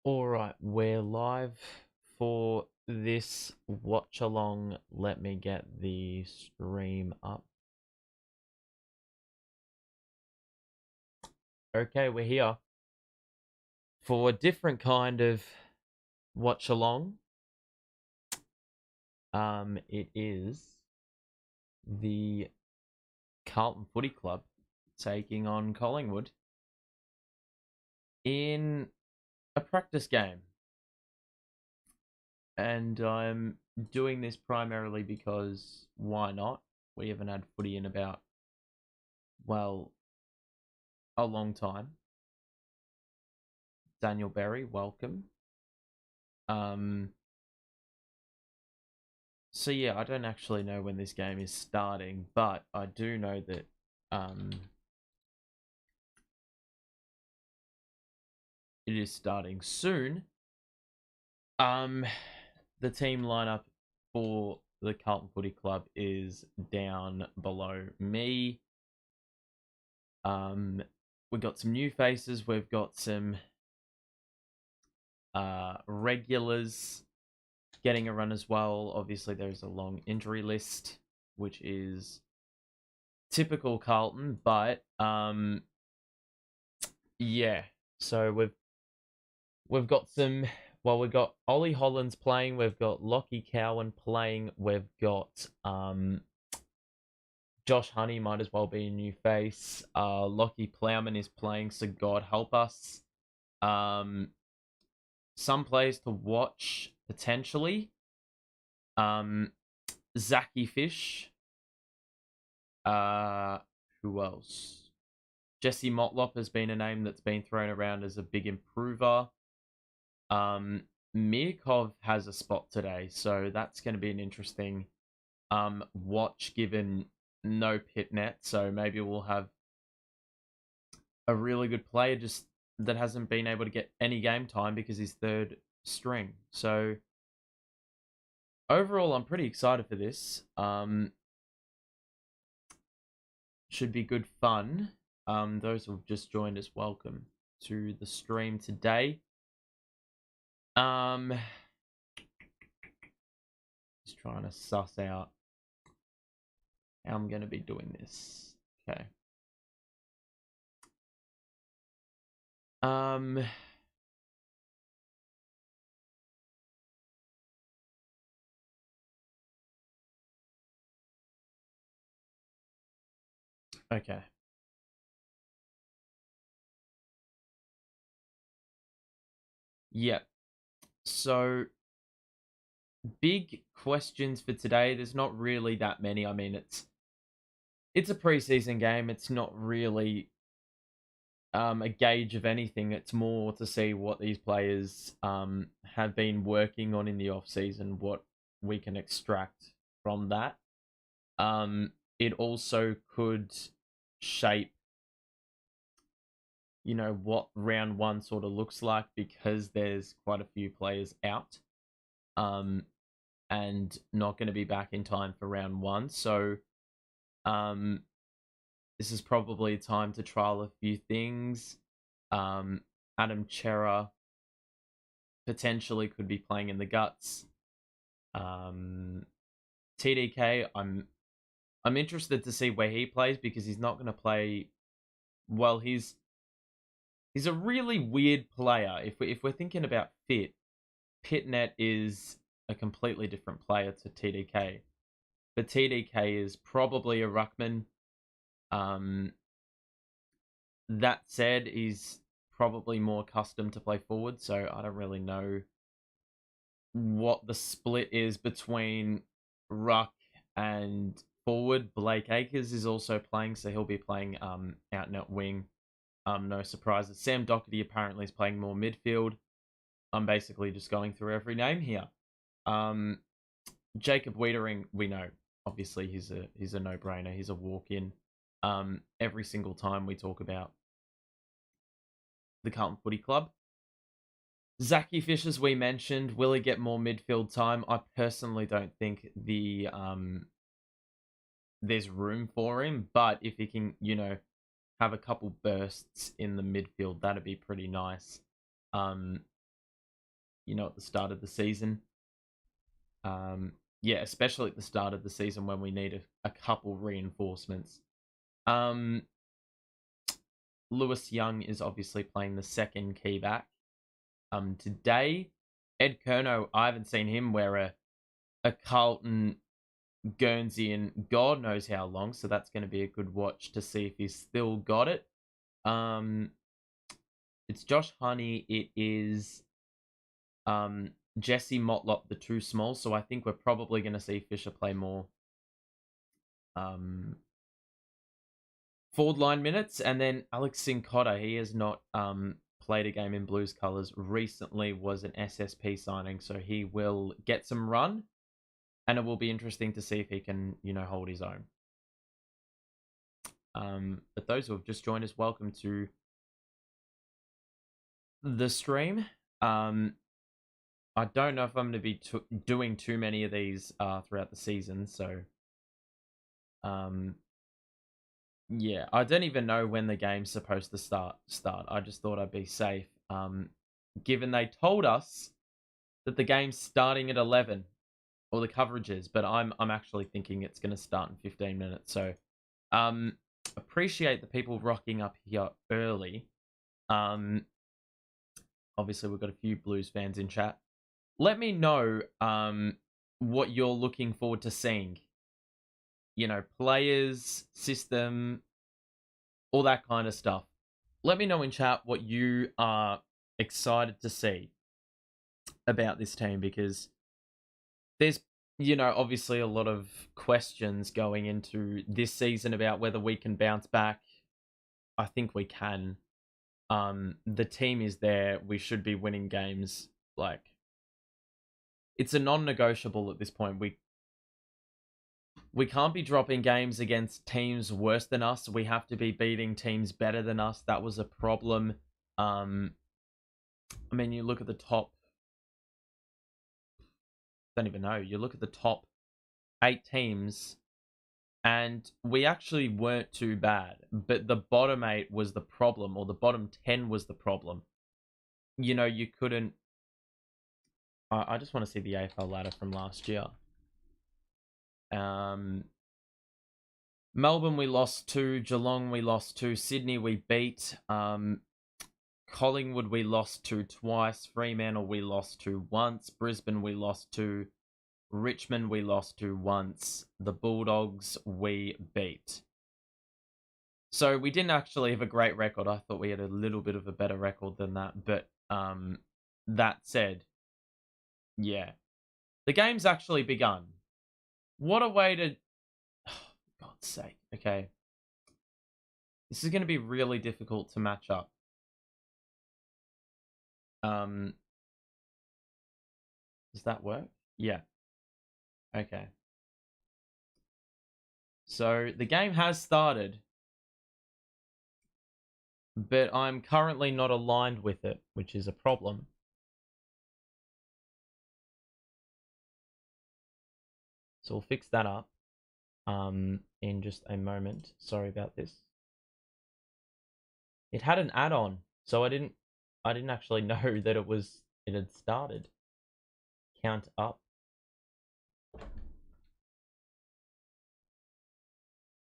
All right, we're live for this watch along. Let me get the stream up. Okay, we're here for a different kind of watch along. It is the Carlton Footy Club taking on Collingwood in a practice game. And I'm doing this primarily because why not? We haven't had footy in about, well, a long time. Daniel Berry, welcome. So yeah, I don't actually know when this game is starting, but I do know that it is starting soon. The team lineup for the Carlton Footy Club is down below me. We've got some new faces. We've got some regulars getting a run as well. Obviously, there's a long injury list, which is typical Carlton, but yeah. So we've got some. Well, we've got Ollie Hollands playing. We've got Lockie Cowan playing. We've got Josh Honey might as well be a new face. Lockie Plowman is playing, so God help us. Some players to watch potentially. Zachy Fish. Who else? Jesse Motlop has been a name that's been thrown around as a big improver. Mirkov has a spot today, so that's going to be an interesting watch given no pit net. So maybe we'll have a really good player just that hasn't been able to get any game time because he's third string. So overall, I'm pretty excited for this. Should be good fun. Those who've just joined us, welcome to the stream today. Just trying to suss out how I'm going to be doing this. Okay. Okay. Yep. So big questions for today. There's not really that many. I mean, it's a preseason game. It's not really a gauge of anything. It's more to see what these players have been working on in the off season, what we can extract from that. It also could shape, what round one sort of looks like because there's quite a few players out, and not going to be back in time for round one. So, this is probably time to trial a few things. Adam Chera potentially could be playing in the guts. TDK, I'm interested to see where he plays because he's not going to play. Well, he's a really weird player. If we're thinking about fit, Pitnet is a completely different player to TDK. But TDK is probably a ruckman. That said, he's probably more accustomed to play forward, so I don't really know what the split is between ruck and forward. Blake Acres is also playing, so he'll be playing out and out wing. No surprises. Sam Doherty apparently is playing more midfield. I'm basically just going through every name here. Jacob Wiedering, we know. Obviously, he's a no-brainer. He's a walk-in. Every single time we talk about the Carlton Footy Club. Zachy Fish, as we mentioned, will he get more midfield time? I personally don't think there's room for him, but if he can, have a couple bursts in the midfield, that'd be pretty nice. at the start of the season. Yeah, especially at the start of the season when we need a couple reinforcements. Lewis Young is obviously playing the second key back. Today, Ed Kerno, I haven't seen him wear a Carlton Guernsey in God knows how long, so that's going to be a good watch to see if he's still got it. It's Josh Honey. It is Jesse Motlop, the two small. So I think we're probably going to see Fisher play more forward line minutes, and then Alex Sincotta. He has not played a game in Blues colours recently. Was an SSP signing, so he will get some run, and it will be interesting to see if he can hold his own. But those who have just joined us, welcome to the stream. I don't know if I'm going to be doing too many of these throughout the season, so yeah, I don't even know when the game's supposed to start. I just thought I'd be safe, given they told us that the game's starting at 11, or the coverage is, but I'm actually thinking it's going to start in 15 minutes. So, appreciate the people rocking up here early. Obviously we've got a few Blues fans in chat. Let me know what you're looking forward to seeing. Players, system, all that kind of stuff. Let me know in chat what you are excited to see about this team, because there's, obviously a lot of questions going into this season about whether we can bounce back. I think we can. The team is there. We should be winning games. It's a non-negotiable at this point. We can't be dropping games against teams worse than us. We have to be beating teams better than us. That was a problem. You look at the top. Don't even know. You look at the top 8 teams, and we actually weren't too bad. But the bottom 8 was the problem, or the bottom 10 was the problem. You couldn't. I just want to see the AFL ladder from last year. Melbourne we lost to, Geelong we lost to, Sydney we beat, Collingwood we lost to twice, Fremantle we lost to once, Brisbane we lost to, Richmond we lost to once, the Bulldogs we beat. So we didn't actually have a great record. I thought we had a little bit of a better record than that, but that said, yeah, the game's actually begun. What a way to... Oh, God's sake. Okay. This is going to be really difficult to match up. Does that work? Yeah. Okay. So the game has started, but I'm currently not aligned with it, which is a problem. So we'll fix that up in just a moment. Sorry about this. It had an add-on, so I didn't actually know that it had started. Count up.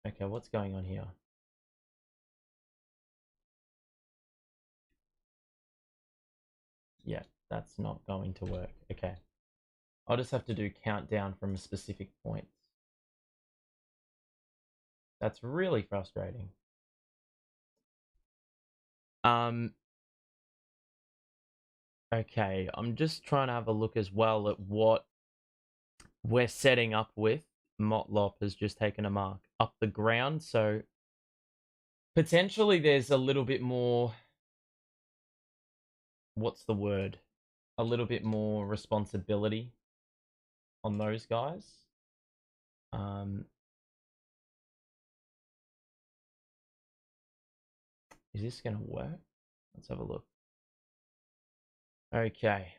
Okay, what's going on here? Yeah, that's not going to work. Okay. I'll just have to do countdown from a specific point. That's really frustrating. Okay, I'm just trying to have a look as well at what we're setting up with. Motlop has just taken a mark up the ground, so potentially there's a little bit more... What's the word? A little bit more responsibility on those guys. Is this going to work? Let's have a look. Okay.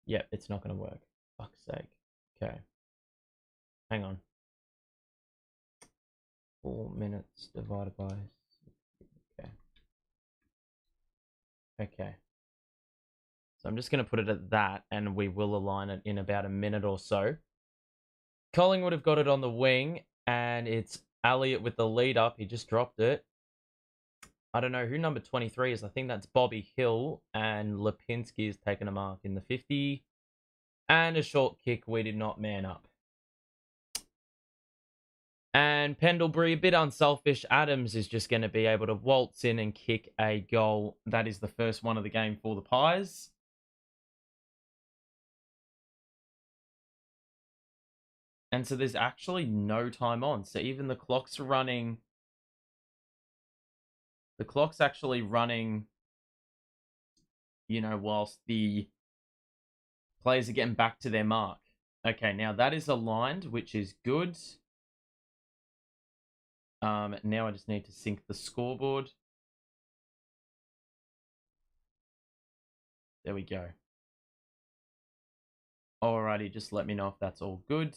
Yep, it's not going to work. Fuck's sake. Okay. Hang on. 4 minutes divided by... Okay. Okay. So I'm just going to put it at that, and we will align it in about a minute or so. Collingwood have got it on the wing, and it's Elliott with the lead up. He just dropped it. I don't know who number 23 is. I think that's Bobby Hill, and Lipinski is taking a mark in the 50. And a short kick. We did not man up. And Pendlebury, a bit unselfish. Adams is just going to be able to waltz in and kick a goal. That is the first one of the game for the Pies. And so there's actually no time on. So even the clock's running. The clock's actually running, whilst the players are getting back to their mark. Okay, now that is aligned, which is good. Now I just need to sync the scoreboard. There we go. Alrighty, just let me know if that's all good.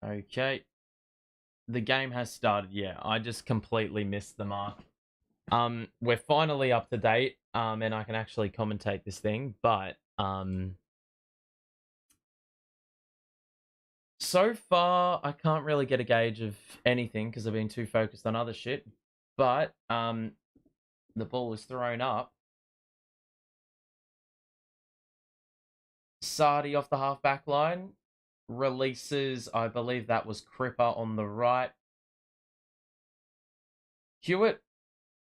Okay. The game has started. Yeah, I just completely missed the mark. We're finally up to date, and I can actually commentate this thing, but so far I can't really get a gauge of anything because I've been too focused on other shit. But the ball was thrown up. Sardi off the half-back line. Releases, I believe that was Cripper on the right. Hewitt,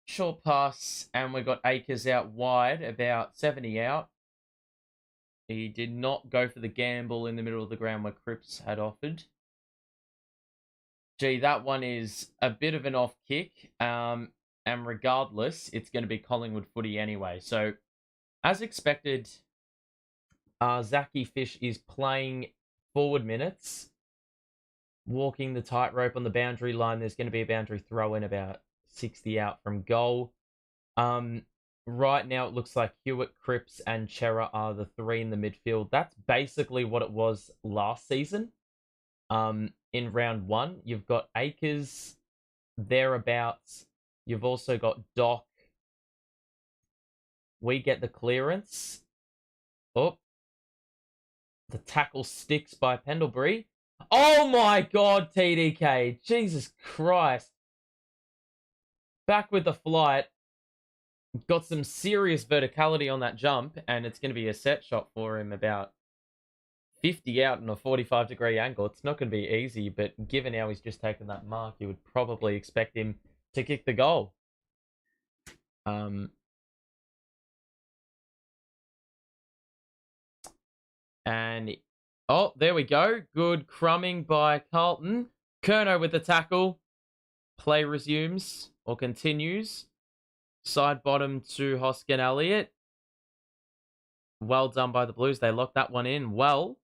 short pass, and we got Akers out wide, about 70 out. He did not go for the gamble in the middle of the ground where Cripps had offered. Gee, that one is a bit of an off kick. And regardless, it's going to be Collingwood footy anyway. So, as expected, Zachy Fish is playing forward minutes, walking the tightrope on the boundary line. There's going to be a boundary throw in about 60 out from goal. Right now it looks like Hewitt, Cripps, and Chera are the three in the midfield. That's basically what it was last season. In round one, you've got Akers thereabouts. You've also got Doc. We get the clearance. Oh, the tackle sticks by Pendlebury. Oh my God, TDK. Jesus Christ. Back with the flight. Got some serious verticality on that jump, and it's going to be a set shot for him about 50 out in a 45-degree angle. It's not going to be easy, but given how he's just taken that mark, you would probably expect him to kick the goal. And, oh, there we go. Good crumbing by Carlton. Kerno with the tackle. Play resumes, or continues. Side bottom to Hoskin Elliott. Well done by the Blues. They locked that one in well.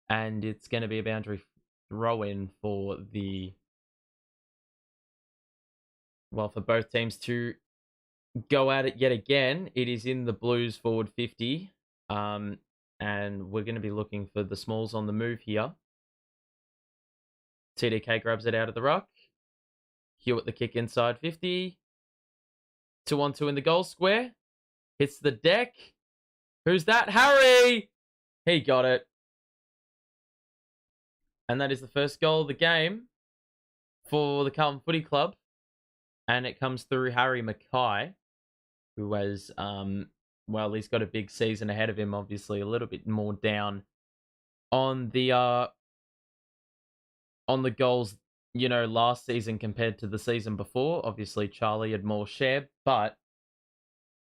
And it's going to be a boundary throw-in for for both teams to go at it yet again. It is in the Blues forward 50. And we're going to be looking for the Smalls on the move here. TDK grabs it out of the ruck. Hewitt the kick inside 50. 2-on-2 in the goal square. Hits the deck. Who's that? Harry! He got it. And that is the first goal of the game for the Carlton Footy Club. And it comes through Harry Mackay, who has, he's got a big season ahead of him, obviously a little bit more down on the goals, last season compared to the season before. Obviously, Charlie had more share, but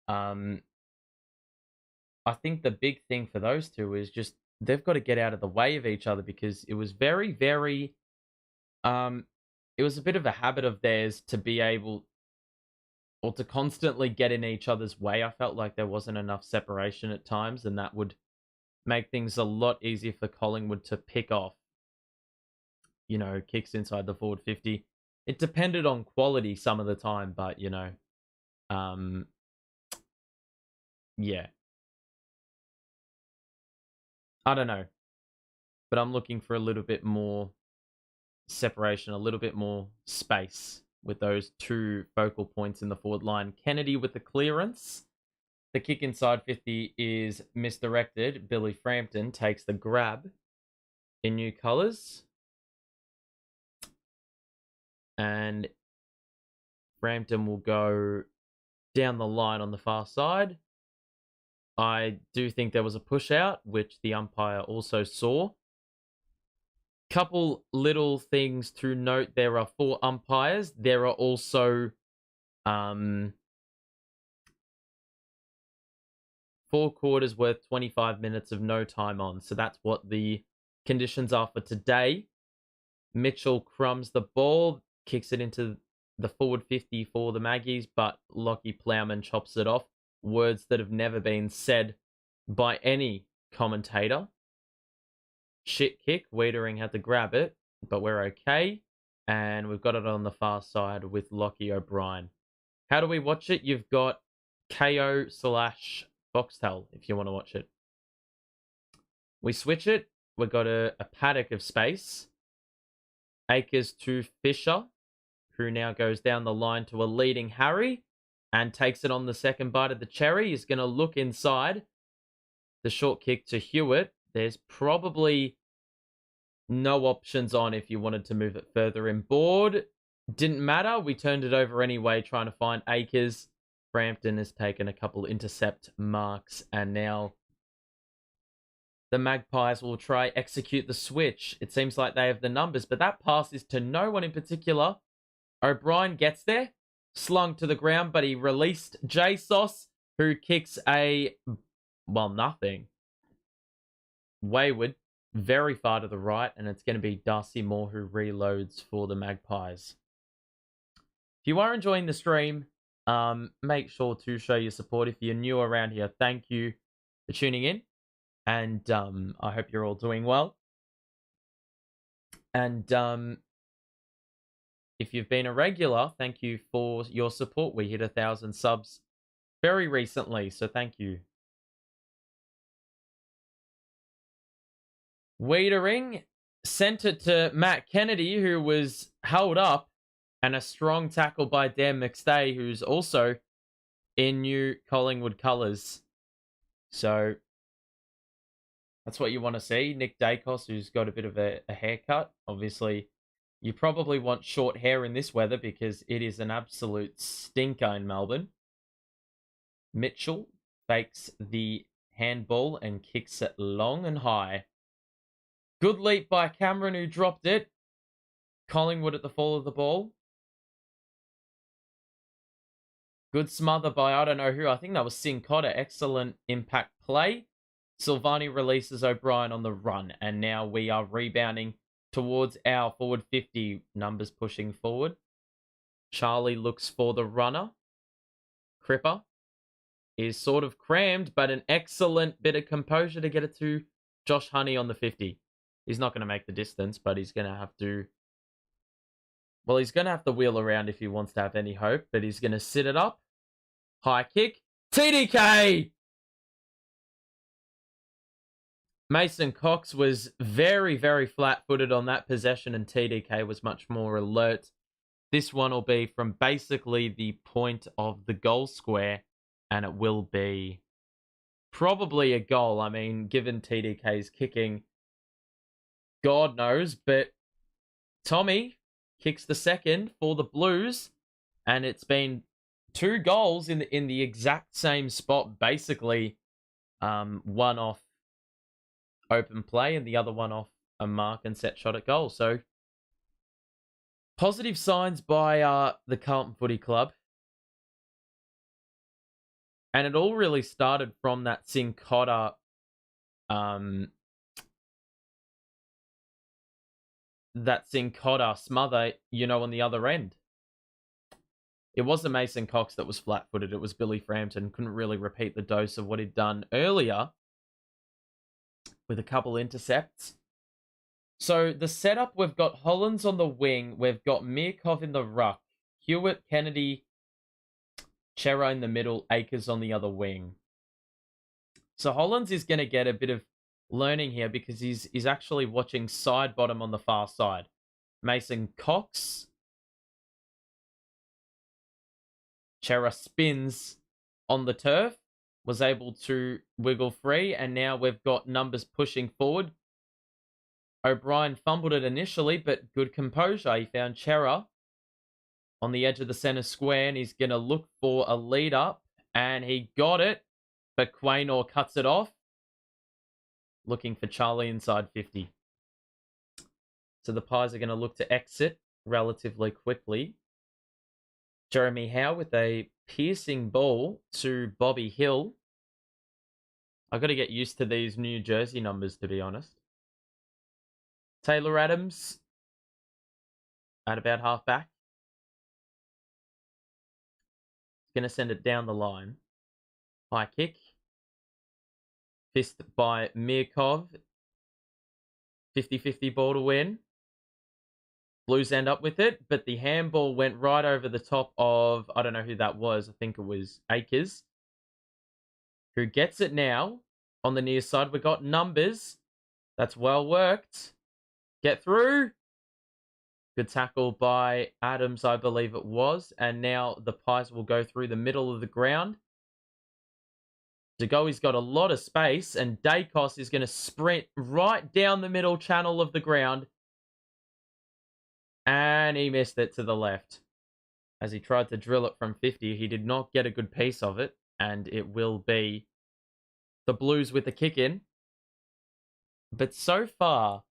I think the big thing for those two is just they've got to get out of the way of each other, because it was very, very, it was a bit of a habit of theirs to be able, or to constantly get in each other's way. I felt like there wasn't enough separation at times, and that would make things a lot easier for Collingwood to pick off, kicks inside the forward 50. It depended on quality some of the time, but, yeah. I don't know. But I'm looking for a little bit more separation, a little bit more space with those two focal points in the forward line. Kennedy with the clearance. The kick inside 50 is misdirected. Billy Frampton takes the grab in new colours. And Frampton will go down the line on the far side. I do think there was a push out, which the umpire also saw. Couple little things to note. There are 4 umpires. There are also 4 quarters worth 25 minutes of no time on. So that's what the conditions are for today. Mitchell crumbs the ball, kicks it into the forward 50 for the Maggies, but Lockie Plowman chops it off. Words that have never been said by any commentator. Shit kick. Wiedering had to grab it, but we're okay. And we've got it on the far side with Lockie O'Brien. How do we watch it? You've got KO/Foxtel if you want to watch it. We switch it. We've got a paddock of space. Akers to Fisher, who now goes down the line to a leading Harry and takes it on the second bite of the cherry. He's going to look inside. The short kick to Hewitt. There's probably no options on if you wanted to move it further inboard. Didn't matter. We turned it over anyway, trying to find Akers. Frampton has taken a couple intercept marks, and now the Magpies will try execute the switch. It seems like they have the numbers, but that pass is to no one in particular. O'Brien gets there, slung to the ground, but he released J-Sauce, who kicks nothing. Wayward, very far to the right, and it's going to be Darcy Moore who reloads for the Magpies. If you are enjoying the stream, make sure to show your support. If you're new around here, thank you for tuning in. And I hope you're all doing well. And if you've been a regular, thank you for your support. We hit 1,000 subs very recently, so thank you. Wiedering sent it to Matt Kennedy, who was held up, and a strong tackle by Dan McStay, who's also in new Collingwood colours. So that's what you want to see. Nick Dacos, who's got a bit of a haircut. Obviously, you probably want short hair in this weather because it is an absolute stinker in Melbourne. Mitchell fakes the handball and kicks it long and high. Good leap by Cameron, who dropped it. Collingwood at the fall of the ball. Good smother by I don't know who. I think that was Sincotta. Excellent impact play. Silvani releases O'Brien on the run, and now we are rebounding towards our forward 50. Numbers pushing forward. Charlie looks for the runner. Cripper is sort of crammed, but an excellent bit of composure to get it to Josh Honey on the 50. He's not going to make the distance, but he's going to have to... Well, he's going to have to wheel around if he wants to have any hope, but he's going to sit it up. High kick. TDK! Mason Cox was very, very flat-footed on that possession, and TDK was much more alert. This one will be from basically the point of the goal square, and it will be probably a goal. I mean, given TDK's kicking, God knows, but Tommy kicks the second for the Blues, and it's been 2 goals in the exact same spot, basically. One off open play and the other one off a mark and set shot at goal. So positive signs by the Carlton Footy Club. And it all really started from that Sincotta smother, on the other end. It wasn't Mason Cox that was flat-footed. It was Billy Frampton. Couldn't really repeat the dose of what he'd done earlier with a couple intercepts. So the setup, we've got Hollands on the wing. We've got Mirkov in the ruck. Hewitt, Kennedy, Chera in the middle. Akers on the other wing. So Hollands is going to get a bit of learning here because he's actually watching side bottom on the far side. Mason Cox Chera spins on the turf, was able to wiggle free, and now we've got numbers pushing forward. O'Brien fumbled it initially, but good composure. He found Chera on the edge of the center square, and he's going to look for a lead up, and he got it, but Quaynor cuts it off, looking for Charlie inside 50. So the Pies are going to look to exit relatively quickly. Jeremy Howe with a piercing ball to Bobby Hill. I've got to get used to these new jersey numbers, to be honest. Taylor Adams at about halfback. Going to send it down the line. High kick. Fist by Mirkov. 50-50 ball to win. Blues end up with it, but the handball went right over the top of, I don't know who that was. I think it was Akers, who gets it now on the near side. We got numbers. That's well worked. Get through. Good tackle by Adams, I believe it was. And now the Pies will go through the middle of the ground. Degoe's got a lot of space, and Dacos is going to sprint right down the middle channel of the ground. And he missed it to the left. As he tried to drill it from 50, he did not get a good piece of it. And it will be the Blues with the kick in. But so far,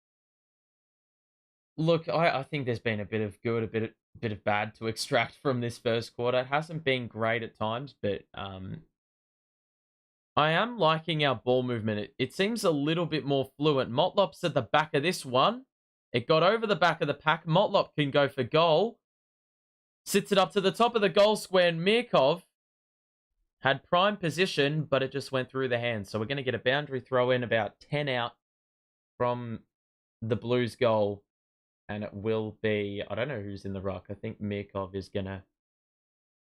look, I think there's been a bit of good, a bit of bad to extract from this first quarter. It hasn't been great at times, but I am liking our ball movement. It seems a little bit more fluent. Motlop's at the back of this one. It got over the back of the pack. Motlop can go for goal. Sits it up to the top of the goal square, and Mirkov had prime position, but it just went through the hands. So we're going to get a boundary throw in about 10 out from the Blues goal. And it will be, I don't know who's in the ruck. I think Mirkov is going to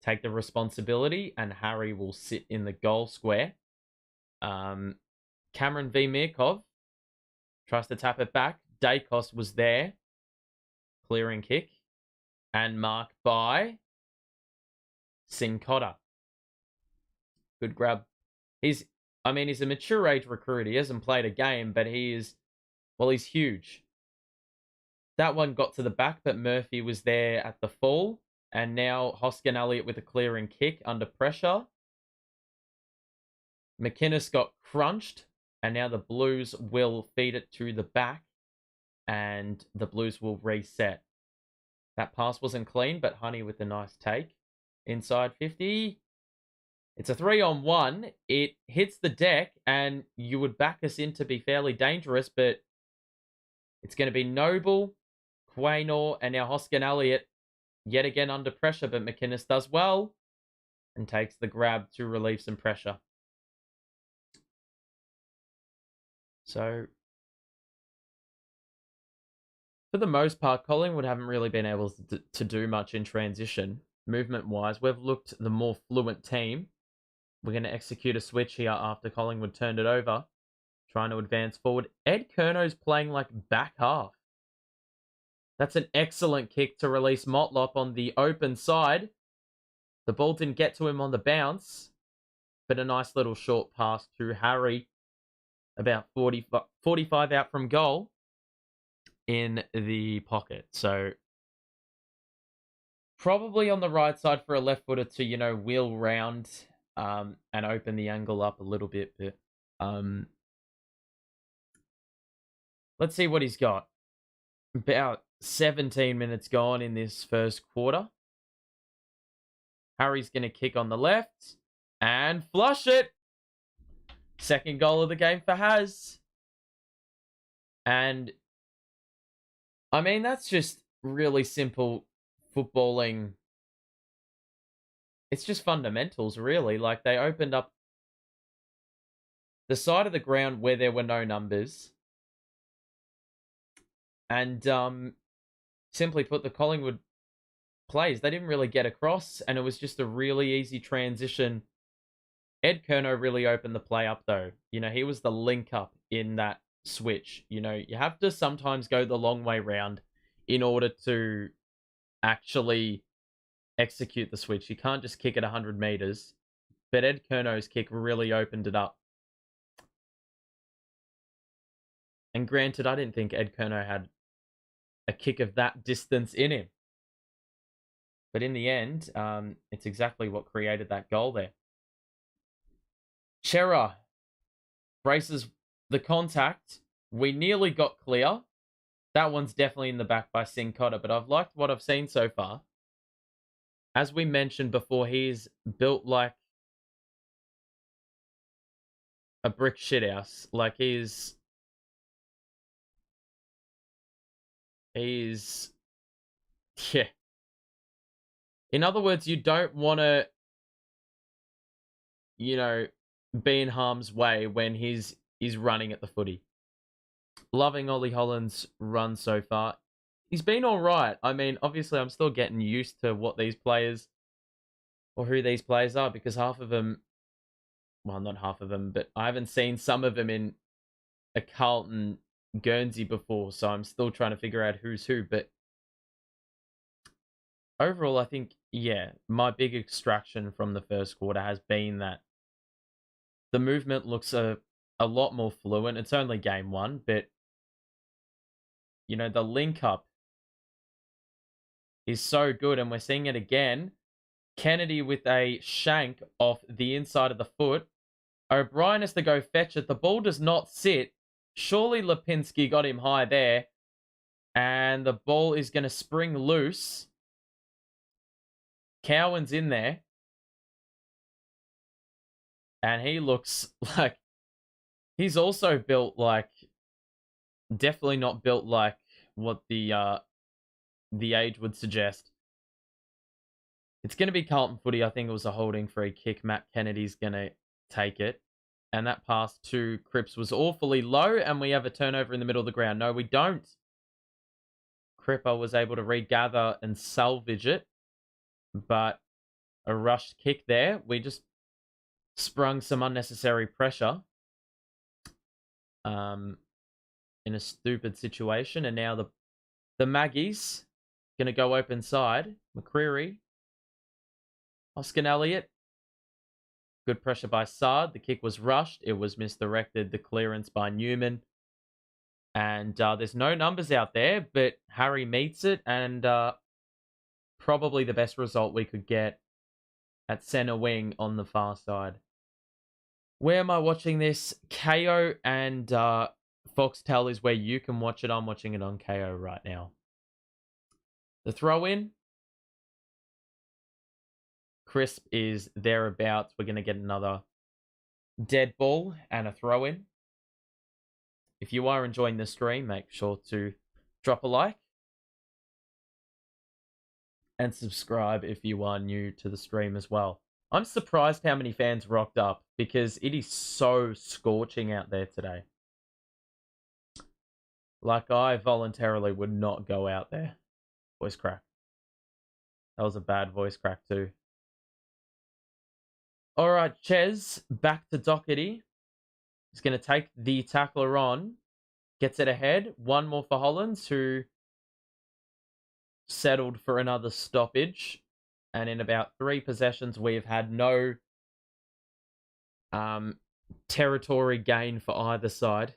take the responsibility, and Harry will sit in the goal square. Cameron v. Mirkov tries to tap it back. Dacos was there. Clearing kick. And marked by Sincotta. Good grab. He's a mature age recruit. He hasn't played a game, but he's huge. That one got to the back, but Murphy was there at the fall. And now Hoskin Elliott with a clearing kick under pressure. McInnes got crunched, and now the Blues will feed it to the back, and the Blues will reset. That pass wasn't clean, but Honey with a nice take. Inside 50. It's a 3-on-1. It hits the deck, and you would back us in to be fairly dangerous, but it's going to be Noble, Quaynor, and now Hoskin Elliott yet again under pressure, but McInnes does well and takes the grab to relieve some pressure. So, for the most part, Collingwood haven't really been able to do much in transition. Movement-wise, we've looked the more fluent team. We're going to execute a switch here after Collingwood turned it over. Trying to advance forward. Ed Curno's playing like back half. That's an excellent kick to release Motlop on the open side. The ball didn't get to him on the bounce, but a nice little short pass to Harry. About 45 out from goal in the pocket. So probably on the right side for a left footer to, wheel round and open the angle up a little bit. But let's see what he's got. About 17 minutes gone in this first quarter. Harry's going to kick on the left and flush it. Second goal of the game for Haz. And, that's just really simple footballing. It's just fundamentals, really. Like, they opened up the side of the ground where there were no numbers. And, simply put, the Collingwood plays, they didn't really get across, and it was just a really easy transition. Ed Curnow really opened the play up, though. He was the link up in that switch. You have to sometimes go the long way round in order to actually execute the switch. You can't just kick it 100 meters. But Ed Kerno's kick really opened it up. And granted, I didn't think Ed Kerno had a kick of that distance in him. But in the end, it's exactly what created that goal there. Chera braces the contact. We nearly got clear. That one's definitely in the back by Singh Cotter, but I've liked what I've seen so far. As we mentioned before, he's built like a brick shithouse. Like he's yeah. In other words, you don't want to, be in harm's way when he's running at the footy. Loving Ollie Holland's run so far. He's been all right. I mean, obviously, I'm still getting used to what these players or who these players are because half of them, well, not half of them, but I haven't seen some of them in a Carlton Guernsey before, so I'm still trying to figure out who's who. But overall, I think, yeah, my big extraction from the first quarter has been that the movement looks a lot more fluent. It's only game one, but, the link up is so good, and we're seeing it again. Kennedy with a shank off the inside of the foot. O'Brien has to go fetch it. The ball does not sit. Surely Lipinski got him high there. And the ball is going to spring loose. Cowan's in there. And he looks like he's also built like, definitely not built like what the age would suggest. It's going to be Carlton footy. I think it was a holding free kick. Matt Kennedy's going to take it. And that pass to Cripps was awfully low. And we have a turnover in the middle of the ground. No, we don't. Cripper was able to regather and salvage it. But a rushed kick there. We just sprung some unnecessary pressure. In a stupid situation. And now the Maggies going to go open side. McCreary. Oscar Elliott. Good pressure by Sard. The kick was rushed. It was misdirected. The clearance by Newman. And there's no numbers out there, but Harry meets it. And probably the best result we could get at centre wing on the far side. Where am I watching this? KO and Foxtel is where you can watch it. I'm watching it on KO right now. The throw in. Crisp is thereabouts. We're going to get another dead ball and a throw in. If you are enjoying the stream, make sure to drop a like and subscribe if you are new to the stream as well. I'm surprised how many fans rocked up because it is so scorching out there today. Like, I voluntarily would not go out there. Voice crack. That was a bad voice crack too. All right, Ches, back to Doherty. He's going to take the tackler on. Gets it ahead. One more for Hollands, who settled for another stoppage. And in about 3 possessions, we have had no territory gain for either side.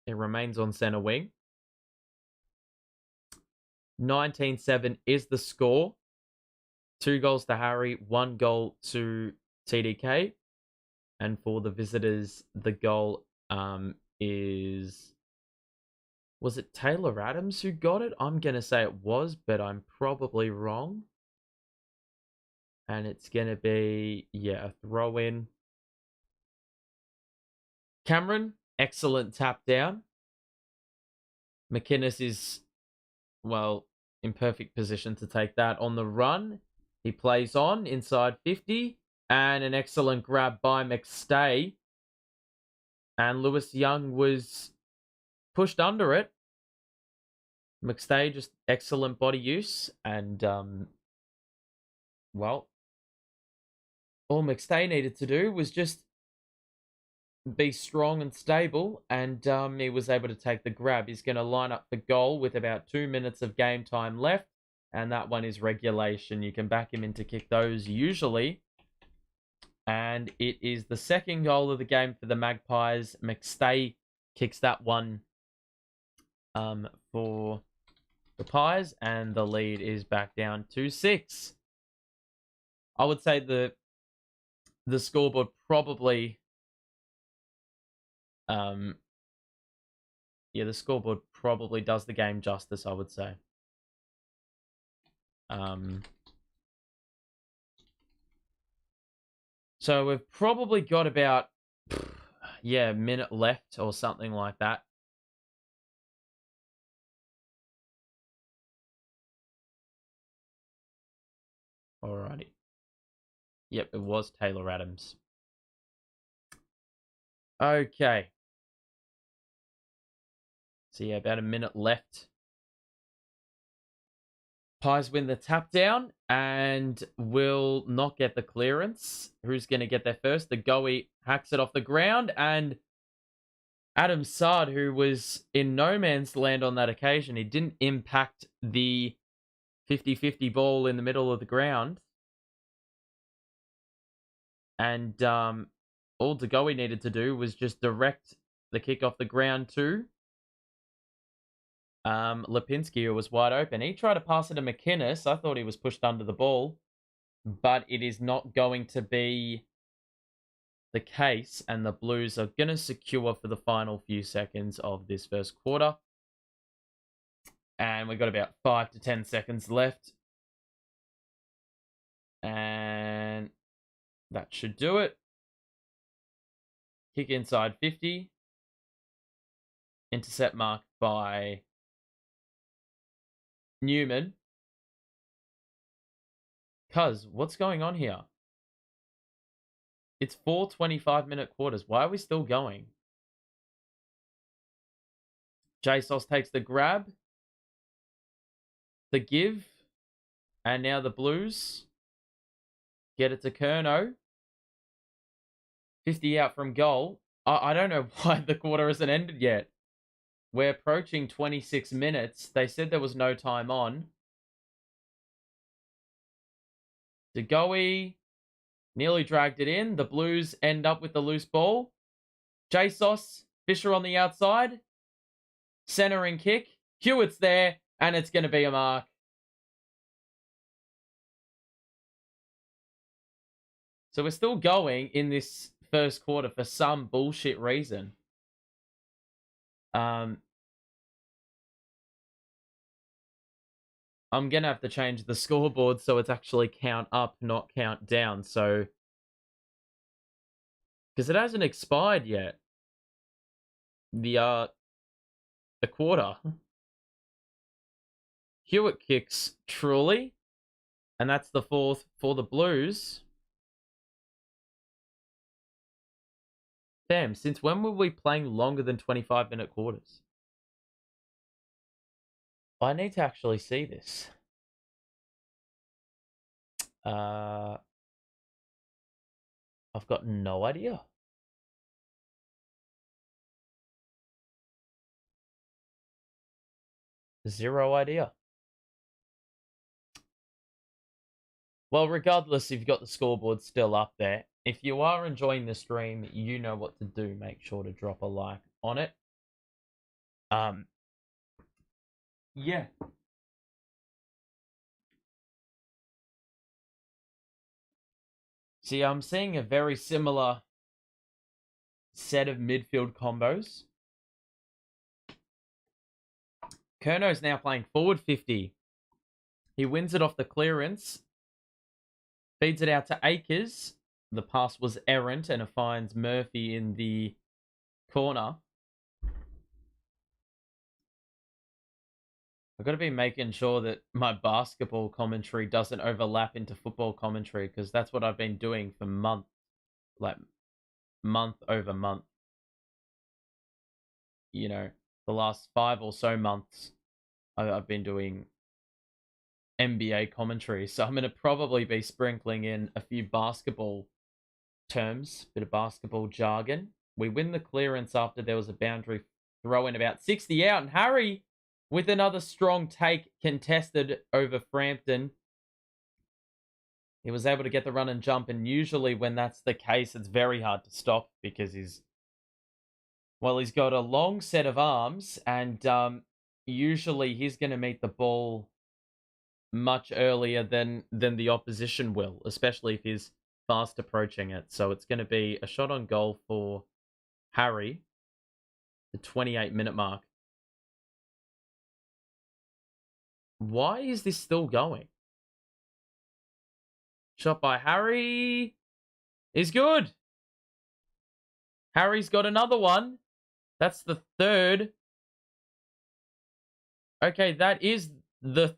It remains on centre wing. 19-7 is the score. 2 goals to Harry, 1 goal to TDK. And for the visitors, the goal is... Was it Taylor Adams who got it? I'm going to say it was, but I'm probably wrong. And it's going to be, a throw in. Cameron, excellent tap down. McInnes is, in perfect position to take that on the run. He plays on inside 50. And an excellent grab by McStay. And Lewis Young was pushed under it. McStay, just excellent body use. And, all McStay needed to do was just be strong and stable. And he was able to take the grab. He's going to line up the goal with about 2 minutes of game time left. And that one is regulation. You can back him in to kick those usually. And it is the second goal of the game for the Magpies. McStay kicks that one for the Pies, and the lead is back down to 6. I would say the scoreboard probably the scoreboard probably does the game justice, I would say. So we've probably got about a minute left or something like that. Alrighty. Yep, it was Taylor Adams. Okay. So yeah, about a minute left. Pies win the tap down and will not get the clearance. Who's going to get there first? The Goey hacks it off the ground, and Adam Sard, who was in no man's land on that occasion, he didn't impact the 50-50 ball in the middle of the ground. And all De Goey needed to do was just direct the kick off the ground to Lipinski, who was wide open. He tried to pass it to McInnes. I thought he was pushed under the ball, but it is not going to be the case, and the Blues are going to secure for the final few seconds of this first quarter. And we've got about 5 to 10 seconds left. And that should do it. Kick inside 50. Intercept marked by Newman. Cuz, what's going on here? It's 4 25-minute quarters. Why are we still going? JSOS takes the grab. The give. And now the Blues get it to Curnow. 50 out from goal. I don't know why the quarter hasn't ended yet. We're approaching 26 minutes. They said there was no time on. De Goey nearly dragged it in. The Blues end up with the loose ball. JSOS, Fisher on the outside. Centering kick. Hewitt's there, and it's going to be a mark. So we're still going in this first quarter for some bullshit reason. I'm going to have to change the scoreboard so it's actually count up, not count down. So, because it hasn't expired yet. The quarter. Hewitt kicks truly, and that's the 4th for the Blues. Damn, since when were we playing longer than 25-minute quarters? I need to actually see this. I've got no idea. Zero idea. Well, regardless, you've got the scoreboard still up there. If you are enjoying the stream, you know what to do. Make sure to drop a like on it. Yeah. See, I'm seeing a very similar set of midfield combos. Curnow's now playing forward 50. He wins it off the clearance. Feeds it out to Akers. The pass was errant, and it finds Murphy in the corner. I've got to be making sure that my basketball commentary doesn't overlap into football commentary, because that's what I've been doing for month over month. You know, the last 5 or so months, I've been doing NBA commentary. So I'm going to probably be sprinkling in a few basketball terms, bit of basketball jargon. We win the clearance after there was a boundary throw in about 60 out, and Harry with another strong take contested over Frampton. He was able to get the run and jump, and usually when that's the case, it's very hard to stop because he's got a long set of arms, and usually he's going to meet the ball much earlier than the opposition will, especially if he's fast approaching it. So it's going to be a shot on goal for Harry, the 28-minute mark. Why is this still going? Shot by Harry is good. Harry's got another one. That's the third. Okay, that is the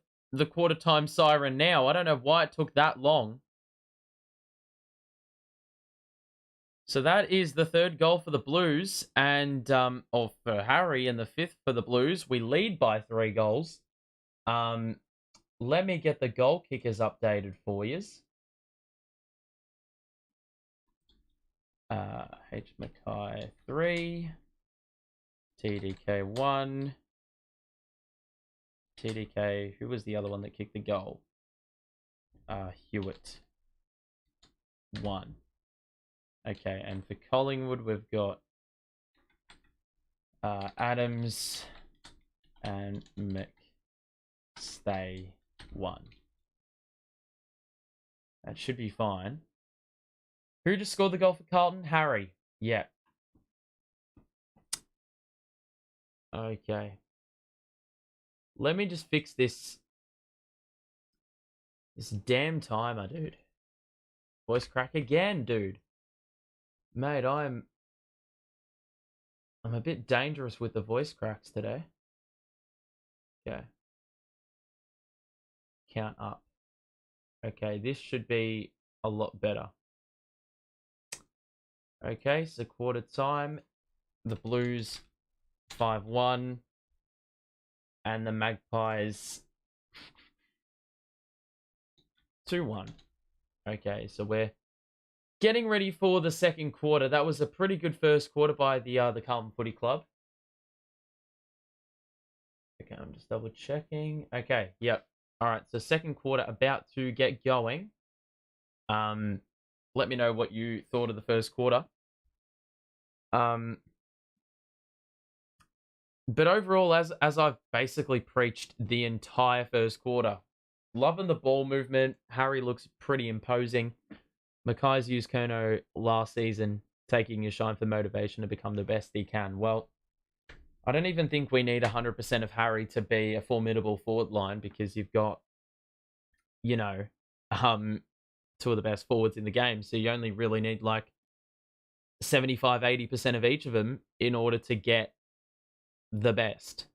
quarter time siren now. I don't know why it took that long. So that is the third goal for the Blues, and or for Harry, and the fifth for the Blues. We lead by 3 goals. Let me get the goal kickers updated for you. H. Mackay 3, TDK 1, TDK, who was the other one that kicked the goal? Hewitt 1. Okay, and for Collingwood, we've got Adams and McStay 1. That should be fine. Who just scored the goal for Carlton? Harry. Yeah. Okay. Let me just fix this. This damn timer, dude. Voice crack again, dude. Mate, I'm a bit dangerous with the voice cracks today. Okay. Count up. Okay, this should be a lot better. Okay, so quarter time. The Blues 5-1. And the Magpies 2-1. Okay, so we're getting ready for the second quarter. That was a pretty good first quarter by the Carlton Footy Club. Okay, I'm just double checking. Okay, yep. All right, so second quarter about to get going. Let me know what you thought of the first quarter. But overall, as I've basically preached the entire first quarter, loving the ball movement. Harry looks pretty imposing. Mackay's used Kerno last season, taking his shine for motivation to become the best he can. Well, I don't even think we need 100% of Harry to be a formidable forward line, because you've got, you know, 2 of the best forwards in the game. So you only really need like 75-80% of each of them in order to get the best.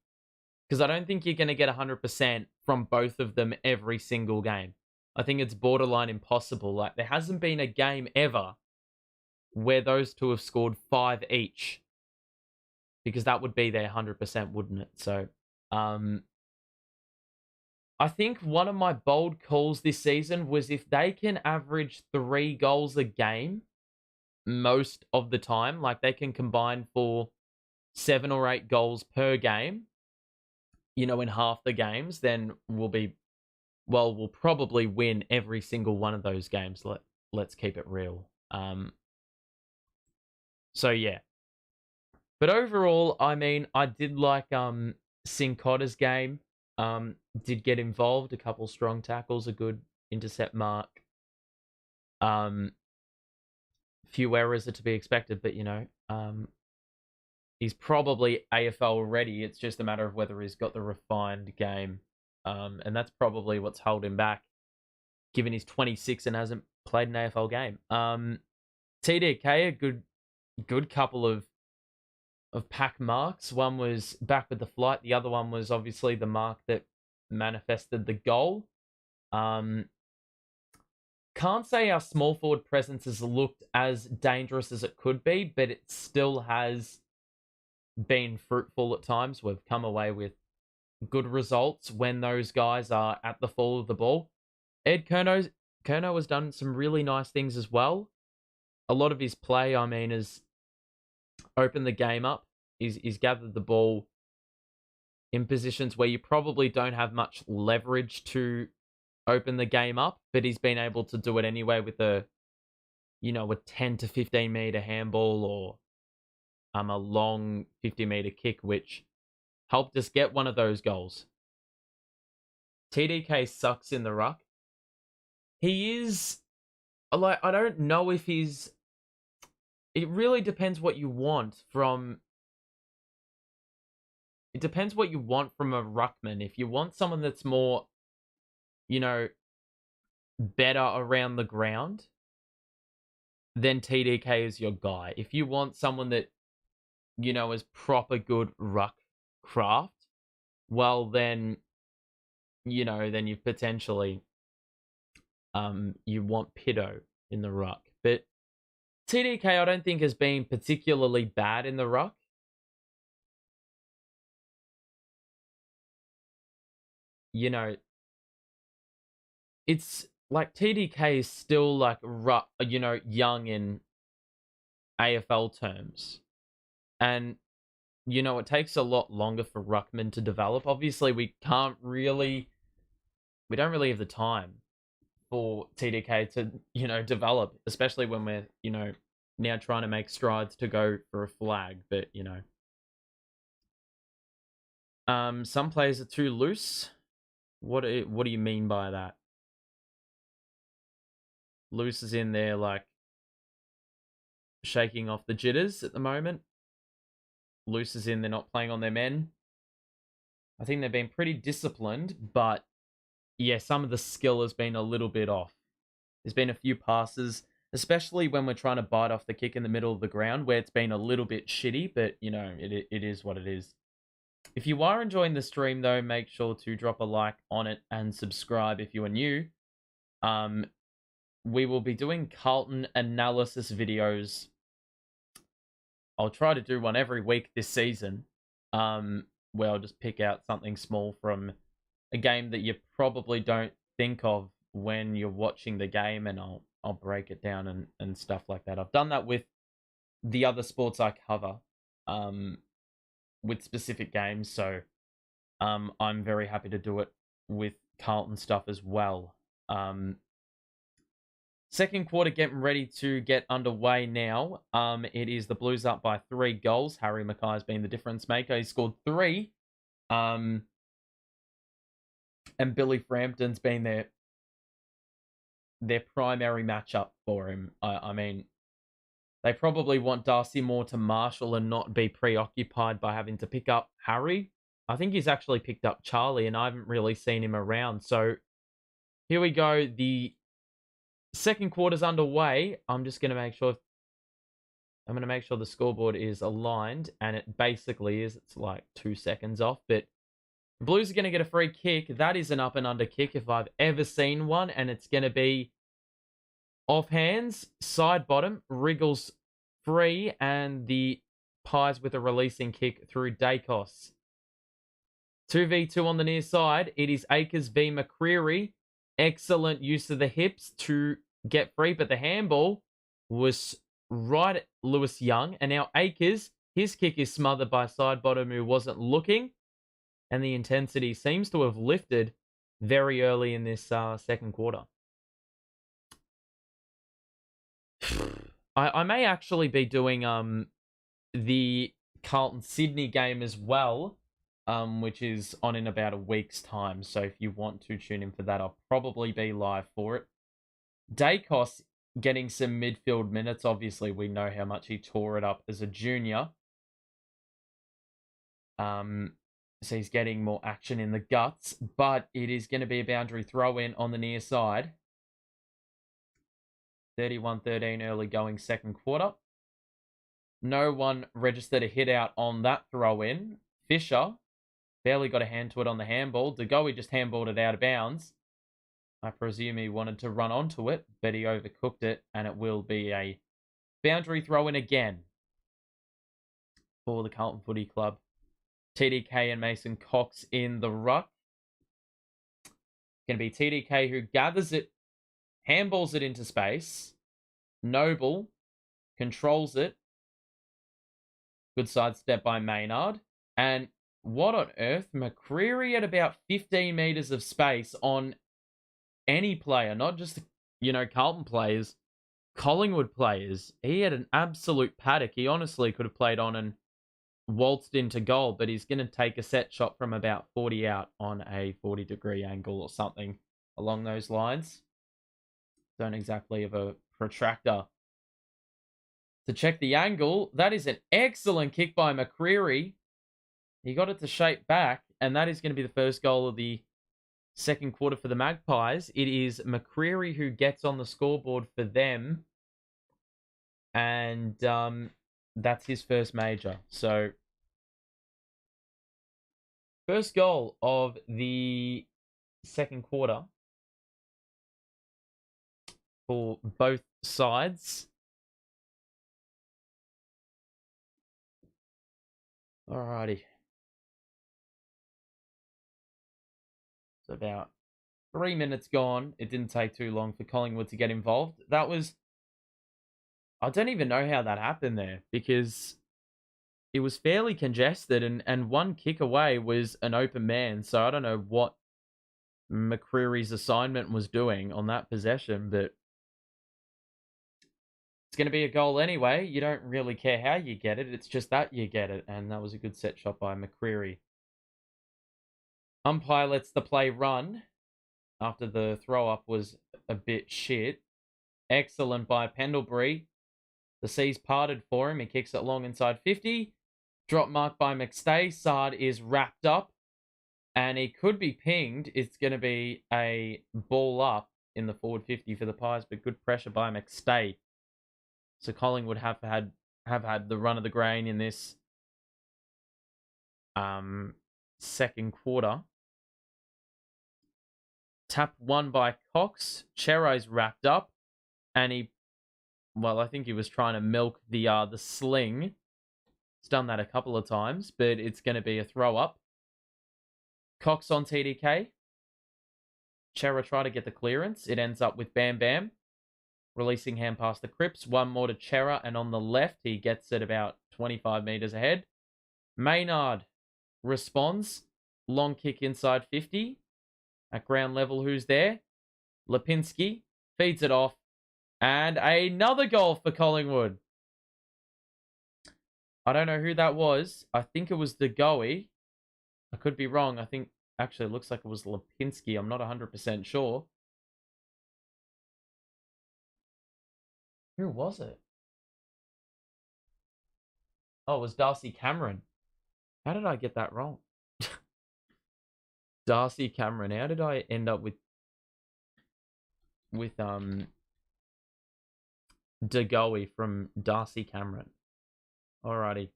Because I don't think you're going to get 100% from both of them every single game. I think it's borderline impossible. Like, there hasn't been a game ever where those two have scored 5 each, because that would be their 100%, wouldn't it? So, I think one of my bold calls this season was, if they can average 3 goals a game most of the time, like they can combine for 7 or 8 goals per game, you know, in half the games, then we'll probably win every single one of those games. Let's keep it real. So yeah. But overall, I mean, I did like Sincotta's game. Did get involved, a couple strong tackles, a good intercept mark. Few errors are to be expected, but you know, he's probably AFL ready. It's just a matter of whether he's got the refined game. And that's probably what's held him back, given he's 26 and hasn't played an AFL game. TDK, a good couple of pack marks. One was back with the flight. The other one was obviously the mark that manifested the goal. Can't say our small forward presence has looked as dangerous as it could be, but it still has been fruitful at times. We've come away with good results when those guys are at the fall of the ball. Ed Kerno has done some really nice things as well. A lot of his play, I mean, has opened the game up. He's gathered the ball in positions where you probably don't have much leverage to open the game up, but he's been able to do it anyway with a 10 to 15 meter handball or a long 50-meter kick, which helped us get one of those goals. TDK sucks in the ruck. He is, like, I don't know if he's, it really depends what you want from, it depends what you want from a ruckman. If you want someone that's more, better around the ground, then TDK is your guy. If you want someone that, is proper good ruck craft, well then, then you potentially, you want Piddo in the ruck. But TDK I don't think has been particularly bad in the ruck. It's like TDK is still like young in AFL terms. And it takes a lot longer for ruckman to develop. Obviously, we don't really have the time for TDK to, develop, especially when we're, now trying to make strides to go for a flag. But, some players are too loose. What do you mean by that? Loose is in there, like, shaking off the jitters at the moment. Loose is in they're not playing on their men. I think they've been pretty disciplined, but yeah, some of the skill has been a little bit off. There's been a few passes, especially when we're trying to bite off the kick in the middle of the ground, where it's been a little bit shitty, but, it is what it is. If you are enjoying the stream, though, make sure to drop a like on it and subscribe if you are new. We will be doing Carlton analysis videos. I'll try to do one every week this season, where I'll just pick out something small from a game that you probably don't think of when you're watching the game, and I'll break it down and stuff like that. I've done that with the other sports I cover, with specific games, so I'm very happy to do it with Carlton stuff as well. Second quarter getting ready to get underway now. It is the Blues up by 3 goals. Harry Mackay's been the difference maker. He scored 3. And Billy Frampton's been their primary matchup for him. I mean, they probably want Darcy Moore to marshal and not be preoccupied by having to pick up Harry. I think he's actually picked up Charlie, and I haven't really seen him around. So here we go. The second quarter's underway. I'm going to make sure the scoreboard is aligned, and it basically is. It's like 2 seconds off, but the Blues are going to get a free kick. That is an up and under kick if I've ever seen one, and it's going to be off hands, side bottom, wriggles free, and the Pies with a releasing kick through Dacos. 2v2 on the near side. It is Akers v McCreary. Excellent use of the hips to get free, but the handball was right at Lewis Young. And now Akers, his kick is smothered by side bottom who wasn't looking. And the intensity seems to have lifted very early in this second quarter. I may actually be doing the Carlton-Sydney game as well, which is on in about a week's time. So if you want to tune in for that, I'll probably be live for it. Dacos getting some midfield minutes. Obviously, we know how much he tore it up as a junior. So he's getting more action in the guts, but it is going to be a boundary throw-in on the near side. 31-13 early going second quarter. No one registered a hit out on that throw-in. Fisher barely got a hand to it on the handball. DeGoey just handballed it out of bounds. I presume he wanted to run onto it, but he overcooked it, and it will be a boundary throw-in again for the Carlton Footy Club. TDK and Mason Cox in the ruck. Going to be TDK who gathers it, handballs it into space. Noble controls it. Good sidestep by Maynard. And What on earth? McCreary at about 15 meters of space on any player, not just, Carlton players, Collingwood players. He had an absolute paddock. He honestly could have played on and waltzed into goal, but he's going to take a set shot from about 40 out on a 40-degree angle or something along those lines. Don't exactly have a protractor to check the angle. That is an excellent kick by McCreary. He got it to shape back, and that is going to be the first goal of the second quarter for the Magpies. It is McCreary who gets on the scoreboard for them, and that's his first major. So, first goal of the second quarter for both sides. Alrighty. So about 3 minutes gone. It didn't take too long for Collingwood to get involved. That was... I don't even know how that happened there, because it was fairly congested, and one kick away was an open man. So I don't know what McCreary's assignment was doing on that possession, but it's going to be a goal anyway. You don't really care how you get it. It's just that you get it. And that was a good set shot by McCreary. Umpire lets the play run after the throw-up was a bit shit. Excellent by Pendlebury. The seas parted for him. He kicks it long inside 50. Drop mark by McStay. Sard is wrapped up. And he could be pinged. It's going to be a ball up in the forward 50 for the Pies, but good pressure by McStay. So Collingwood have had the run of the grain in this second quarter. Tap won by Cox. Chero's wrapped up, and I think he was trying to milk the sling. He's done that a couple of times, but it's going to be a throw up. Cox on TDK. Chera tried to get the clearance. It ends up with Bam Bam releasing hand past the Crips. One more to Chera, and on the left, he gets it about 25 meters ahead. Maynard responds. Long kick inside 50. At ground level, who's there? Lipinski feeds it off. And another goal for Collingwood. I don't know who that was. I think it was the Goey. I could be wrong. I think, actually, it looks like it was Lipinski. I'm not 100% sure. Who was it? Oh, it was Darcy Cameron. How did I get that wrong? Darcy Cameron. How did I end up with DeGoey from Darcy Cameron? Alrighty.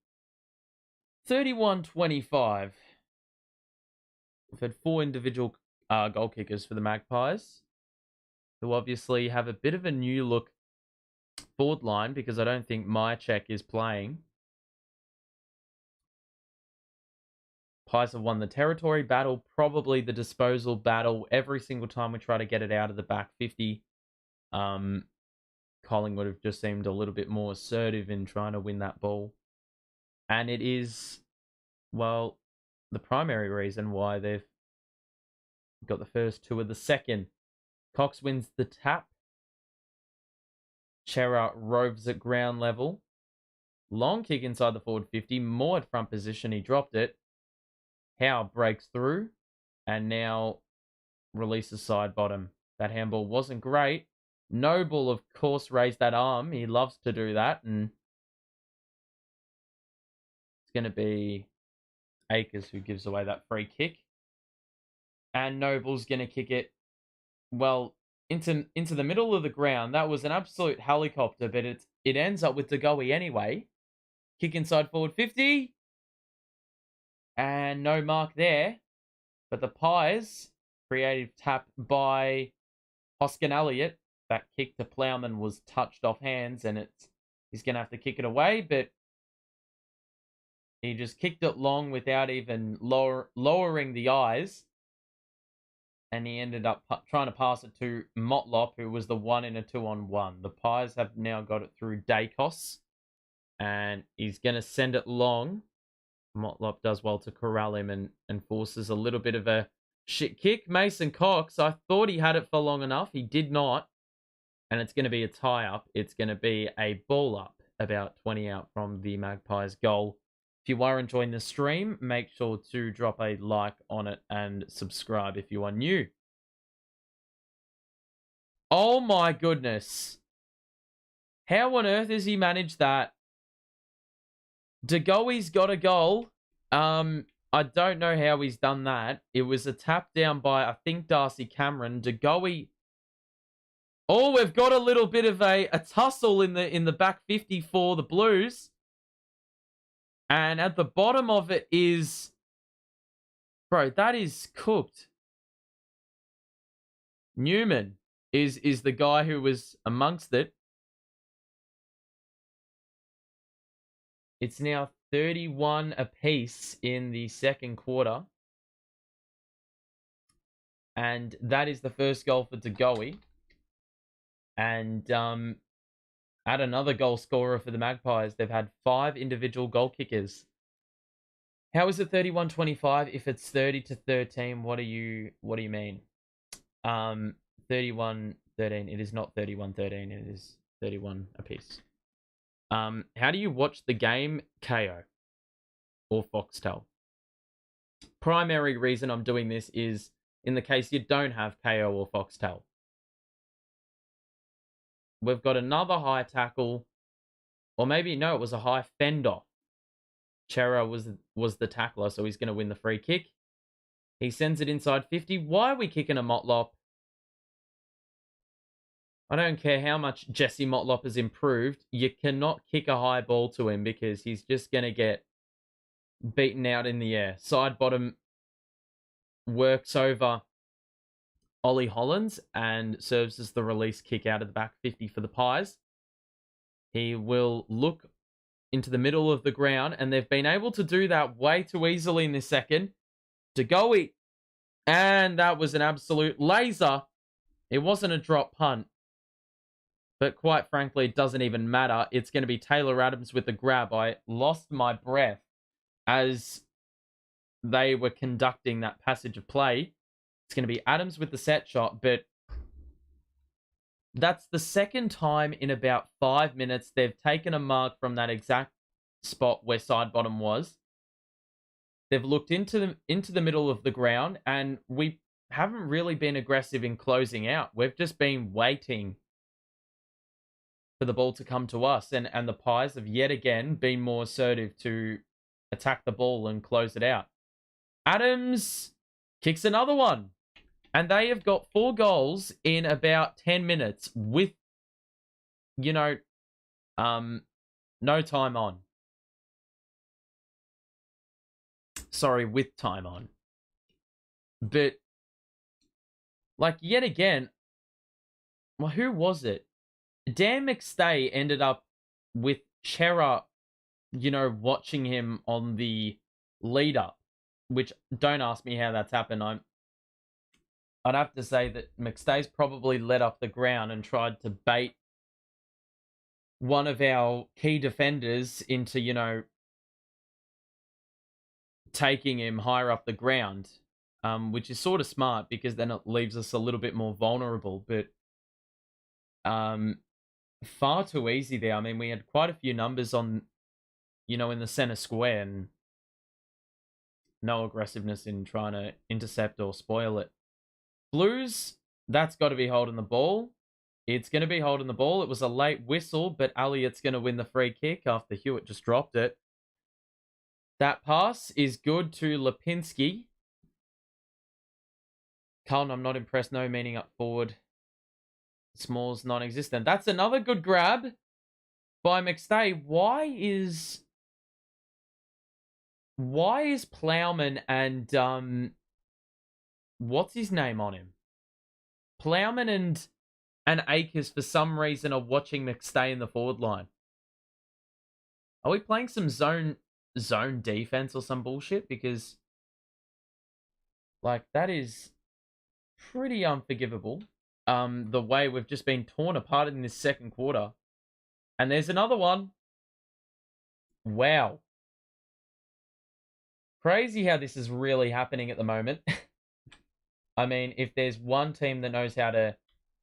31-25. We've had 4 individual goal kickers for the Magpies, who obviously have a bit of a new look forward line, because I don't think Mychek is playing. Pies have won the territory battle, probably the disposal battle. Every single time we try to get it out of the back 50, Collingwood have just seemed a little bit more assertive in trying to win that ball. And it is, well, the primary reason why they've got the first 2 of the second. Cox wins the tap. Chera roves at ground level. Long kick inside the forward 50. More at front position. He dropped it. Howe breaks through and now releases side bottom. That handball wasn't great. Noble, of course, raised that arm. He loves to do that. And it's going to be Akers who gives away that free kick. And Noble's going to kick it, well, into the middle of the ground. That was an absolute helicopter, but it ends up with DeGoey anyway. Kick inside forward 50. And no mark there. But the Pies, creative tap by Hoskin Elliott. That kick to Plowman was touched off hands, and he's going to have to kick it away, but he just kicked it long without even lowering the eyes. And he ended up trying to pass it to Motlop, who was the 1 in a 2-on-1. The Pies have now got it through Dacos, and he's going to send it long. Motlop does well to corral him and forces a little bit of a shit kick. Mason Cox, I thought he had it for long enough. He did not. And it's going to be a tie-up. It's going to be a ball up, about 20 out from the Magpies' goal. If you are enjoying the stream, make sure to drop a like on it and subscribe if you are new. Oh my goodness. How on earth has he managed that? DeGoey's got a goal. I don't know how he's done that. It was a tap down by, I think, Darcy Cameron. DeGoey. Oh, we've got a little bit of a tussle in the back 50 for the Blues. And at the bottom of it is... Bro, that is cooked. Newman is the guy who was amongst it. It's now 31 apiece in the second quarter. And that is the first goal for DeGoey. And add another goal scorer for the Magpies. They've had 5 individual goal kickers. How is it 31-25 if it's 30-13? What do you mean? 31-13. It is not 31-13. It is 31 apiece. How do you watch the game, KO or Foxtel? Primary reason I'm doing this is in the case you don't have KO or Foxtel. We've got another high tackle, or maybe no, it was a high fend off. Chera was the tackler, so he's going to win the free kick. He sends it inside 50. Why are we kicking a Motlop? I don't care how much Jesse Motlop has improved. You cannot kick a high ball to him because he's just going to get beaten out in the air. Side bottom works over Ollie Hollands and serves as the release kick out of the back 50 for the Pies. He will look into the middle of the ground, and they've been able to do that way too easily in this second. DeGoey, and that was an absolute laser. It wasn't a drop punt, but quite frankly, it doesn't even matter. It's going to be Taylor Adams with the grab. I lost my breath as they were conducting that passage of play. It's going to be Adams with the set shot, but that's the second time in about 5 minutes they've taken a mark from that exact spot where side bottom was. They've looked into the middle of the ground, and we haven't really been aggressive in closing out. We've just been waiting for the ball to come to us, and the Pies have yet again been more assertive to attack the ball and close it out. Adams kicks another one. And they have got 4 goals in about 10 minutes with, no time on. Sorry, with time on. But, yet again, well, who was it? Dan McStay ended up with Chera, watching him on the lead up, which don't ask me how that's happened. I'd have to say that McStay's probably led off the ground and tried to bait one of our key defenders into, taking him higher up the ground, which is sort of smart because then it leaves us a little bit more vulnerable. But far too easy there. I mean, we had quite a few numbers on, in the center square, and no aggressiveness in trying to intercept or spoil it. Blues, that's got to be holding the ball. It's going to be holding the ball. It was a late whistle, but Elliott's going to win the free kick after Hewitt just dropped it. That pass is good to Lipinski. Carlton, I'm not impressed. No meaning up forward. Small's non-existent. That's another good grab by McStay. Why is Plowman and what's his name on him? Plowman and Akers for some reason are watching McStay in the forward line. Are we playing some zone defense or some bullshit? Because that is pretty unforgivable. The way we've just been torn apart in this second quarter. And there's another one. Wow. Crazy how this is really happening at the moment. I mean, if there's one team that knows how to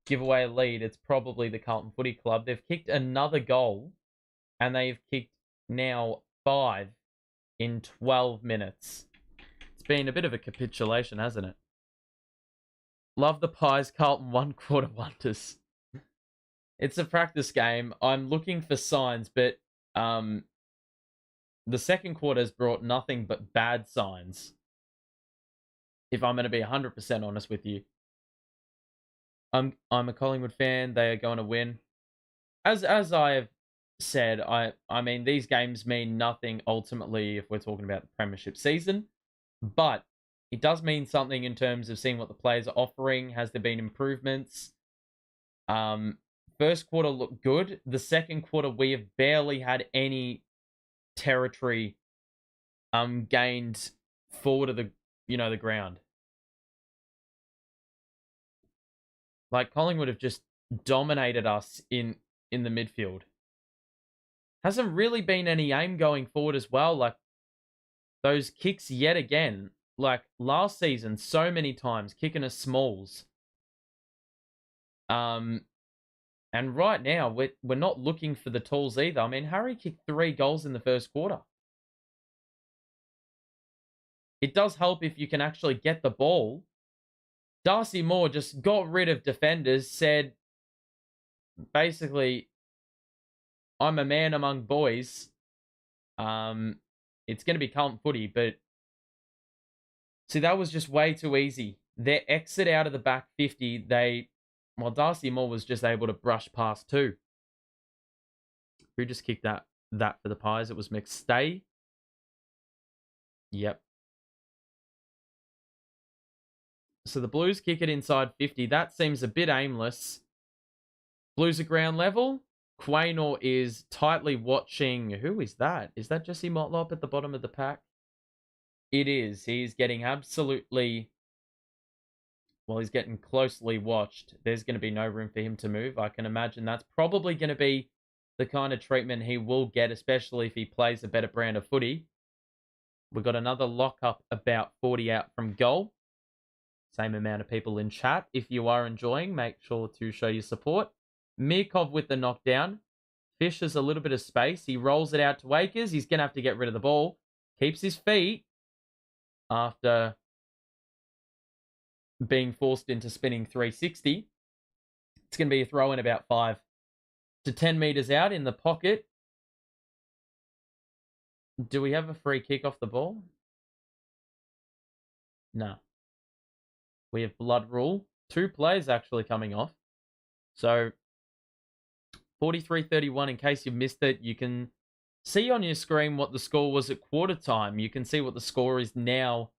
give away a lead, it's probably the Carlton Footy Club. They've kicked another goal, and they've kicked now 5 in 12 minutes. It's been a bit of a capitulation, hasn't it? Love the Pies, Carlton 1 quarter wonders. It's a practice game. I'm looking for signs, but the second quarter has brought nothing but bad signs. If I'm going to be 100% honest with you. I'm a Collingwood fan. They are going to win. As I have said, I mean, these games mean nothing ultimately if we're talking about the premiership season, but it does mean something in terms of seeing what the players are offering. Has there been improvements? First quarter looked good. The second quarter, we have barely had any territory gained forward of the ground. Like, Collingwood have just dominated us in the midfield. Hasn't really been any aim going forward as well. Like, those kicks yet again. Like, last season, so many times, kicking us smalls. And right now, we're not looking for the tools either. I mean, Harry kicked 3 goals in the first quarter. It does help if you can actually get the ball. Darcy Moore just got rid of defenders, said, basically, I'm a man among boys. It's going to be Carlton footy, but see, that was just way too easy. Their exit out of the back 50, Darcy Moore was just able to brush past 2. Who just kicked that for the Pies? It was McStay. Yep. So the Blues kick it inside 50. That seems a bit aimless. Blues at ground level. Quaynor is tightly watching. Who is that? Is that Jesse Motlop at the bottom of the pack? It is. He's getting absolutely... Well, he's getting closely watched. There's going to be no room for him to move. I can imagine that's probably going to be the kind of treatment he will get, especially if he plays a better brand of footy. We've got another lock-up about 40 out from goal. Same amount of people in chat. If you are enjoying, make sure to show your support. Mirkov with the knockdown. Fish has a little bit of space. He rolls it out to Wakers. He's going to have to get rid of the ball. Keeps his feet after being forced into spinning 360. It's going to be a throw in about 5 to 10 meters out in the pocket. Do we have a free kick off the ball? No. We have blood rule. 2 players actually coming off. So 43-31, in case you missed it, you can see on your screen what the score was at quarter time. You can see what the score is now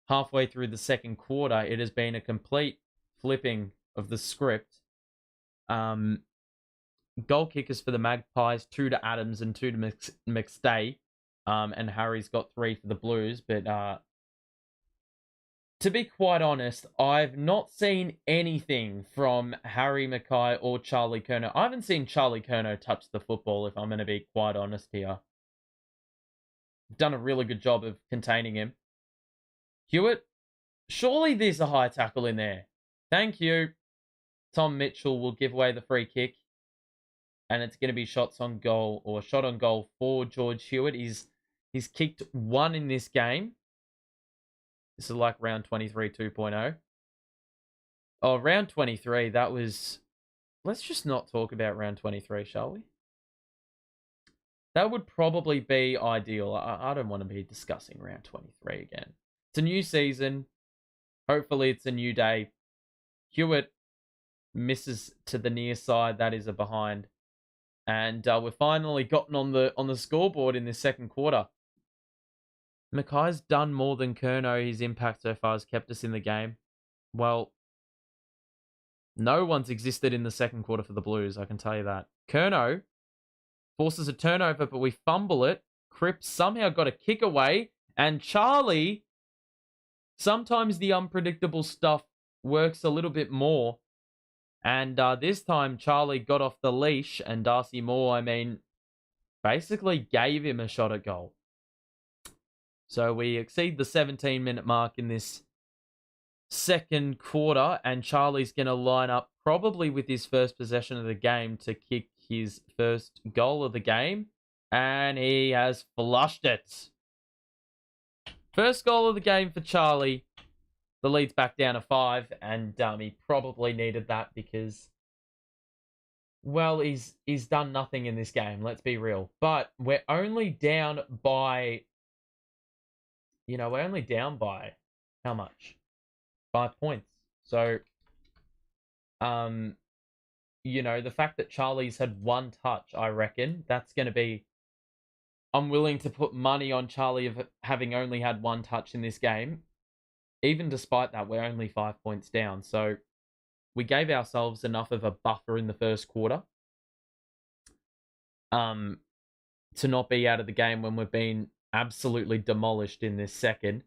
halfway through the second quarter. It has been a complete flipping of the script. Goal kickers for the Magpies, 2 to Adams and 2 to McStay. And Harry's got 3 for the Blues. But to be quite honest, I've not seen anything from Harry Mackay or Charlie Curnow. I haven't seen Charlie Curnow touch the football, if I'm going to be quite honest here. Done a really good job of containing him. Hewitt, surely there's a high tackle in there. Thank you. Tom Mitchell will give away the free kick. And it's going to be shots on goal, or shot on goal for George Hewitt. He's kicked 1 in this game. This is like round 23 2.0. Oh, round 23, that was... Let's just not talk about round 23, shall we? That would probably be ideal. I don't want to be discussing round 23 again. It's a new season. Hopefully it's a new day. Hewitt misses to the near side. That is a behind. And we've finally gotten on the scoreboard in this second quarter. Mackay's done more than Curnow. His impact so far has kept us in the game. Well, no one's existed in the second quarter for the Blues, I can tell you that. Curnow forces a turnover, but we fumble it. Cripps somehow got a kick away. And Charlie, sometimes the unpredictable stuff works a little bit more. And this time, Charlie got off the leash, and Darcy Moore, basically gave him a shot at goal. So we exceed the 17-minute mark in this second quarter, and Charlie's going to line up probably with his first possession of the game to kick his first goal of the game, and he has flushed it. First goal of the game for Charlie. The lead's back down to 5, and he probably needed that because, well, he's done nothing in this game, let's be real. But we're only down by, how much? 5 points. So, the fact that Charlie's had one touch, I reckon, that's going to be... I'm willing to put money on Charlie of having only had one touch in this game. Even despite that, we're only 5 points down. So we gave ourselves enough of a buffer in the first quarter to not be out of the game when we've been absolutely demolished in this second.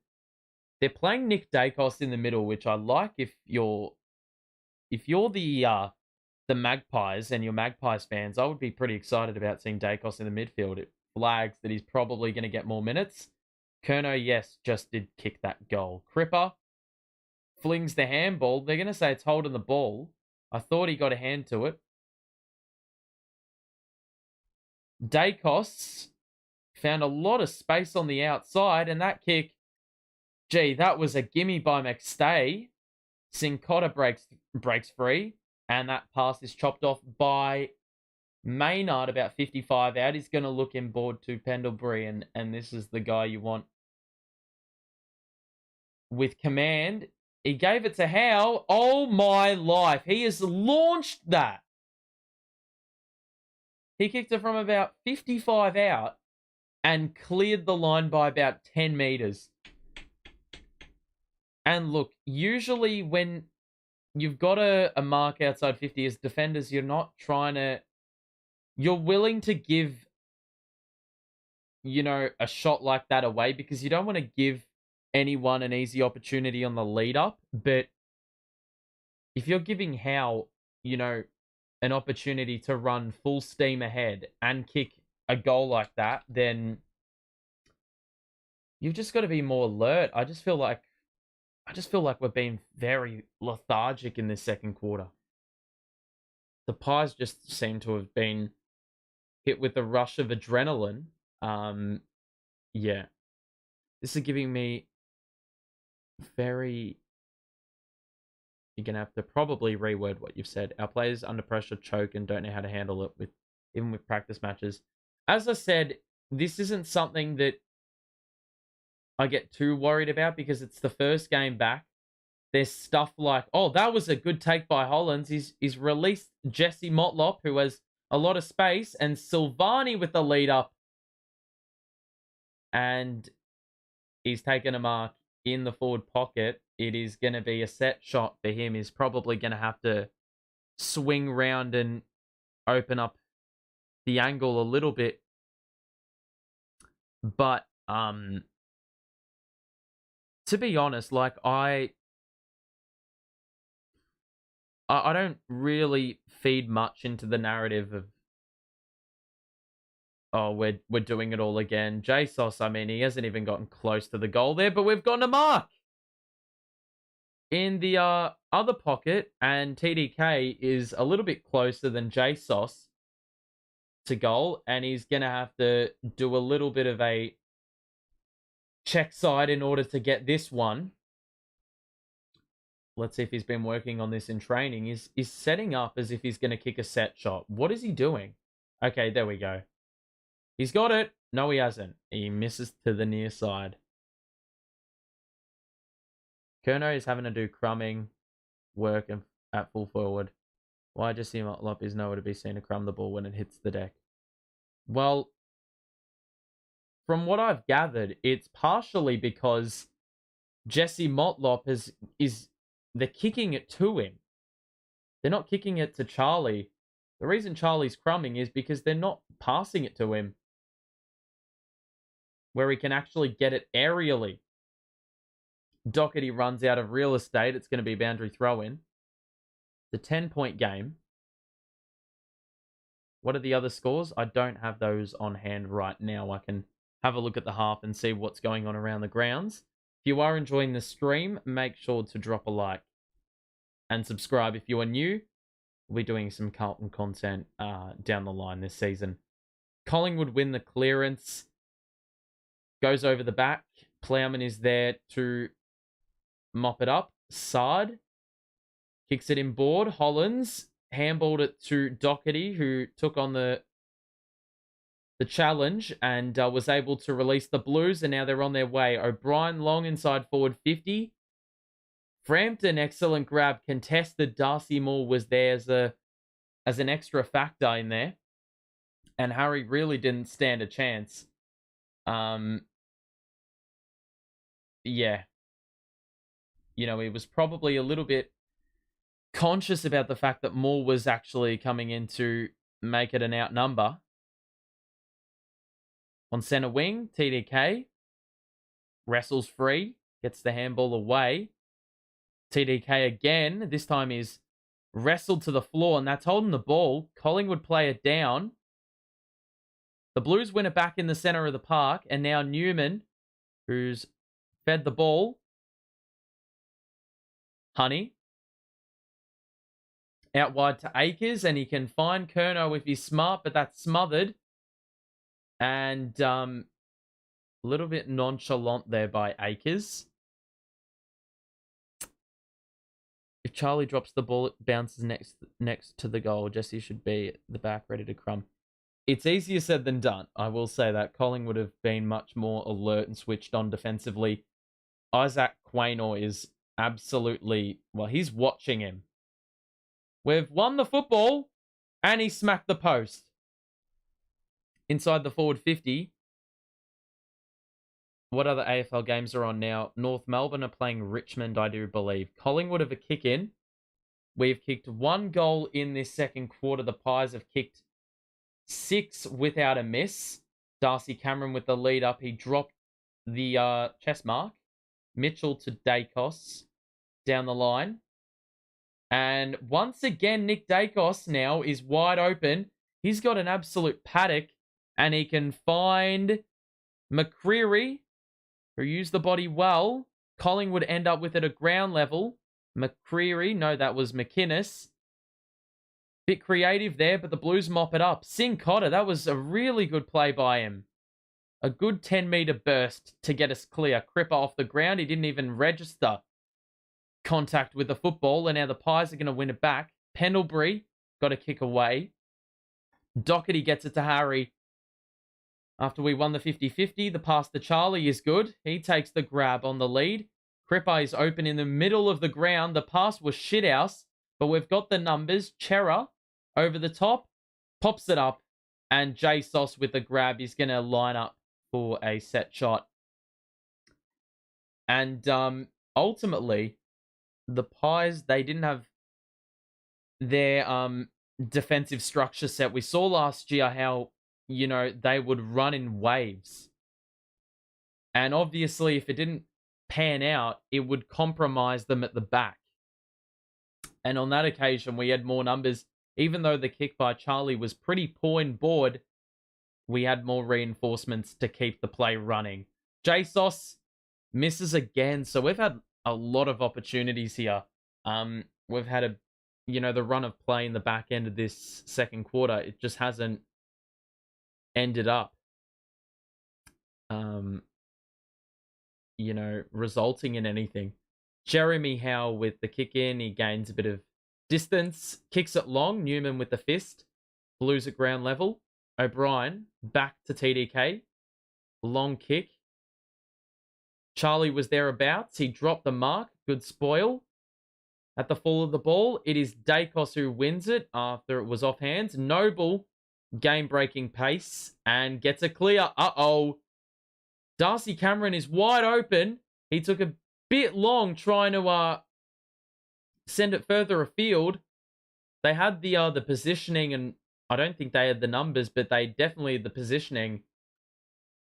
They're playing Nick Dacos in the middle, which I like if you're the Magpies and you're Magpies fans. I would be pretty excited about seeing Dacos in the midfield. It flags that he's probably going to get more minutes. Kerno, yes, just did kick that goal. Cripper flings the handball. They're going to say it's holding the ball. I thought he got a hand to it. Dacos found a lot of space on the outside, and that kick, gee, that was a gimme by McStay. Sincotta breaks free, and that pass is chopped off by Maynard about 55 out. He's going to look inboard to Pendlebury, and this is the guy you want with command. He gave it to Howe. Oh, my life. He has launched that. He kicked it from about 55 out and cleared the line by about 10 meters. And look, usually when you've got a mark outside 50 as defenders, you're not trying to... You're willing to give, a shot like that away because you don't want to give anyone an easy opportunity on the lead up. But if you're giving Howe, an opportunity to run full steam ahead and kick a goal like that, then you've just got to be more alert. I just feel like we're being very lethargic in this second quarter. The Pies just seem to have been hit with a rush of adrenaline. Yeah. This is giving me very... You're going to have to probably reword what you've said. Our players under pressure choke and don't know how to handle it even with practice matches. As I said, this isn't something that I get too worried about because it's the first game back. There's stuff like, oh, that was a good take by Hollands. He's released Jesse Motlop, who has a lot of space, and Silvani with the lead up. And he's taken a mark in the forward pocket. It is going to be a set shot for him. He's probably going to have to swing round and open up the angle a little bit. But to be honest, like I don't really feed much into the narrative of, oh, we're doing it all again. JSOS, I mean, he hasn't even gotten close to the goal there, but we've gotten a mark in the other pocket, and TDK is a little bit closer than JSOS to goal, and he's going to have to do a little bit of a check side in order to get this one. Let's see if he's been working on this in training. He's setting up as if he's going to kick a set shot. What is he doing? Okay, there we go. He's got it. No, he hasn't. He misses to the near side. Kerno is having to do crumbing work at full forward. Why just see Motlop is nowhere to be seen to crumb the ball when it hits the deck? Well, from what I've gathered, it's partially because Jesse Motlop they're kicking it to him. They're not kicking it to Charlie. The reason Charlie's crumbing is because they're not passing it to him where he can actually get it aerially. Doherty runs out of real estate. It's going to be a boundary throw-in. The 10-point game. What are the other scores? I don't have those on hand right now. I can have a look at the half and see what's going on around the grounds. If you are enjoying the stream, make sure to drop a like and subscribe if you are new. We'll be doing some Carlton content down the line this season. Collingwood win the clearance. Goes over the back. Plowman is there to mop it up. Sard kicks it in board. Hollands handballed it to Doherty, who took on the challenge and was able to release the Blues, and now they're on their way. O'Brien long inside forward 50. Frampton, excellent grab, contested. Darcy Moore was there as an extra factor in there, and Harry really didn't stand a chance. Yeah. He was probably a little bit conscious about the fact that Moore was actually coming in to make it an outnumber. On centre wing, TDK wrestles free, gets the handball away. TDK again, this time is wrestled to the floor, and that's holding the ball. Collingwood play it down. The Blues win it back in the centre of the park, and now Newman, who's fed the ball. Honey. Out wide to Akers, and he can find Curnow if he's smart, but that's smothered. And a little bit nonchalant there by Akers. If Charlie drops the ball, it bounces next to the goal. Jesse should be at the back, ready to crumb. It's easier said than done. I will say that. Collingwood would have been much more alert and switched on defensively. Isaac Quaynor is absolutely... Well, he's watching him. We've won the football, and he smacked the post. Inside the forward 50. What other AFL games are on now? North Melbourne are playing Richmond, I do believe. Collingwood have a kick in. We've kicked 1 goal in this second quarter. The Pies have kicked 6 without a miss. Darcy Cameron with the lead up. He dropped the chest mark. Mitchell to Dacos down the line. And once again, Nick Dacos now is wide open. He's got an absolute paddock, and he can find McCreery, who used the body well. Collingwood end up with it at ground level. McCreery, no, that was McInnes. Bit creative there, but the Blues mop it up. Singh Cotter, that was a really good play by him. A good 10-metre burst to get us clear. Cripper off the ground. He didn't even register contact with the football, and now the Pies are going to win it back. Pendlebury got a kick away. Doherty gets it to Harry. After we won the 50-50, the pass to Charlie is good. He takes the grab on the lead. Cripper is open in the middle of the ground. The pass was shithouse, but we've got the numbers. Chera over the top, pops it up, and J Sauce with the grab is going to line up for a set shot. And ultimately, the Pies, they didn't have their defensive structure set. We saw last year how, they would run in waves. And obviously, if it didn't pan out, it would compromise them at the back. And on that occasion, we had more numbers. Even though the kick by Charlie was pretty poor in board, we had more reinforcements to keep the play running. J Sauce misses again. So we've had a lot of opportunities here. We've had the run of play in the back end of this second quarter. It just hasn't ended up, resulting in anything. Jeremy Howe with the kick in. He gains a bit of distance. Kicks it long. Newman with the fist. Blues at ground level. O'Brien back to TDK. Long kick. Charlie was thereabouts. He dropped the mark. Good spoil. At the fall of the ball, it is Dacos who wins it after it was off hands. Noble, game-breaking pace, and gets a clear. Uh-oh. Darcy Cameron is wide open. He took a bit long trying to send it further afield. They had the positioning, and I don't think they had the numbers, but they definitely had the positioning.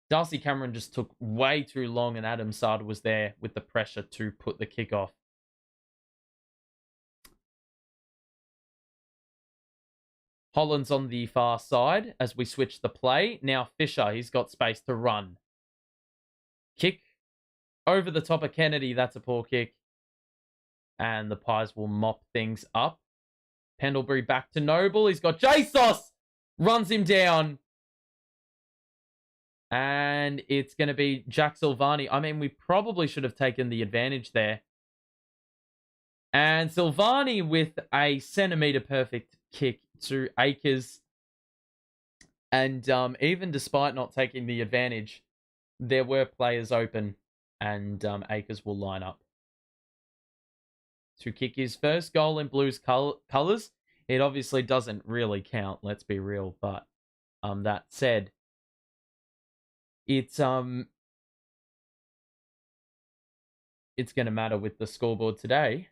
Darcy Cameron just took way too long, and Adam Sard was there with the pressure to put the kick off. Holland's on the far side as we switch the play. Now Fisher, he's got space to run. Kick over the top of Kennedy. That's a poor kick. And the Pies will mop things up. Pendlebury back to Noble. He's got Jesus. Runs him down. And it's going to be Jack Silvani. I mean, we probably should have taken the advantage there. And Silvani with a centimetre perfect kick to Akers. And even despite not taking the advantage, there were players open. And Akers will line up to kick his first goal in Blues colours. It obviously doesn't really count, let's be real. But that said, it's going to matter with the scoreboard today.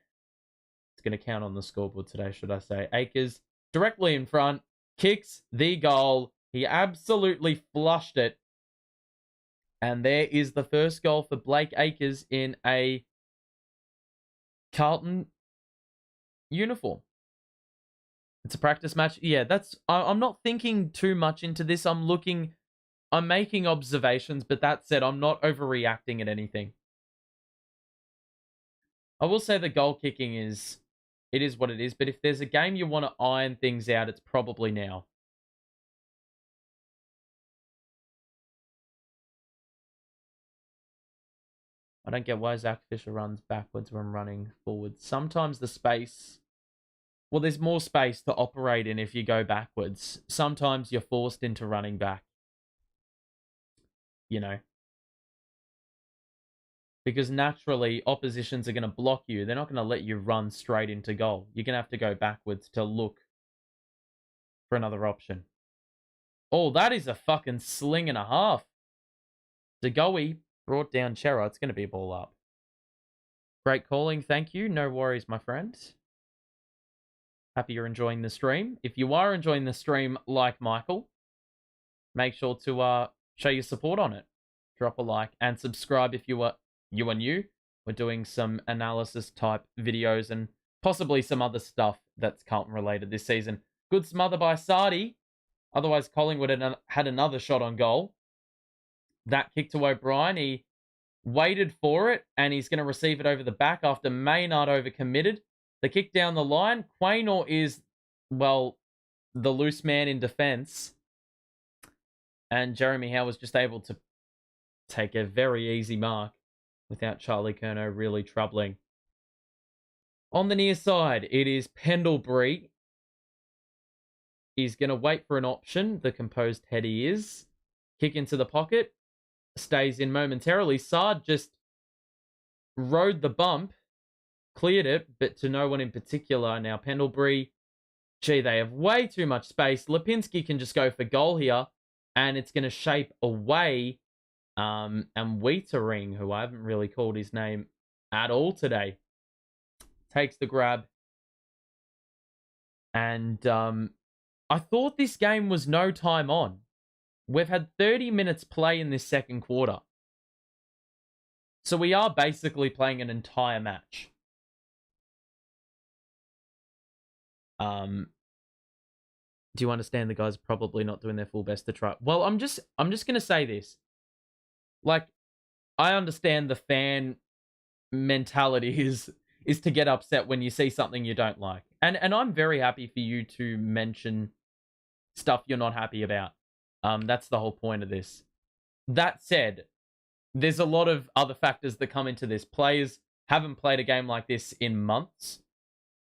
It's going to count on the scoreboard today, should I say. Akers directly in front, kicks the goal. He absolutely flushed it. And there is the first goal for Blake Akers in a Carlton uniform. It's a practice match. Yeah, I'm not thinking too much into this. I'm making observations, but that said, I'm not overreacting at anything. I will say the goal kicking is what it is, but if there's a game you want to iron things out, it's probably now. I don't get why Zach Fisher runs backwards when running forwards. Sometimes the space... Well, there's more space to operate in if you go backwards. Sometimes you're forced into running back. You know. Because naturally, oppositions are going to block you. They're not going to let you run straight into goal. You're going to have to go backwards to look for another option. Oh, that is a fucking sling and a half. DeGoey brought down Chera. It's going to be a ball up. Great calling. Thank you. No worries, my friend. Happy you're enjoying the stream. If you are enjoying the stream like Michael, make sure to show your support on it. Drop a like and subscribe if you are new. We're doing some analysis type videos and possibly some other stuff that's Carlton related this season. Good smother by Sardi. Otherwise, Collingwood had another shot on goal. That kick to O'Brien. He waited for it and he's going to receive it over the back after Maynard overcommitted. The kick down the line. Quaynor is, well, the loose man in defence. And Jeremy Howe was just able to take a very easy mark without Charlie Curnow really troubling. On the near side, it is Pendlebury. He's going to wait for an option. The composed head he is. Kick into the pocket. Stays in momentarily. Sard just rode the bump. Cleared it, but to no one in particular. Now, Pendlebury, gee, they have way too much space. Lipinski can just go for goal here, and it's going to shape away. And Wietering, who I haven't really called his name at all today, takes the grab. And I thought this game was no time on. We've had 30 minutes play in this second quarter. So we are basically playing an entire match. Do you understand the guys probably not doing their full best to try? Well, I'm just gonna say this. Like, I understand the fan mentality is to get upset when you see something you don't like. And I'm very happy for you to mention stuff you're not happy about. That's the whole point of this. That said, there's a lot of other factors that come into this. Players haven't played a game like this in months.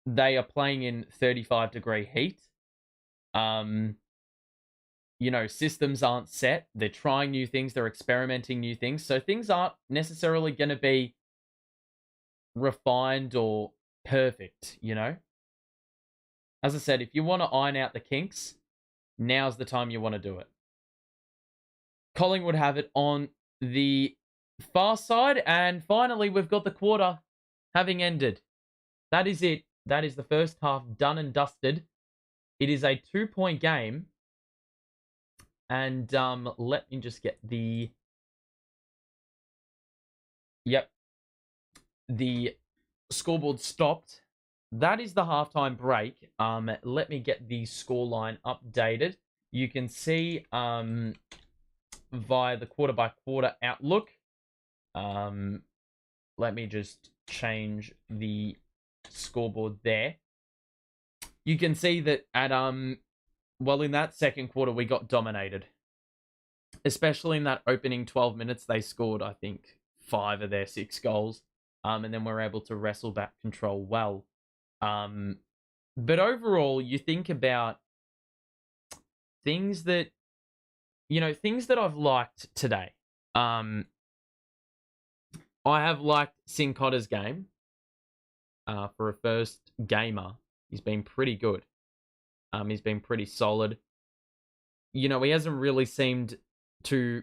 They are playing in 35-degree heat. Systems aren't set. They're trying new things. They're experimenting new things. So things aren't necessarily going to be refined or perfect, As I said, if you want to iron out the kinks, now's the time you want to do it. Collingwood have it on the far side. And finally, we've got the quarter having ended. That is it. That is the first half done and dusted. It is a 2-point game. And let me just get the... Yep. The scoreboard stopped that is the halftime break. Let me get the scoreline updated. You can see via the quarter by quarter outlook. Let me just change the scoreboard there. You can see that at well, in that second quarter we got dominated. Especially in that opening 12 minutes, they scored, I think, 5 of their 6 goals. And then we're able to wrestle back control well. But overall, you think about things that, things that I've liked today. I have liked Sincotta's game. For a first gamer, he's been pretty good. He's been pretty solid. He hasn't really seemed too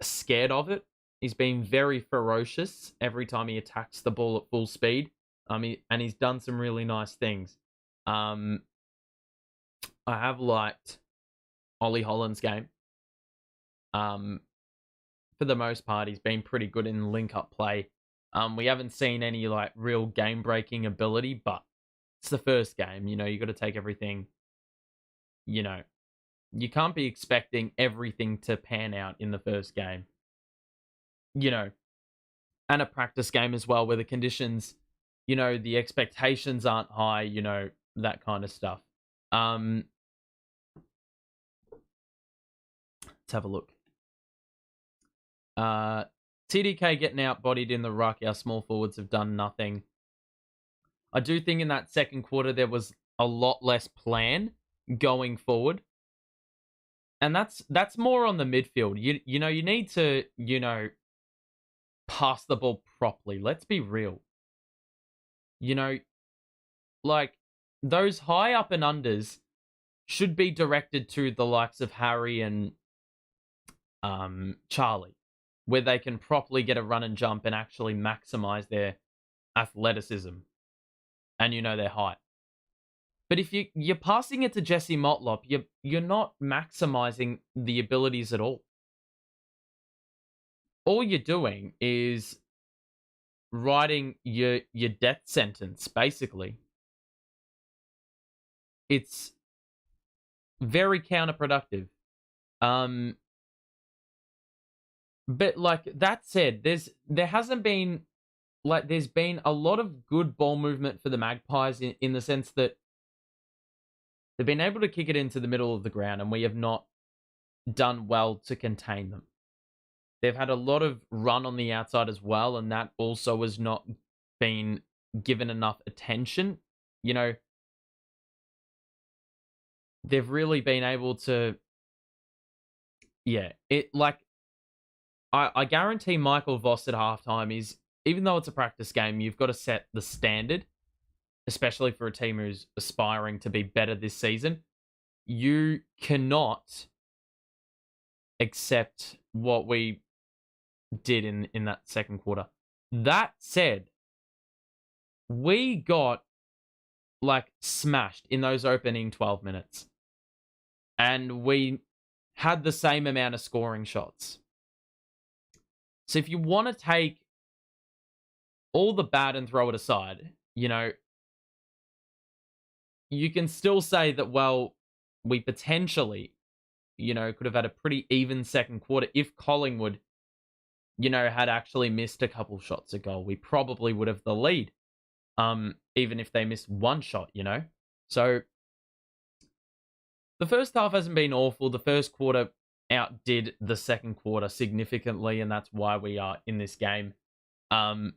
scared of it. He's been very ferocious every time he attacks the ball at full speed. And he's done some really nice things. I have liked Ollie Holland's game. For the most part, he's been pretty good in link-up play. We haven't seen any real game-breaking ability, but it's the first game. You got to take everything. You can't be expecting everything to pan out in the first game. And a practice game as well, where the conditions, the expectations aren't high, that kind of stuff. Let's have a look. TDK getting outbodied in the ruck. Our small forwards have done nothing. I do think in that second quarter there was a lot less plan going forward. And that's more on the midfield. You need to, pass the ball properly. Let's be real. Those high up and unders should be directed to the likes of Harry and Charlie, where they can properly get a run and jump and actually maximize their athleticism and their height. But if you're passing it to Jesse Motlop, you're not maximizing the abilities at all. All you're doing is writing your death sentence, basically. It's very counterproductive. But that said, there's been a lot of good ball movement for the Magpies in the sense that they've been able to kick it into the middle of the ground, and we have not done well to contain them. They've had a lot of run on the outside as well, and that also has not been given enough attention. They've really been able to, I guarantee Michael Voss at halftime is, even though it's a practice game, you've got to set the standard, especially for a team who's aspiring to be better this season. You cannot accept what we did in that second quarter. That said, we got smashed in those opening 12 minutes. And we had the same amount of scoring shots. So if you want to take all the bad and throw it aside, you can still say that, well, we potentially, could have had a pretty even second quarter if Collingwood, had actually missed a couple shots a goal. We probably would have the lead, even if they missed one shot, So the first half hasn't been awful. The first quarter outdid the second quarter significantly, and that's why we are in this game. But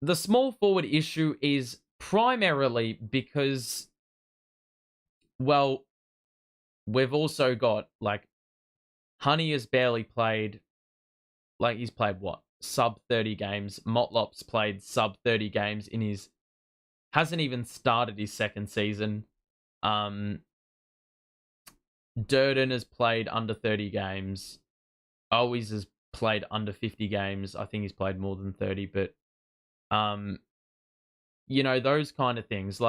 the small forward issue is primarily because, well, we've also got, Honey has barely played, he's played what? Sub 30 games. Motlop's played sub 30 games hasn't even started his second season. Durden has played under 30 games. Always has played under 50 games. I think he's played more than 30, but those kind of things.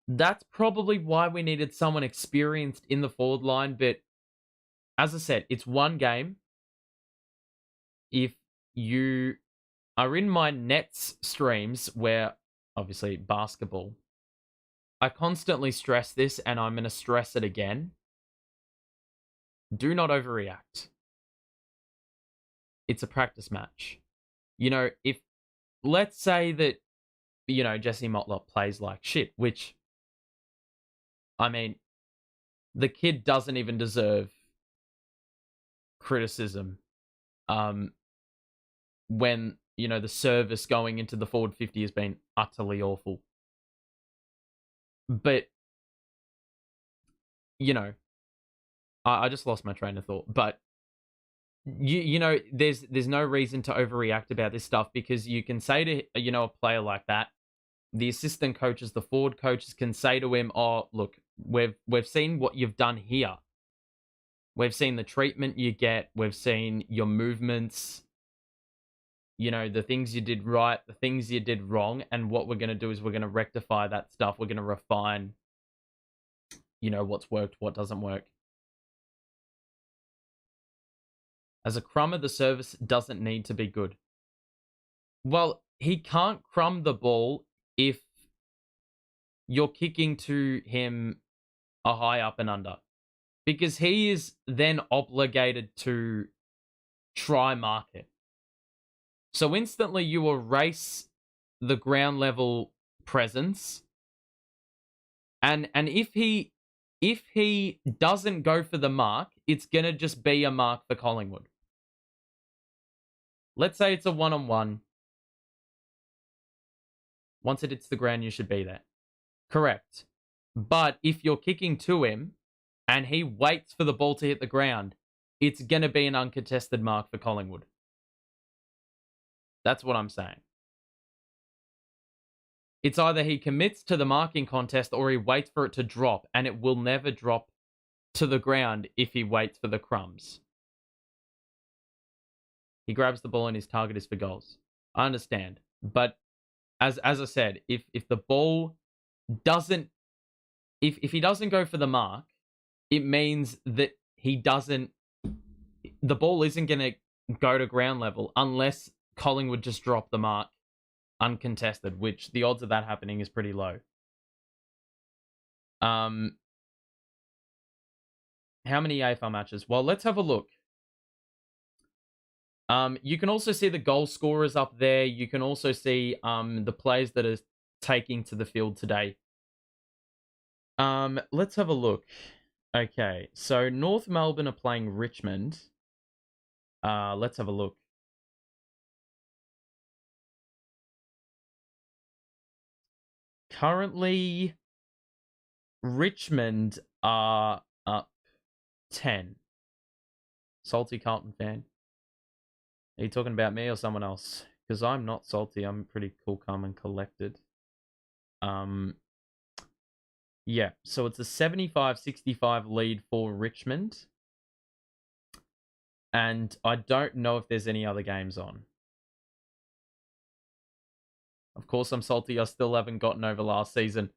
That's probably why we needed someone experienced in the forward line, but as I said, it's one game. If you are in my Nets streams where, obviously, basketball. I constantly stress this, and I'm going to stress it again. Do not overreact. It's a practice match. If let's say that, Jesse Motlop plays like shit, which, I mean, the kid doesn't even deserve criticism. When, the service going into the forward 50 has been utterly awful. But, I just lost my train of thought. But, there's no reason to overreact about this stuff, because you can say to, a player like that, the assistant coaches, the forward coaches can say to him, oh, look, we've seen what you've done here. We've seen the treatment you get. We've seen your movements, the things you did right, the things you did wrong. And what we're going to do is we're going to rectify that stuff. We're going to refine, what's worked, what doesn't work. As a crummer, the service doesn't need to be good. Well, he can't crumb the ball if you're kicking to him a high up and under, because he is then obligated to try mark it. So instantly you erase the ground level presence. And if he doesn't go for the mark, it's going to just be a mark for Collingwood. Let's say it's a one-on-one. Once it hits the ground, you should be there. Correct. But if you're kicking to him and he waits for the ball to hit the ground, it's going to be an uncontested mark for Collingwood. That's what I'm saying. It's either he commits to the marking contest or he waits for it to drop, and it will never drop to the ground if he waits for the crumbs. He grabs the ball and his target is for goals. I understand. But as I said, if the ball doesn't, if he doesn't go for the mark, it means that the ball isn't going to go to ground level unless Collingwood just drop the mark uncontested, which the odds of that happening is pretty low. How many AFL matches? Well, let's have a look. You can also see the goal scorers up there. You can also see the players that are taking to the field today. Let's have a look. Okay, so North Melbourne are playing Richmond. Let's have a look. Currently, Richmond are up 10. Salty Carlton fan. Are you talking about me or someone else? Because I'm not salty. I'm pretty cool, calm, and collected. Yeah, so it's a 75-65 lead for Richmond. And I don't know if there's any other games on. Of course, I'm salty. I still haven't gotten over last season.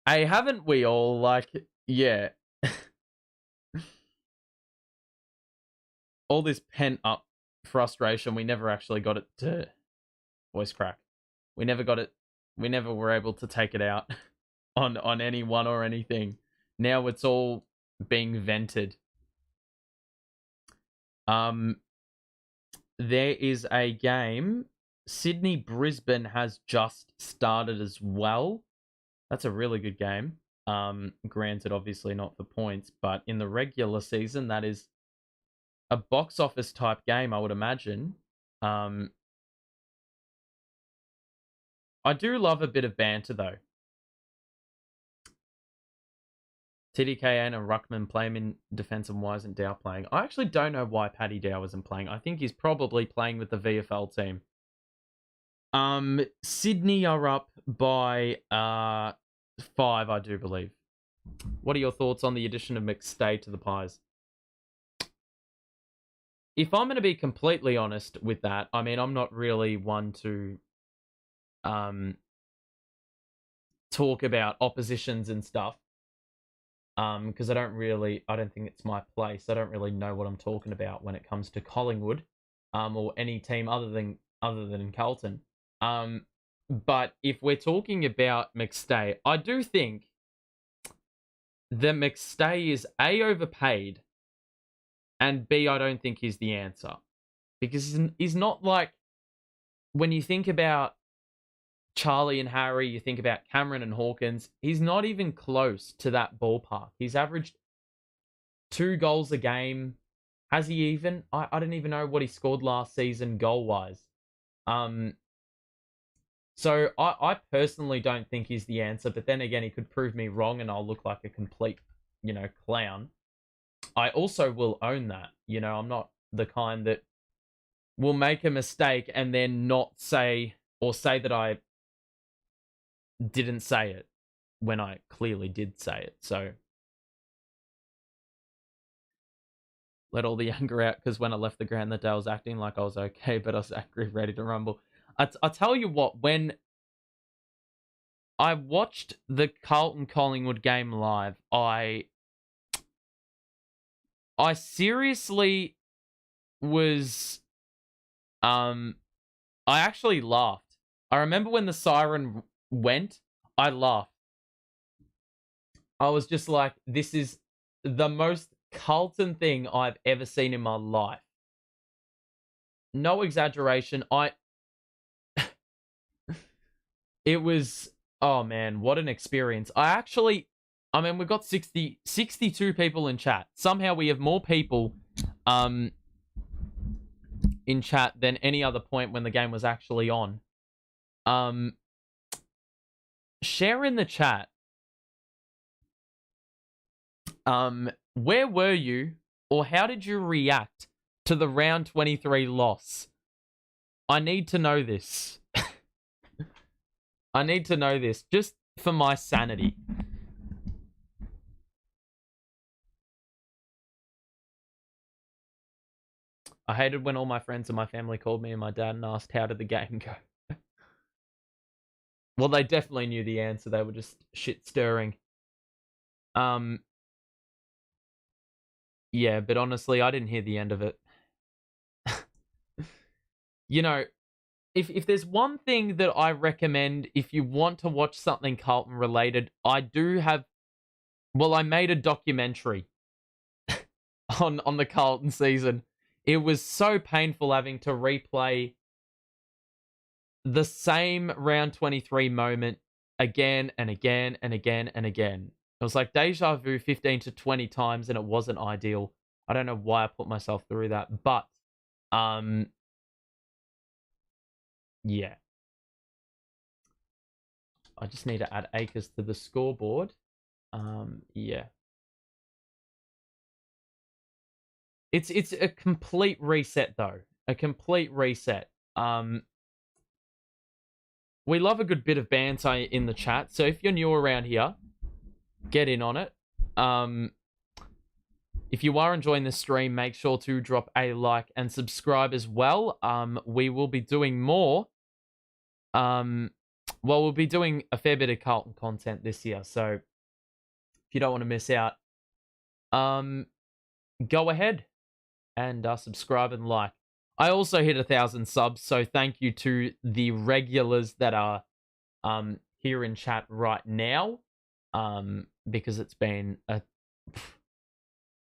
Hey, haven't we all? Yeah. All this pent-up frustration, we never actually got it to voice crack. We never got it. We never were able to take it out on anyone or anything. Now it's all being vented. There is a game. Sydney-Brisbane has just started as well. That's a really good game. Granted, obviously not for points, but in the regular season, that is a box office type game, I would imagine. I do love a bit of banter, though. TDKN and Ruckman play him in defense, and why isn't Dow playing? I actually don't know why Paddy Dow isn't playing. I think he's probably playing with the VFL team. Sydney are up by 5, I do believe. What are your thoughts on the addition of McStay to the Pies? If I'm going to be completely honest with that, I mean, I'm not really one to talk about oppositions and stuff. Because I don't think it's my place. I don't really know what I'm talking about when it comes to Collingwood, or any team other than other than in Carlton. But if we're talking about McStay, I do think that McStay is A, overpaid, and B, I don't think he's the answer. Because he's not like, when you think about Charlie and Harry, you think about Cameron and Hawkins, he's not even close to that ballpark. He's averaged 2 goals a game. Has he even? I don't even know what he scored last season goal-wise. So I personally don't think he's the answer, but then again, he could prove me wrong and I'll look like a complete, clown. I also will own that. I'm not the kind that will make a mistake and then not say, or say that I didn't say it when I clearly did say it. So let all the anger out, because when I left the ground that day, I was acting like I was okay, but I was angry, ready to rumble. I tell you what, when I watched the Carlton Collingwood game live, I seriously was, I actually laughed. I remember when the siren went, I laughed. I was just like, this is the most Carlton thing I've ever seen in my life. No exaggeration. It was, oh man, what an experience. We've got 62 people in chat. Somehow we have more people in chat than any other point when the game was actually on. Share in the chat. Where were you, or how did you react to the round 23 loss? I need to know this. I need to know this, just for my sanity. I hated when all my friends and my family called me and my dad and asked, how did the game go? Well, they definitely knew the answer. They were just shit stirring. Yeah, but honestly, I didn't hear the end of it. If there's one thing that I recommend if you want to watch something Carlton related, I made a documentary on the Carlton season. It was so painful having to replay the same round 23 moment again and again and again and again. It was like deja vu 15 to 20 times, and it wasn't ideal. I don't know why I put myself through that, but yeah. I just need to add acres to the scoreboard. Yeah. It's a complete reset though. A complete reset. We love a good bit of banter in the chat, so if you're new around here, get in on it. If you are enjoying the stream, make sure to drop a like and subscribe as well. We will be doing more. We'll be doing a fair bit of Carlton content this year, so if you don't want to miss out, go ahead and subscribe and like. I also hit 1,000 subs, so thank you to the regulars that are here in chat right now, because it's been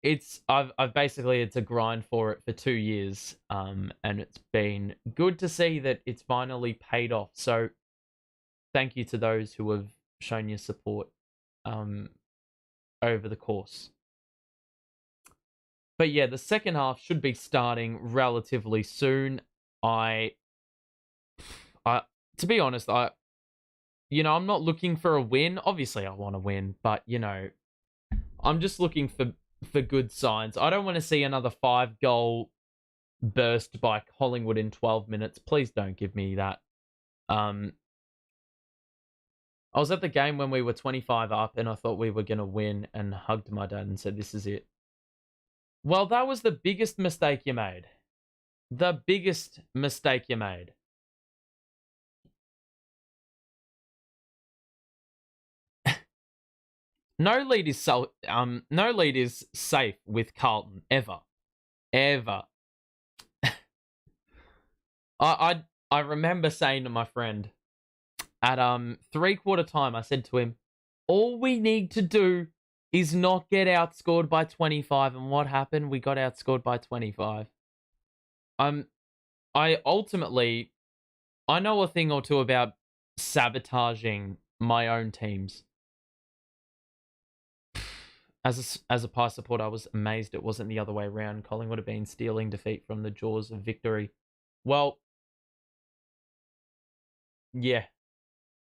it's a grind for it for 2 years, and it's been good to see that it's finally paid off. So thank you to those who have shown your support over the course. But yeah, the second half should be starting relatively soon. To be honest, I'm not looking for a win. Obviously, I want to win, but I'm just looking for good signs. I don't want to see another 5-goal burst by Collingwood in 12 minutes. Please don't give me that. I was at the game when we were 25 up, and I thought we were going to win, and hugged my dad and said, this is it. Well, that was the biggest mistake you made. The biggest mistake you made. No lead is safe with Carlton ever. Ever. I I remember saying to my friend at 3/4 time, I said to him, all we need to do is not get outscored by 25. And what happened? We got outscored by 25. Um, I ultimately, I know a thing or two about sabotaging my own teams. As a Pie supporter, I was amazed it wasn't the other way around. Collingwood would have been stealing defeat from the jaws of victory. Well, yeah.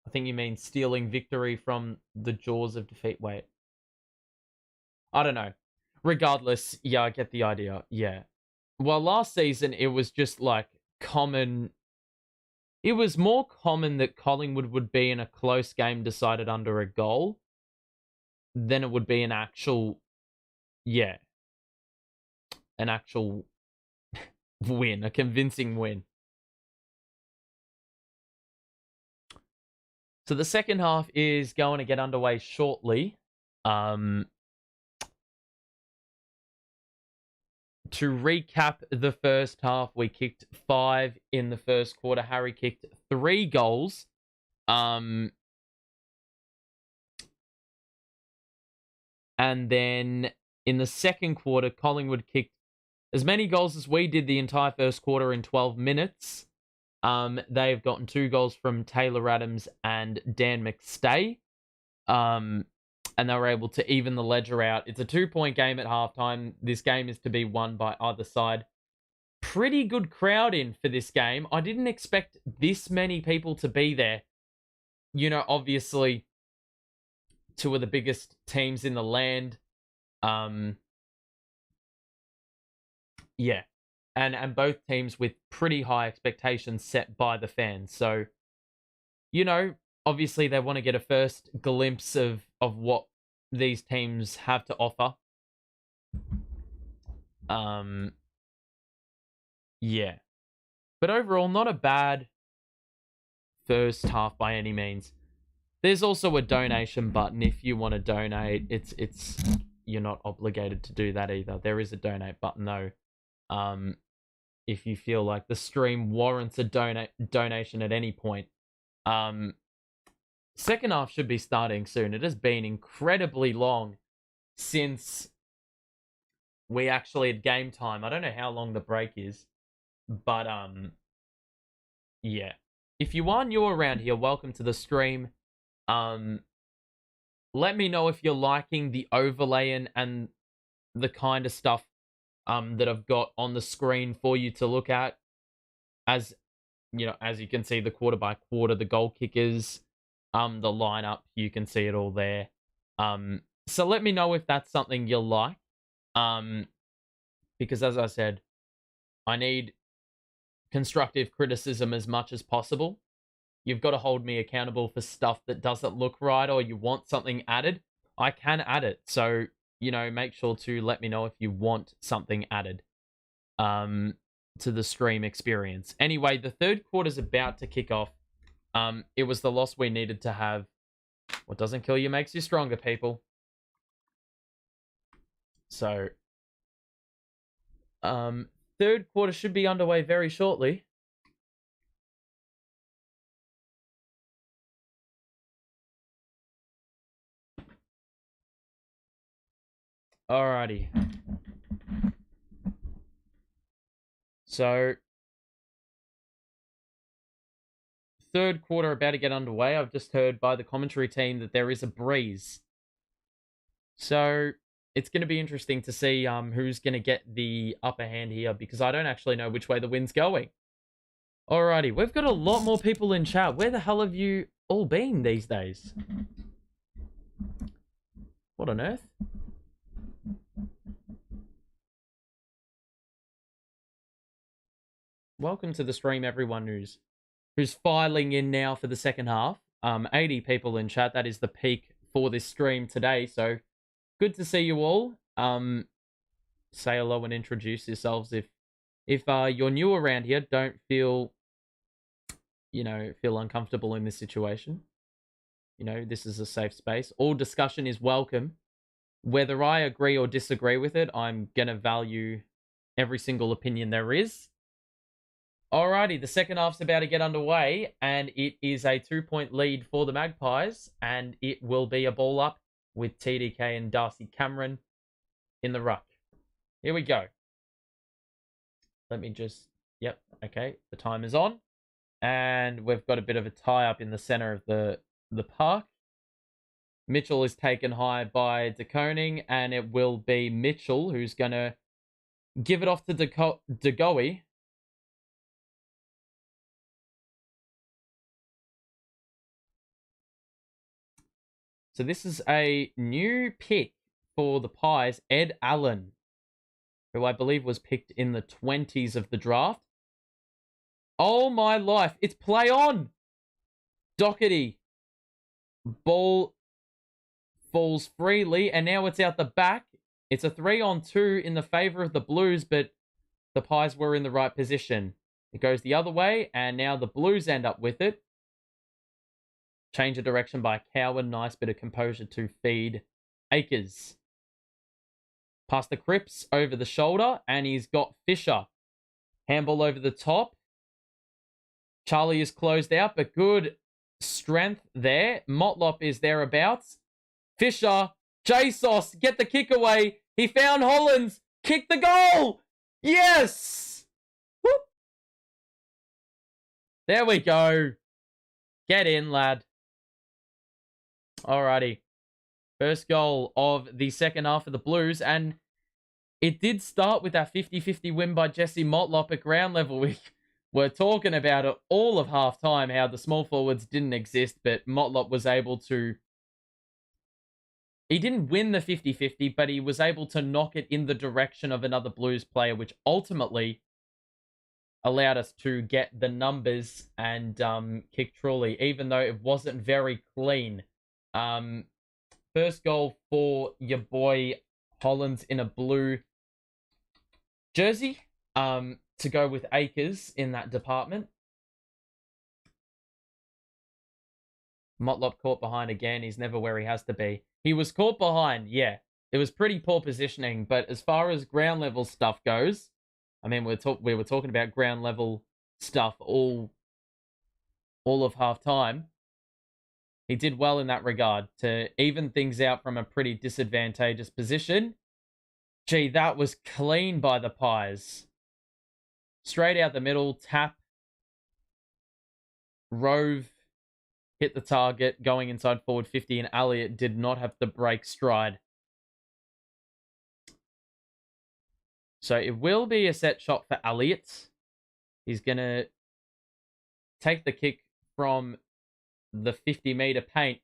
I think you mean stealing victory from the jaws of defeat. Wait. I don't know. Regardless, yeah, I get the idea. Yeah. Well, last season, it was just like common. It was more common that Collingwood would be in a close game decided under a goal than it would be an actual, yeah, an actual win, a convincing win. So the second half is going to get underway shortly. To recap the first half, we kicked 5 in the first quarter. Harry kicked 3 goals. And then in the second quarter, Collingwood kicked as many goals as we did the entire first quarter in 12 minutes. They've gotten 2 goals from Taylor Adams and Dan McStay. And they were able to even the ledger out. It's a 2-point game at halftime. This game is to be won by either side. Pretty good crowd in for this game. I didn't expect this many people to be there. You know, obviously, 2 of the biggest teams in the land. Yeah. And both teams with pretty high expectations set by the fans. So, you know, obviously they want to get a first glimpse of what these teams have to offer. Yeah. But overall, not a bad first half by any means. There's also a donation button if you want to donate. It's you're not obligated to do that either. There is a donate button though. If you feel like the stream warrants a donation at any point. Second half should be starting soon. It has been incredibly long since we actually had game time. I don't know how long the break is, but yeah. If you are new around here, welcome to the stream. Let me know if you're liking the overlay and the kind of stuff that I've got on the screen for you to look at. As you know, as you can see, the quarter by quarter, the goal kickers, the lineup, you can see it all there. So let me know if that's something you'll like. Because as I said, I need constructive criticism as much as possible. You've got to hold me accountable for stuff that doesn't look right or you want something added. I can add it. So, you know, make sure to let me know if you want something added to the stream experience. Anyway, the third quarter's about to kick off. It was the loss we needed to have. What doesn't kill you makes you stronger, people. So, third quarter should be underway very shortly. Alrighty. So, third quarter about to get underway. I've just heard by the commentary team that there is a breeze. So, it's going to be interesting to see who's going to get the upper hand here because I don't actually know which way the wind's going. Alrighty, we've got a lot more people in chat. Where the hell have you all been these days? What on earth? Welcome to the stream, everyone who's filing in now for the second half. 80 people in chat. That is the peak for this stream today. So good to see you all. Say hello and introduce yourselves if you're new around here. Don't feel uncomfortable in this situation. You know, this is a safe space. All discussion is welcome. Whether I agree or disagree with it, I'm gonna value every single opinion there is. Alrighty, the second half's about to get underway, and it is a 2-point lead for the Magpies, and it will be a ball up with TDK and Darcy Cameron in the ruck. Here we go. Let me just... Yep, okay, the time is on. And we've got a bit of a tie-up in the center of the park. Mitchell is taken high by De Koning, and it will be Mitchell who's going to give it off to De Goey. So this is a new pick for the Pies, Ed Allen, who I believe was picked in the 20s of the draft. Oh my life, it's play on! Doherty. Ball falls freely, and now it's out the back. It's a 3-on-2 in the favor of the Blues, but the Pies were in the right position. It goes the other way, and now the Blues end up with it. Change of direction by Cowan. Nice bit of composure to feed Akers. Past the Cripps over the shoulder, and he's got Fisher. Handball over the top. Charlie is closed out, but good strength there. Motlop is thereabouts. Fisher, J-Sauce, get the kick away. He found Hollands. Kick the goal. Yes! Whoop. There we go. Get in, lad. Alrighty. First goal of the second half of the Blues, and it did start with that 50-50 win by Jesse Motlop at ground level. We were talking about it all of halftime, how the small forwards didn't exist, but Motlop was able to... He didn't win the 50-50, but he was able to knock it in the direction of another Blues player, which ultimately allowed us to get the numbers and kick Truly, even though it wasn't very clean. First goal for your boy Hollands in a blue jersey to go with Akers in that department. Motlop caught behind again. He's never where he has to be. He was caught behind, yeah. It was pretty poor positioning, but as far as ground level stuff goes, I mean, we were talking about ground level stuff all of halftime. He did well in that regard to even things out from a pretty disadvantageous position. Gee, that was clean by the Pies. Straight out the middle, tap. Rove hit the target, going inside forward 50, and Elliott did not have to break stride. So it will be a set shot for Elliott. He's going to take the kick from the 50-meter paint.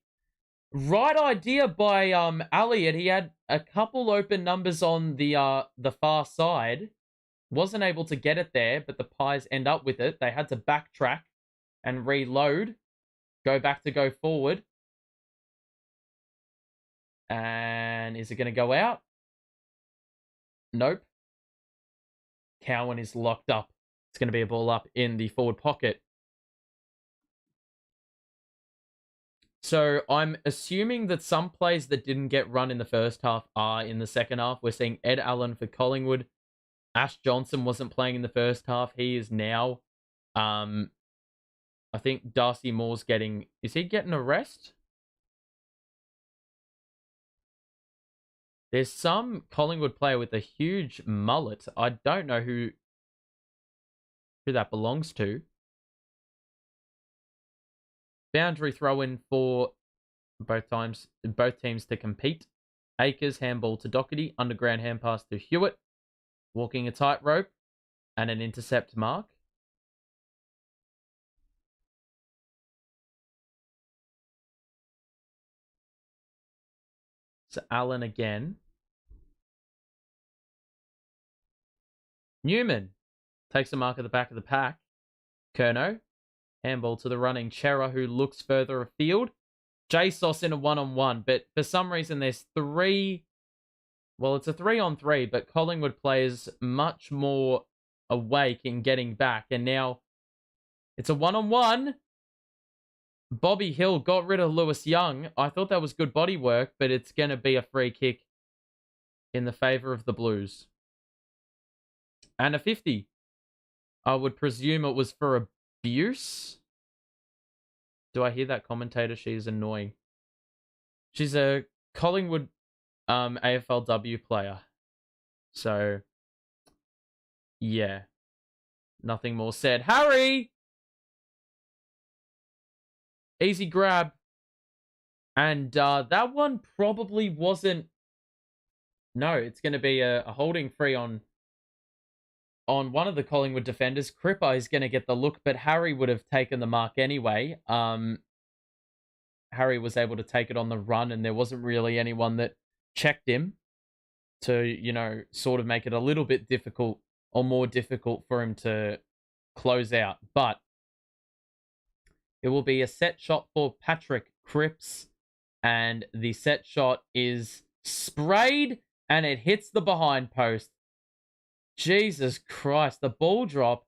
Right idea by Elliott. He had a couple open numbers on the far side. Wasn't able to get it there, but the Pies end up with it. They had to backtrack and reload. Go back to go forward. And is it going to go out? Nope. Cowan is locked up. It's going to be a ball up in the forward pocket. So I'm assuming that some plays that didn't get run in the first half are in the second half. We're seeing Ed Allen for Collingwood. Ash Johnson wasn't playing in the first half. He is now. I think Darcy Moore's getting... Is he getting a rest? There's some Collingwood player with a huge mullet. I don't know who that belongs to. Boundary throw-in for both teams to compete. Akers, handball to Doherty. Underground hand pass to Hewitt. Walking a tightrope. And an intercept mark. So Allen again. Newman takes a mark at the back of the pack. Curnow. Handball to the running Chera, who looks further afield. J-Sauce in a one-on-one, but for some reason there's three... Well, it's a 3-on-3, but Collingwood players much more awake in getting back, and now it's a one-on-one. Bobby Hill got rid of Lewis Young. I thought that was good body work, but it's going to be a free kick in the favor of the Blues. And a 50. I would presume it was for abuse. Do I hear that commentator? She's annoying. She's a Collingwood AFLW player. So, yeah. Nothing more said. Harry! Easy grab. And that one probably wasn't... No, it's going to be a holding free on one of the Collingwood defenders. Cripper is going to get the look, but Harry would have taken the mark anyway. Harry was able to take it on the run, and there wasn't really anyone that checked him to, sort of make it a little bit difficult or more difficult for him to close out. But it will be a set shot for Patrick Cripps, and the set shot is sprayed, and it hits the behind post. Jesus Christ, the ball drop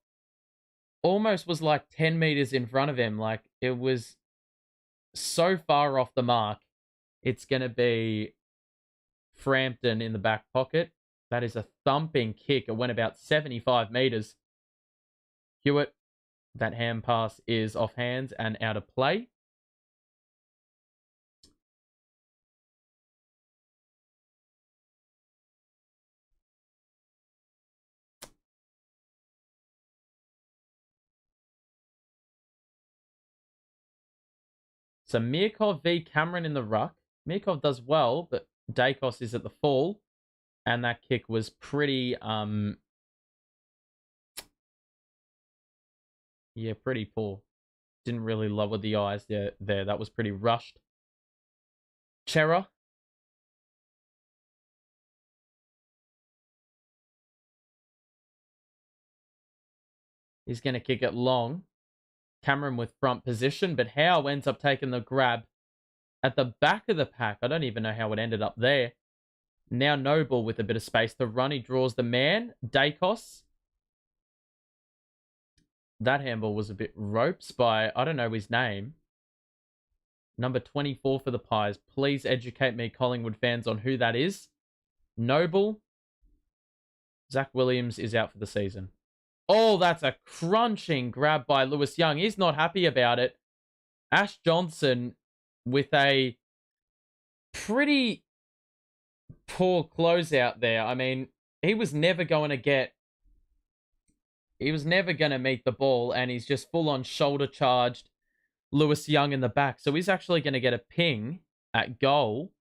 almost was like 10 meters in front of him. Like, it was so far off the mark. It's going to be Frampton in the back pocket. That is a thumping kick. It went about 75 meters. Hewitt, that hand pass is off hands and out of play. So Mirkov v Cameron in the ruck. Mirkov does well, but Dacos is at the full. And that kick was pretty, pretty poor. Didn't really lower the eyes there. That was pretty rushed. Chera. He's going to kick it long. Cameron with front position, but Howe ends up taking the grab at the back of the pack. I don't even know how it ended up there. Now Noble with a bit of space to run. He draws the man, Dacos. That handball was a bit ropes by, I don't know his name. Number 24 for the Pies. Please educate me, Collingwood fans, on who that is. Noble. Zach Williams is out for the season. Oh, that's a crunching grab by Lewis Young. He's not happy about it. Ash Johnson with a pretty poor closeout there. I mean, he was never going to meet the ball, and he's just full on shoulder charged Lewis Young in the back. So he's actually going to get a ping at goal.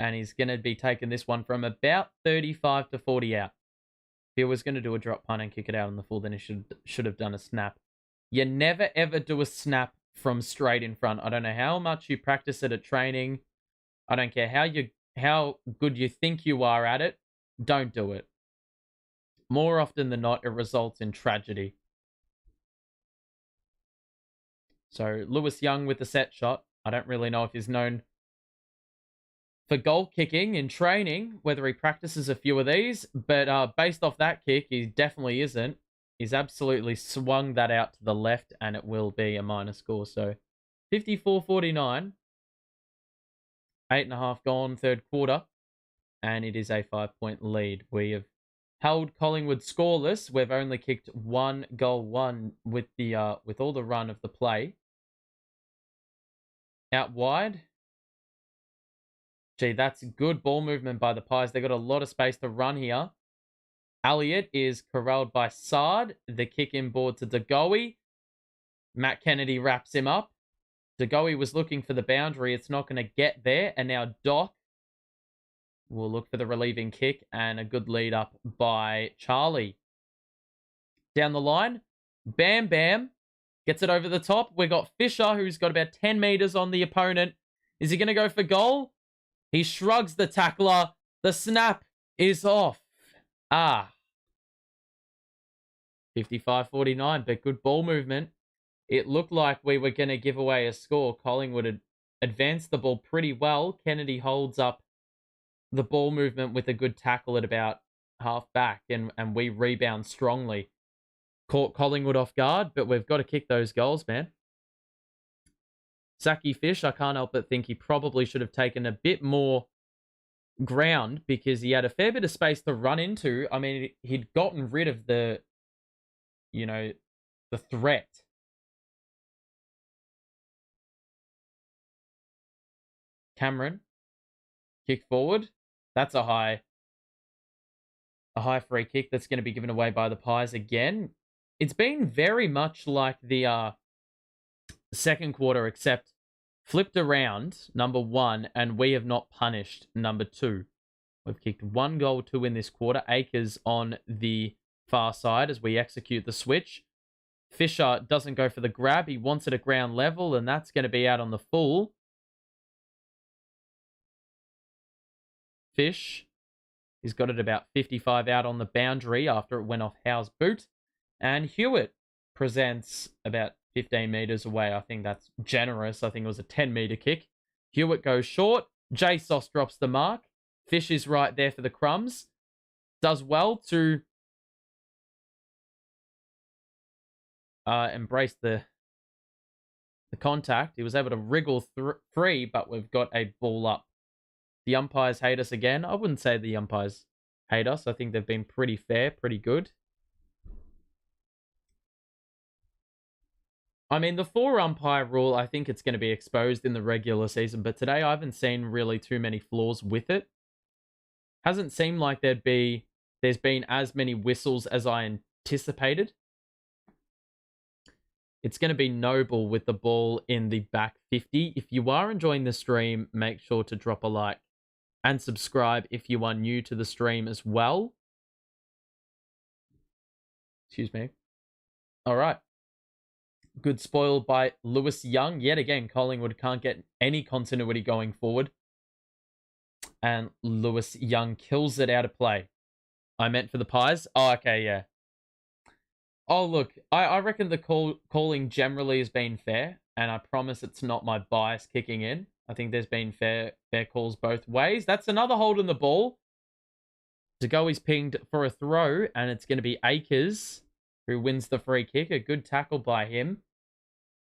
And he's going to be taking this one from about 35 to 40 out. If he was going to do a drop punt and kick it out on the full, then he should have done a snap. You never, ever do a snap from straight in front. I don't know how much you practice it at training. I don't care how good you think you are at it. Don't do it. More often than not, it results in tragedy. So, Lewis Young with the set shot. I don't really know if he's known for goal kicking in training, whether he practices a few of these, but based off that kick, he definitely isn't. He's absolutely swung that out to the left, and it will be a minor score. So 54-49. 8.5 gone, third quarter, and it is a 5-point lead. We have held Collingwood scoreless. We've only kicked 1 goal, with all the run of the play. Out wide. Gee, that's good ball movement by the Pies. They got a lot of space to run here. Elliott is corralled by Sard. The kick inboard to DeGoey. Matt Kennedy wraps him up. DeGoey was looking for the boundary. It's not going to get there. And now Doc will look for the relieving kick, and a good lead up by Charlie. Down the line, Bam Bam gets it over the top. We got Fisher, who's got about 10 meters on the opponent. Is he going to go for goal? He shrugs the tackler. The snap is off. 55-49, but good ball movement. It looked like we were going to give away a score. Collingwood had advanced the ball pretty well. Kennedy holds up the ball movement with a good tackle at about half back, and we rebound strongly. Caught Collingwood off guard, but we've got to kick those goals, man. Zachy Fish, I can't help but think he probably should have taken a bit more ground because he had a fair bit of space to run into. I mean, he'd gotten rid of the threat. Cameron, kick forward. That's a high free kick that's going to be given away by the Pies again. It's been very much like the second quarter, except flipped around, number one, and we have not punished number two. We've kicked 1 goal, 2 in this quarter. Akers on the far side as we execute the switch. Fisher doesn't go for the grab. He wants it at ground level, and that's going to be out on the full. Fish, he's got it about 55 out on the boundary after it went off Howe's boot. And Hewitt presents about 15 metres away. I think that's generous. I think it was a 10-metre kick. Hewitt goes short. JSOS drops the mark. Fish is right there for the crumbs. Does well to embrace the contact. He was able to wriggle free, but we've got a ball up. The umpires hate us again. I wouldn't say the umpires hate us. I think they've been pretty fair, pretty good. I mean, the 4-umpire rule, I think it's going to be exposed in the regular season, but today I haven't seen really too many flaws with it. Hasn't seemed like there's been as many whistles as I anticipated. It's going to be Noble with the ball in the back 50. If you are enjoying the stream, make sure to drop a like and subscribe if you are new to the stream as well. Excuse me. All right. Good spoil by Lewis Young. Yet again, Collingwood can't get any continuity going forward. And Lewis Young kills it out of play. I meant for the Pies. Oh, okay, yeah. Oh, look, I reckon the calling generally has been fair, and I promise it's not my bias kicking in. I think there's been fair calls both ways. That's another hold in the ball. Zagoe's pinged for a throw, and it's going to be Akers who wins the free kick. A good tackle by him.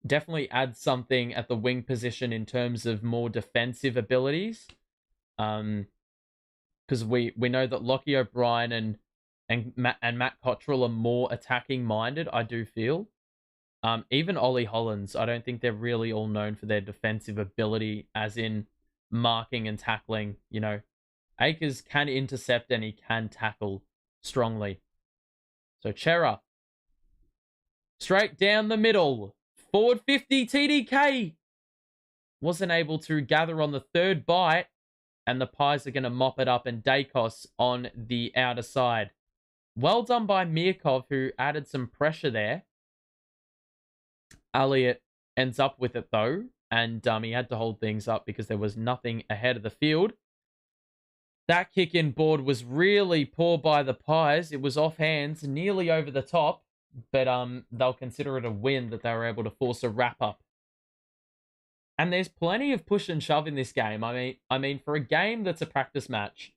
Definitely adds something at the wing position in terms of more defensive abilities. Because we know that Lockie O'Brien and Matt Cottrell are more attacking minded, I do feel. Even Ollie Hollands, I don't think they're really all known for their defensive ability, as in marking and tackling. You know, Akers can intercept and he can tackle strongly. So Chera, straight down the middle. Forward 50, TDK. Wasn't able to gather on the third bite. And the Pies are going to mop it up, and Dacos on the outer side. Well done by Mirkov, who added some pressure there. Elliott ends up with it, though. And he had to hold things up because there was nothing ahead of the field. That kick-in board was really poor by the Pies. It was off hands, nearly over the top. But they'll consider it a win that they were able to force a wrap-up. And there's plenty of push and shove in this game. I mean, for a game that's a practice match,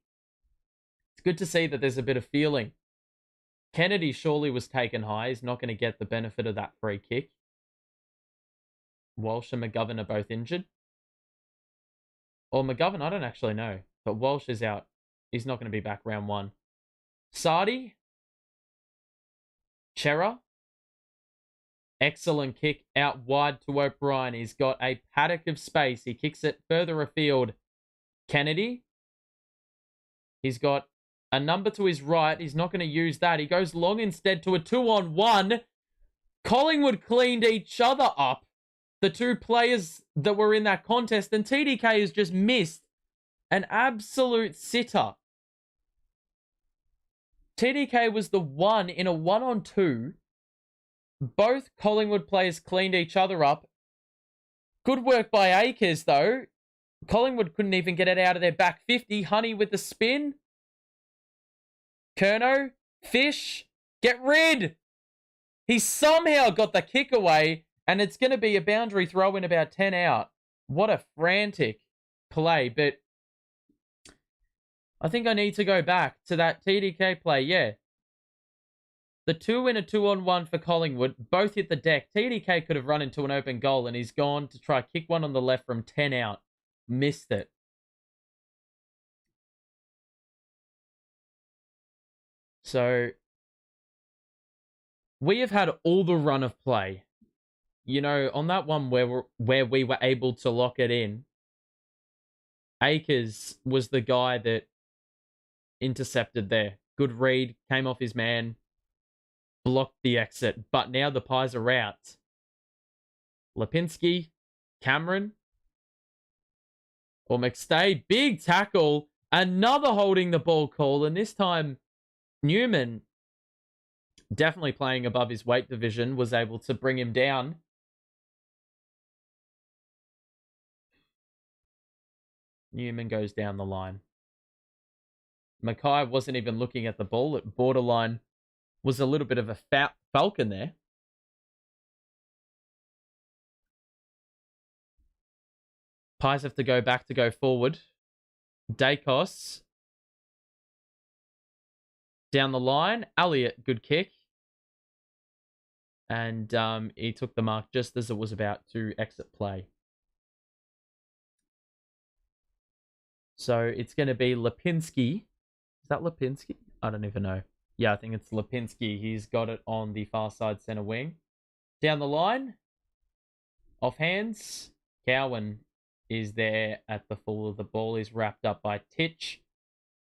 it's good to see that there's a bit of feeling. Kennedy surely was taken high. He's not going to get the benefit of that free kick. Walsh and McGovern are both injured. Or McGovern, I don't actually know. But Walsh is out. He's not going to be back round 1. Sardi. Chera. Excellent kick out wide to O'Brien. He's got a paddock of space. He kicks it further afield. Kennedy. He's got a number to his right. He's not going to use that. He goes long instead to a 2-on-1. Collingwood cleaned each other up. The two players that were in that contest. And TDK has just missed an absolute sitter. TDK was the one in a 1-on-2. Both Collingwood players cleaned each other up. Good work by Akers, though. Collingwood couldn't even get it out of their back 50. Honey with the spin. Kerno. Fish. Get rid. He somehow got the kick away, and it's going to be a boundary throw in about 10 out. What a frantic play, but I think I need to go back to that TDK play, yeah. The 2 in a 2-on-1 for Collingwood, both hit the deck. TDK could have run into an open goal, and he's gone to try kick one on the left from 10 out. Missed it. So we have had all the run of play. You know, on that one where we were able to lock it in, Akers was the guy that intercepted there. Good read, came off his man, blocked the exit. But now the Pies are out. Lipinski, Cameron, or McStay. Big tackle. Another holding the ball call. And this time, Newman, definitely playing above his weight division, was able to bring him down. Newman goes down the line. Mackay wasn't even looking at the ball. It borderline was a little bit of a falcon there. Pies have to go back to go forward. Dacos down the line. Elliott, good kick. And he took the mark just as it was about to exit play. So it's going to be Lipinski. Is that Lipinski? I don't even know. Yeah, I think it's Lipinski. He's got it on the far side center wing. Down the line. Off hands. Cowan is there at the full of the ball. He's wrapped up by Titch.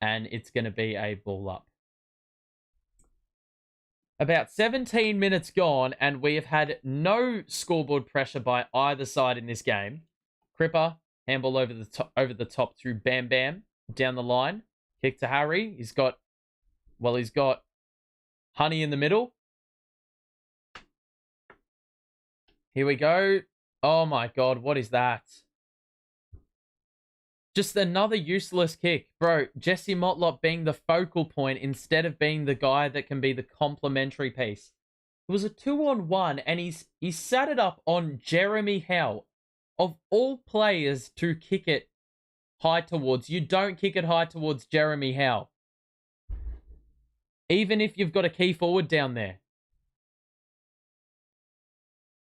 And it's going to be a ball up. About 17 minutes gone, and we have had no scoreboard pressure by either side in this game. Cripper, handball over the top to Bam Bam. Down the line. Kick to Harry. He's got Honey in the middle. Here we go. Oh my God, what is that? Just another useless kick. Bro, Jesse Motlop being the focal point instead of being the guy that can be the complementary piece. It was a 2-on-1 and he sat it up on Jeremy Howe. Of all players to kick it high towards, you don't kick it high towards Jeremy Howe. Even if you've got a key forward down there.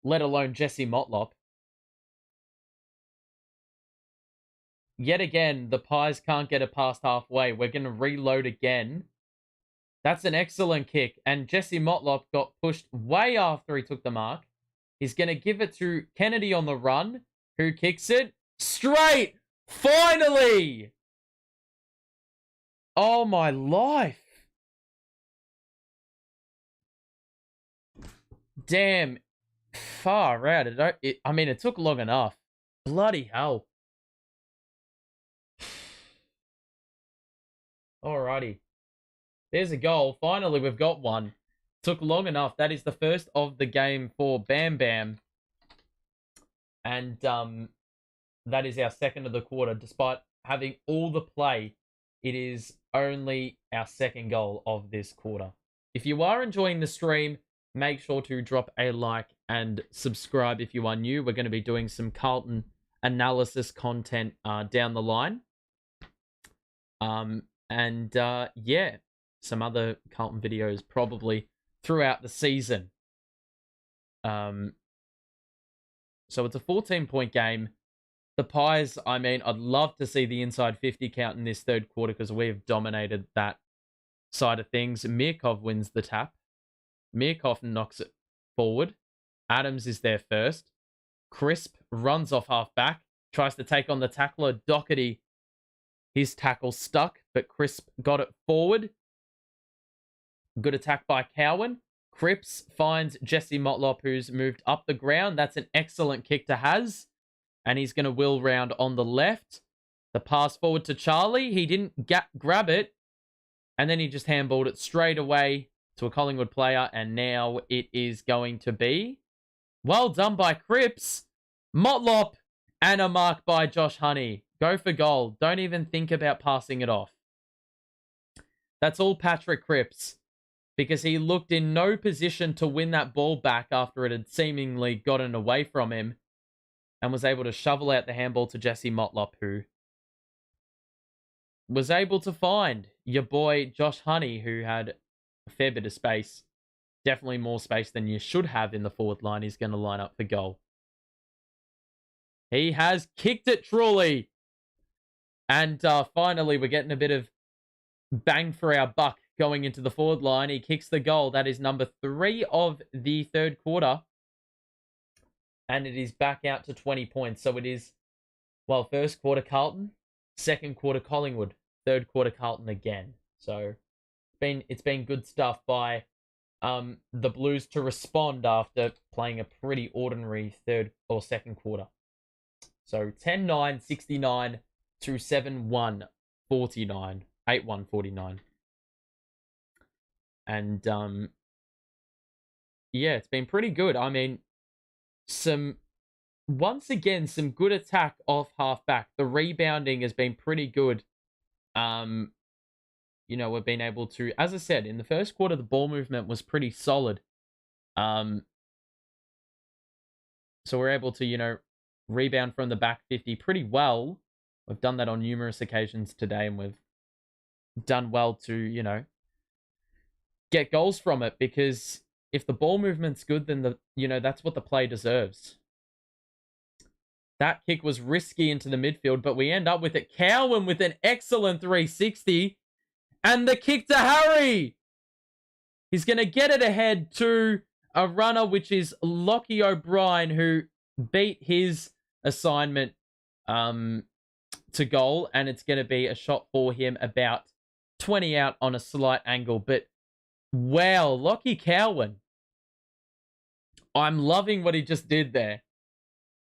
Let alone Jesse Motlop. Yet again, the Pies can't get it past halfway. We're going to reload again. That's an excellent kick. And Jesse Motlop got pushed way after he took the mark. He's going to give it to Kennedy on the run. Who kicks it? Straight! Finally! Oh, my life. Damn. Far out. It took long enough. Bloody hell. Alrighty. There's a goal. Finally, we've got one. Took long enough. That is the first of the game for Bam Bam. And that is our second of the quarter. Despite having all the play, it is only our second goal of this quarter. If you are enjoying the stream, make sure to drop a like and subscribe if you are new. We're going to be doing some Carlton analysis content down the line. Yeah, some other Carlton videos probably throughout the season. So it's a 14-point game. The Pies, I'd love to see the inside 50 count in this third quarter because we have dominated that side of things. Mirkov wins the tap. Mirkov knocks it forward. Adams is there first. Crisp runs off half back. Tries to take on the tackler. Doherty, his tackle stuck, but Crisp got it forward. Good attack by Cowan. Cripps finds Jesse Motlop, who's moved up the ground. That's an excellent kick to Haz. And he's going to wheel round on the left. The pass forward to Charlie. He didn't grab it. And then he just handballed it straight away to a Collingwood player. And now it is going to be well done by Cripps. Motlop and a mark by Josh Honey. Go for goal. Don't even think about passing it off. That's all Patrick Cripps. Because he looked in no position to win that ball back after it had seemingly gotten away from him. And was able to shovel out the handball to Jesse Motlop, who was able to find your boy Josh Honey, who had a fair bit of space. Definitely more space than you should have in the forward line. He's going to line up for goal. He has kicked it truly. And finally, we're getting a bit of bang for our buck going into the forward line. He kicks the goal. That is number 3 of the third quarter. And it is back out to 20 points. So it is, well, first quarter Carlton, second quarter Collingwood, third quarter Carlton again. So it's been good stuff by the Blues to respond after playing a pretty ordinary third or second quarter. So 10-9, 69 to 7-1, 49, 8-1, 49. And yeah, it's been pretty good. I mean, once again, some good attack off halfback. The rebounding has been pretty good. You know, we've been able to, as I said, in the first quarter, the ball movement was pretty solid. So we're able to, you know, rebound from the back 50 pretty well. We've done that on numerous occasions today, and we've done well to, you know, get goals from it, because if the ball movement's good, then that's what the play deserves. That kick was risky into the midfield, but we end up with it. Cowan with an excellent 360. And the kick to Harry. He's going to get it ahead to a runner, which is Lockie O'Brien, who beat his assignment to goal. And it's going to be a shot for him about 20 out on a slight angle. But wow, Lockie Cowan. I'm loving what he just did there.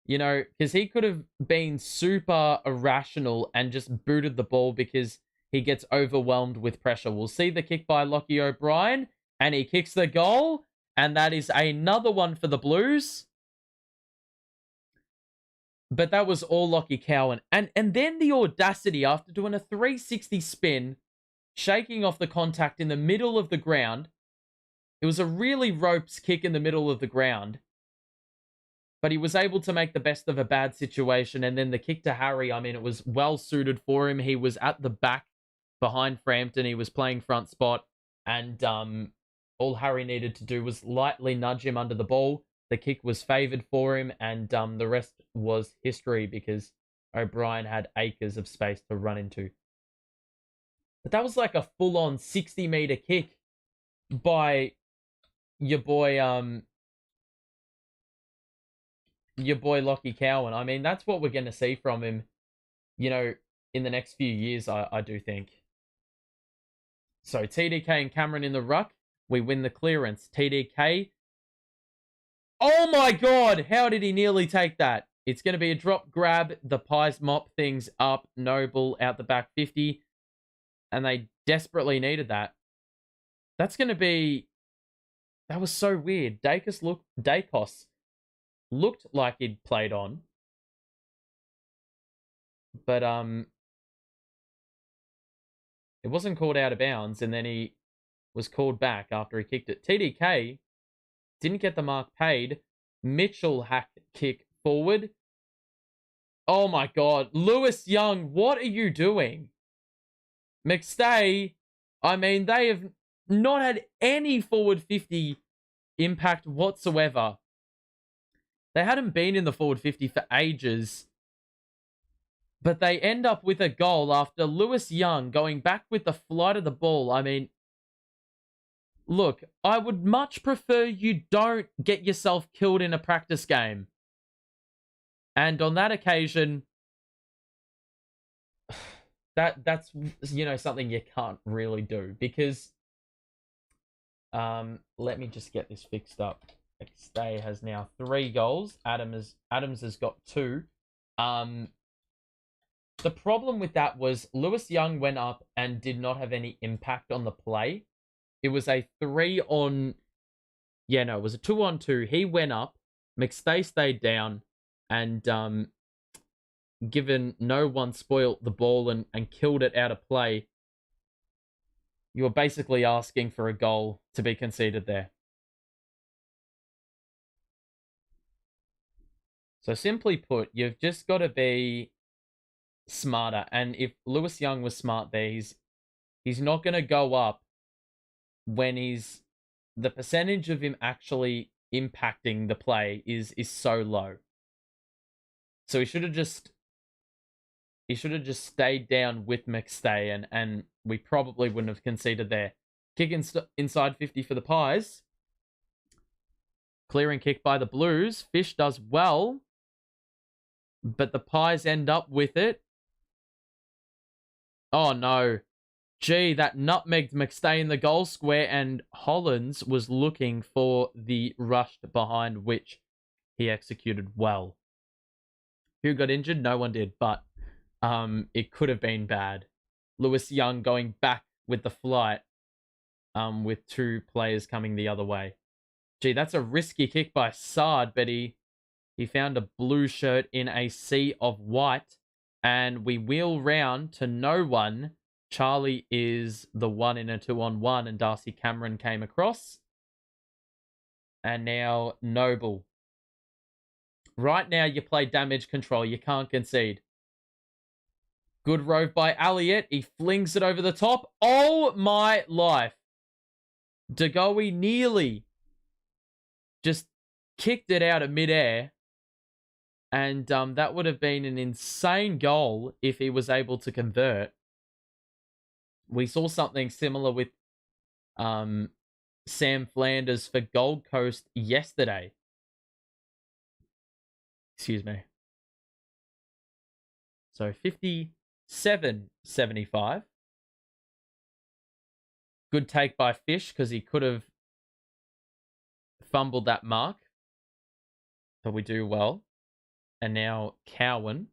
You know, because he could have been super irrational and just booted the ball because he gets overwhelmed with pressure. We'll see the kick by Lockie O'Brien, and he kicks the goal, and that is another one for the Blues. But that was all Lockie Cowan. And then the audacity after doing a 360 spin, shaking off the contact in the middle of the ground. It was a really ropes kick in the middle of the ground. But he was able to make the best of a bad situation. And then the kick to Harry, I mean, it was well suited for him. He was at the back behind Frampton. He was playing front spot. And all Harry needed to do was lightly nudge him under the ball. The kick was favoured for him. And the rest was history, because O'Brien had acres of space to run into. But that was like a full-on 60-metre kick by your boy Lockie Cowan. I mean, that's what we're going to see from him, you know, in the next few years, I do think. So TDK and Cameron in the ruck. We win the clearance. TDK. Oh my God. How did he nearly take that? It's going to be a drop grab. The Pies mop things up. Noble out the back 50. And they desperately needed that. That's going to be... That was so weird. Dacos looked like he'd played on. But it wasn't called out of bounds, and then he was called back after he kicked it. TDK didn't get the mark paid. Mitchell hack kick forward. Oh my God. Lewis Young, what are you doing? McStay, I mean, they have not had any forward 50 impact whatsoever. They hadn't been in the forward 50 for ages. But they end up with a goal after Lewis Young going back with the flight of the ball. I mean, look, I would much prefer you don't get yourself killed in a practice game. And on that occasion, that's, you know, something you can't really do. Because, let me just get this fixed up. Stay has now 3 goals. Adams has got 2. The problem with that was Lewis Young went up and did not have any impact on the play. It was a 3 on... Yeah, no, it was a 2 on 2. He went up. McStay stayed down. And given no one spoilt the ball and killed it out of play, you were basically asking for a goal to be conceded there. So simply put, you've just got to be smarter. And if Lewis Young was smart there, he's not going to go up when the percentage of him actually impacting the play is so low. So he should have just stayed down with McStay, and we probably wouldn't have conceded there. Kick inside 50 for the Pies. Clearing kick by the Blues. Fish does well, but the Pies end up with it. Oh, no. Gee, that nutmegged McStay in the goal square, and Hollands was looking for the rush behind, which he executed well. Who got injured? No one did, but it could have been bad. Lewis Young going back with the flight with two players coming the other way. Gee, that's a risky kick by Sard, but he found a blue shirt in a sea of white, and we wheel round to no one. Charlie is the 1 in a 2-on-1, and Darcy Cameron came across. And now Noble. Right now, you play damage control. You can't concede. Good rove by Elliott. He flings it over the top. Oh, my life. Degoe nearly just kicked it out of midair. And that would have been an insane goal if he was able to convert. We saw something similar with Sam Flanders for Gold Coast yesterday. Excuse me. So 57-75. Good take by Fish because he could have fumbled that mark. But we do well. And now Cowan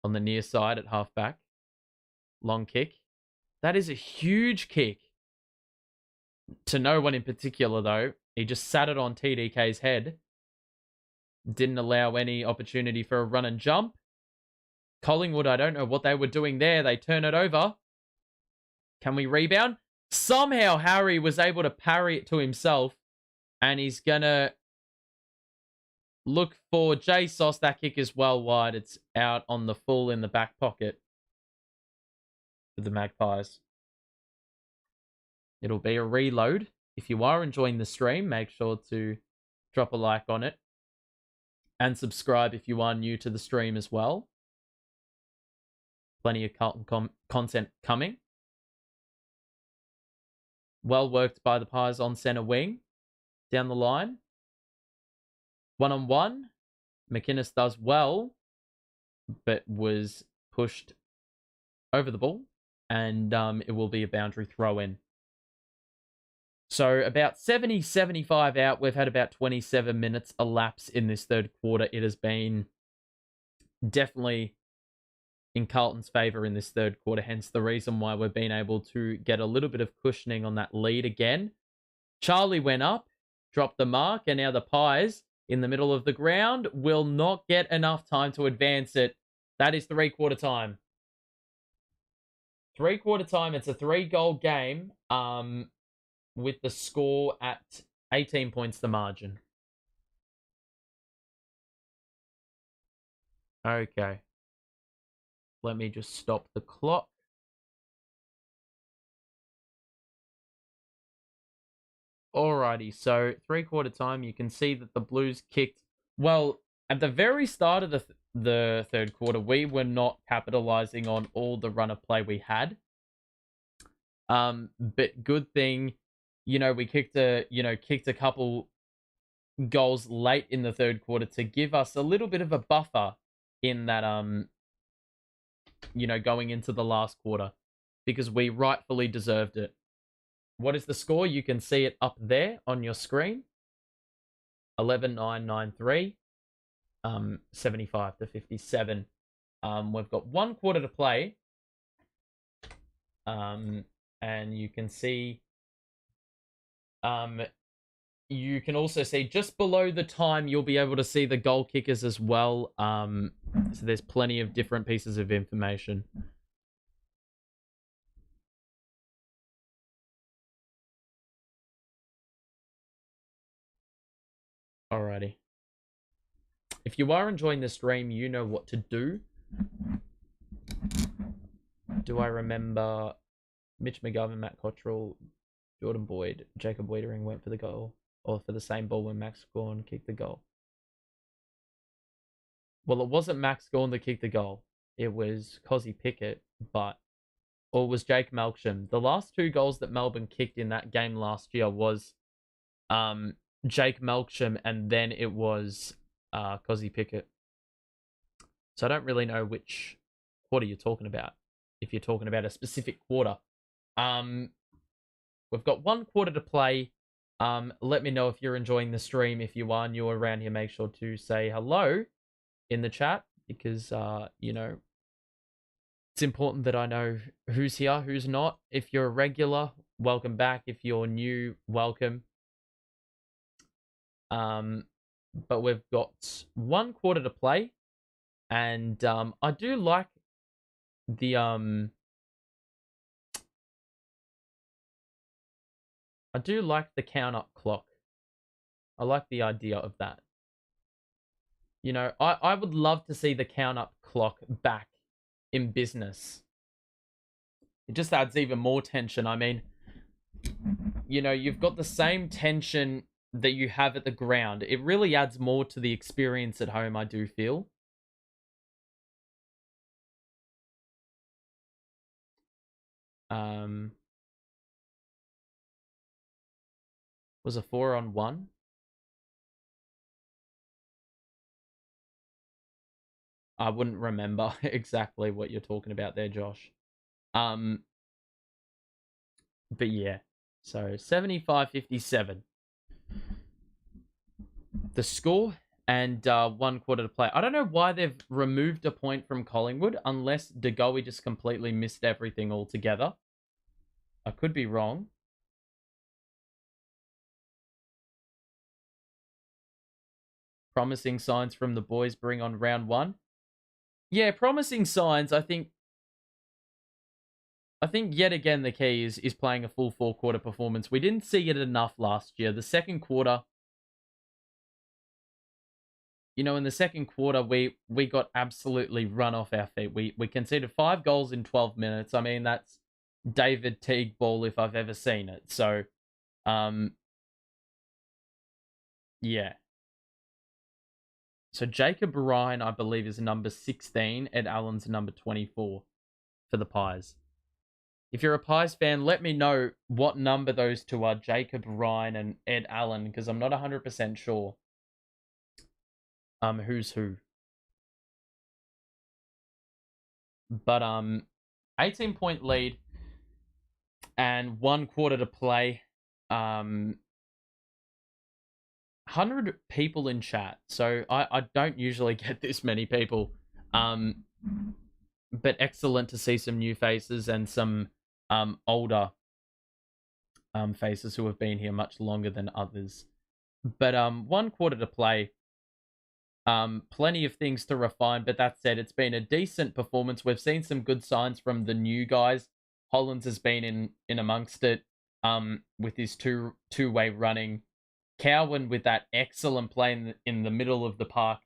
on the near side at halfback. Long kick. That is a huge kick. To no one in particular, though. He just sat it on TDK's head. Didn't allow any opportunity for a run and jump. Collingwood, I don't know what they were doing there. They turn it over. Can we rebound? Somehow Harry was able to parry it to himself. And he's going to look for J Sauce. That kick is well wide. It's out on the full in the back pocket for the Magpies. It'll be a reload. If you are enjoying the stream, make sure to drop a like on it. And subscribe if you are new to the stream as well. Plenty of Carlton content coming. Well worked by the Pies on centre wing. Down the line. 1-on-1. McInnes does well, but was pushed over the ball. And it will be a boundary throw-in. So about 70-75 out. We've had about 27 minutes elapse in this third quarter. It has been definitely in Carlton's favour in this third quarter. Hence the reason why we've been able to get a little bit of cushioning on that lead again. Charlie went up, dropped the mark, and now the Pies in the middle of the ground will not get enough time to advance it. That is three-quarter time. Three-quarter time. It's a 3-goal game. With the score at 18 points the margin. Okay. Let me just stop the clock. Alrighty, so three-quarter time, you can see that the Blues kicked. Well, at the very start of the third quarter, we were not capitalizing on all the run of play we had. But good thing, we kicked a couple goals late in the third quarter to give us a little bit of a buffer in that, going into the last quarter, because we rightfully deserved it. What is the score? You can see it up there on your screen. 11-9-9-3. 75-57. We've got 1 quarter to play. And you can see, you can also see just below the time, you'll be able to see the goal kickers as well. So there's plenty of different pieces of information. Alrighty. If you are enjoying the stream, you know what to do. Do I remember Mitch McGovern, Matt Cottrell, Jordan Boyd, Jacob Wiedering went for the goal, or for the same ball when Max Gawn kicked the goal? Well, it wasn't Max Gawn that kicked the goal. It was Cozzy Pickett, but or was Jake Melksham? The last 2 goals that Melbourne kicked in that game last year was Jake Melksham, and then it was Cozzy Pickett. So I don't really know which quarter you're talking about, if you're talking about a specific quarter. We've got 1 quarter to play. Let me know if you're enjoying the stream. If you are new around here, make sure to say hello in the chat, because it's important that I know who's here, who's not. If you're a regular, welcome back. If you're new, welcome. But we've got 1 quarter to play, and I do like the count up clock. I like the idea of that. I would love to see the count up clock back in business. It just adds even more tension. I mean, you've got the same tension that you have at the ground. It really adds more to the experience at home, I do feel. Was a 4-on-1. I wouldn't remember exactly what you're talking about there, Josh. But yeah. So 75-57. The score, and 1 quarter to play. I don't know why they've removed a point from Collingwood, unless De Goey just completely missed everything altogether. I could be wrong. Promising signs from the boys bring on round 1. Yeah, promising signs. I think yet again the key is playing a full 4-quarter performance. We didn't see it enough last year. The second quarter, in the second quarter, we got absolutely run off our feet. We conceded 5 goals in 12 minutes. I mean, that's David Teague ball if I've ever seen it. So, yeah. So Jacob Ryan, I believe, is number 16. Ed Allen's number 24 for the Pies. If you're a Pies fan, let me know what number those two are, Jacob Ryan and Ed Allen, because I'm not 100% sure who's who. But 18-point lead and 1 quarter to play. 100 people in chat, so I don't usually get this many people. But excellent to see some new faces and some older faces who have been here much longer than others. But 1 quarter to play. Plenty of things to refine, but that said, it's been a decent performance. We've seen some good signs from the new guys. Hollands has been in amongst it, with his two-way running. Cowan with that excellent play in the middle of the park,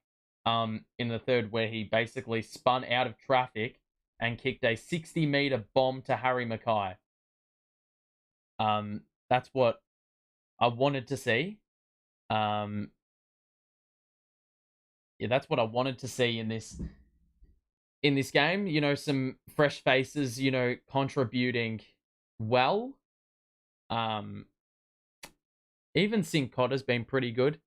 in the third, where he basically spun out of traffic and kicked a 60-meter bomb to Harry Mackay. That's what I wanted to see. Yeah, that's what I wanted to see in this game. Some fresh faces, contributing well. Even Sincotter's been pretty good.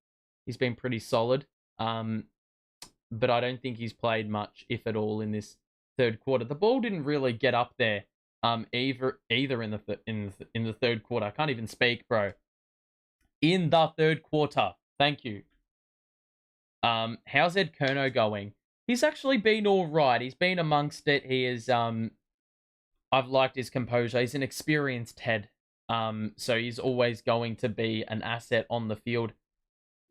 He's been pretty solid. But I don't think he's played much, if at all, in this third quarter. The ball didn't really get up there, either in the third quarter. I can't even speak, bro. In the third quarter. Thank you. How's Ed Kerno going? He's actually been all right. He's been amongst it. He is. I've liked his composure. He's an experienced head. So he's always going to be an asset on the field.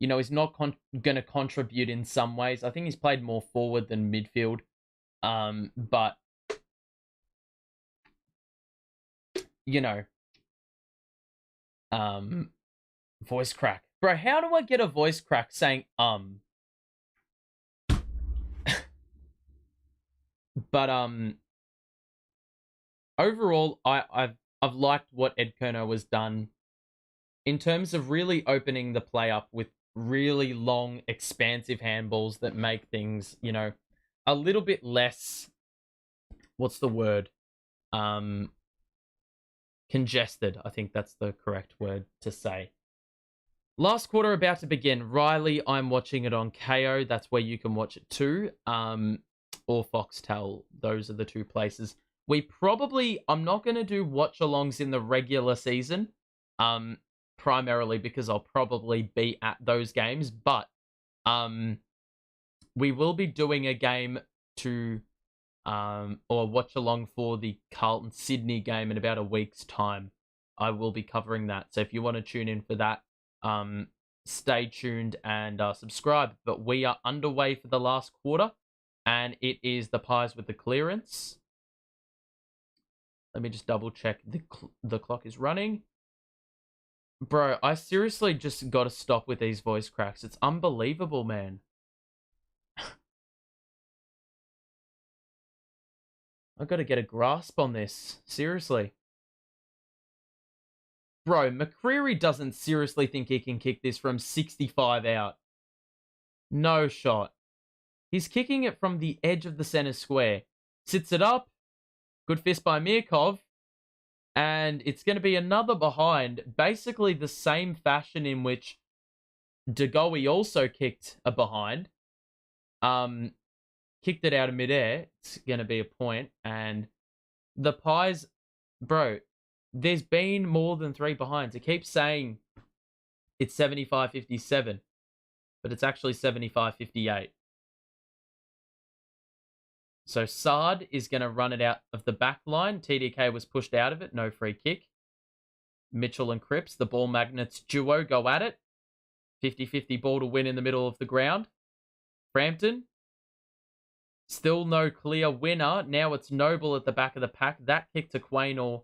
He's not going to contribute in some ways. I think he's played more forward than midfield. But voice crack. Bro, how do I get a voice crack saying But overall, I've liked what Ed Kerno has done in terms of really opening the play up with really long, expansive handballs that make things, a little bit less, what's the word? congested. I think that's the correct word to say. Last quarter about to begin. Riley, I'm watching it on KO. That's where you can watch it too. Or Foxtel. Those are the two places. I'm not going to do watch-alongs in the regular season. Primarily because I'll probably be at those games. But we will be doing a game to or watch along for the Carlton Sydney game in about a week's time. I will be covering that. So if you want to tune in for that, stay tuned and subscribe. But we are underway for the last quarter, and it is the Pies with the clearance. Let me just double check the clock is running. Bro, I seriously just got to stop with these voice cracks. It's unbelievable, man. I've got to get a grasp on this. Seriously. Bro, McCreary doesn't seriously think he can kick this from 65 out. No shot. He's kicking it from the edge of the center square. Sits it up. Good fist by Mirkov. And it's going to be another behind. Basically the same fashion in which DeGoey also kicked a behind. Kicked it out of midair. It's going to be a point. And the Pies, bro, there's been more than 3 behinds. It keeps saying it's 75-57, but it's actually 75-58. So Sard is going to run it out of the back line. TDK was pushed out of it. No free kick. Mitchell and Cripps, the ball magnets duo, go at it. 50-50 ball to win in the middle of the ground. Frampton. Still no clear winner. Now it's Noble at the back of the pack. That kick to Quaynor.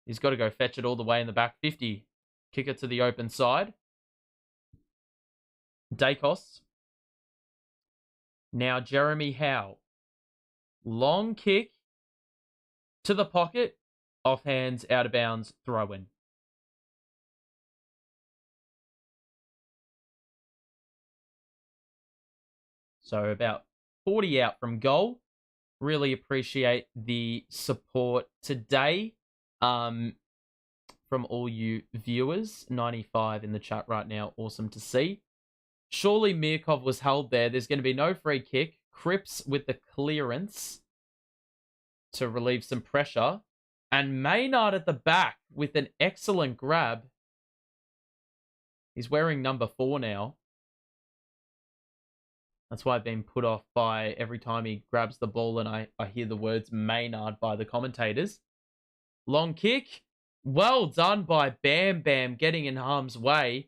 He's got to go fetch it all the way in the back. 50. Kick it to the open side. Dacos. Now Jeremy Howe. Long kick to the pocket. Off hands, out of bounds, throw in. So about 40 out from goal. Really appreciate the support today from all you viewers. 95 in the chat right now. Awesome to see. Surely Mirkov was held there. There's going to be no free kick. Cripps with the clearance to relieve some pressure. And Maynard at the back with an excellent grab. He's wearing number 4 now. That's why I've been put off by every time he grabs the ball and I hear the words Maynard by the commentators. Long kick. Well done by Bam Bam getting in harm's way.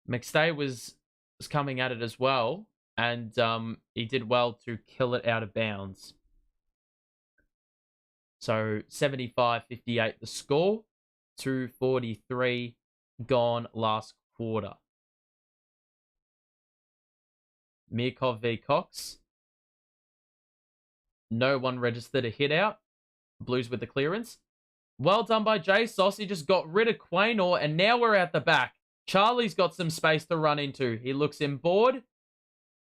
McStay was coming at it as well. And he did well to kill it out of bounds. So 75-58 the score. 2:43 gone last quarter. Mirkov v Cox. No one registered a hit out. Blues with the clearance. Well done by J Sauce. He just got rid of Quaynor and now we're at the back. Charlie's got some space to run into. He looks inboard.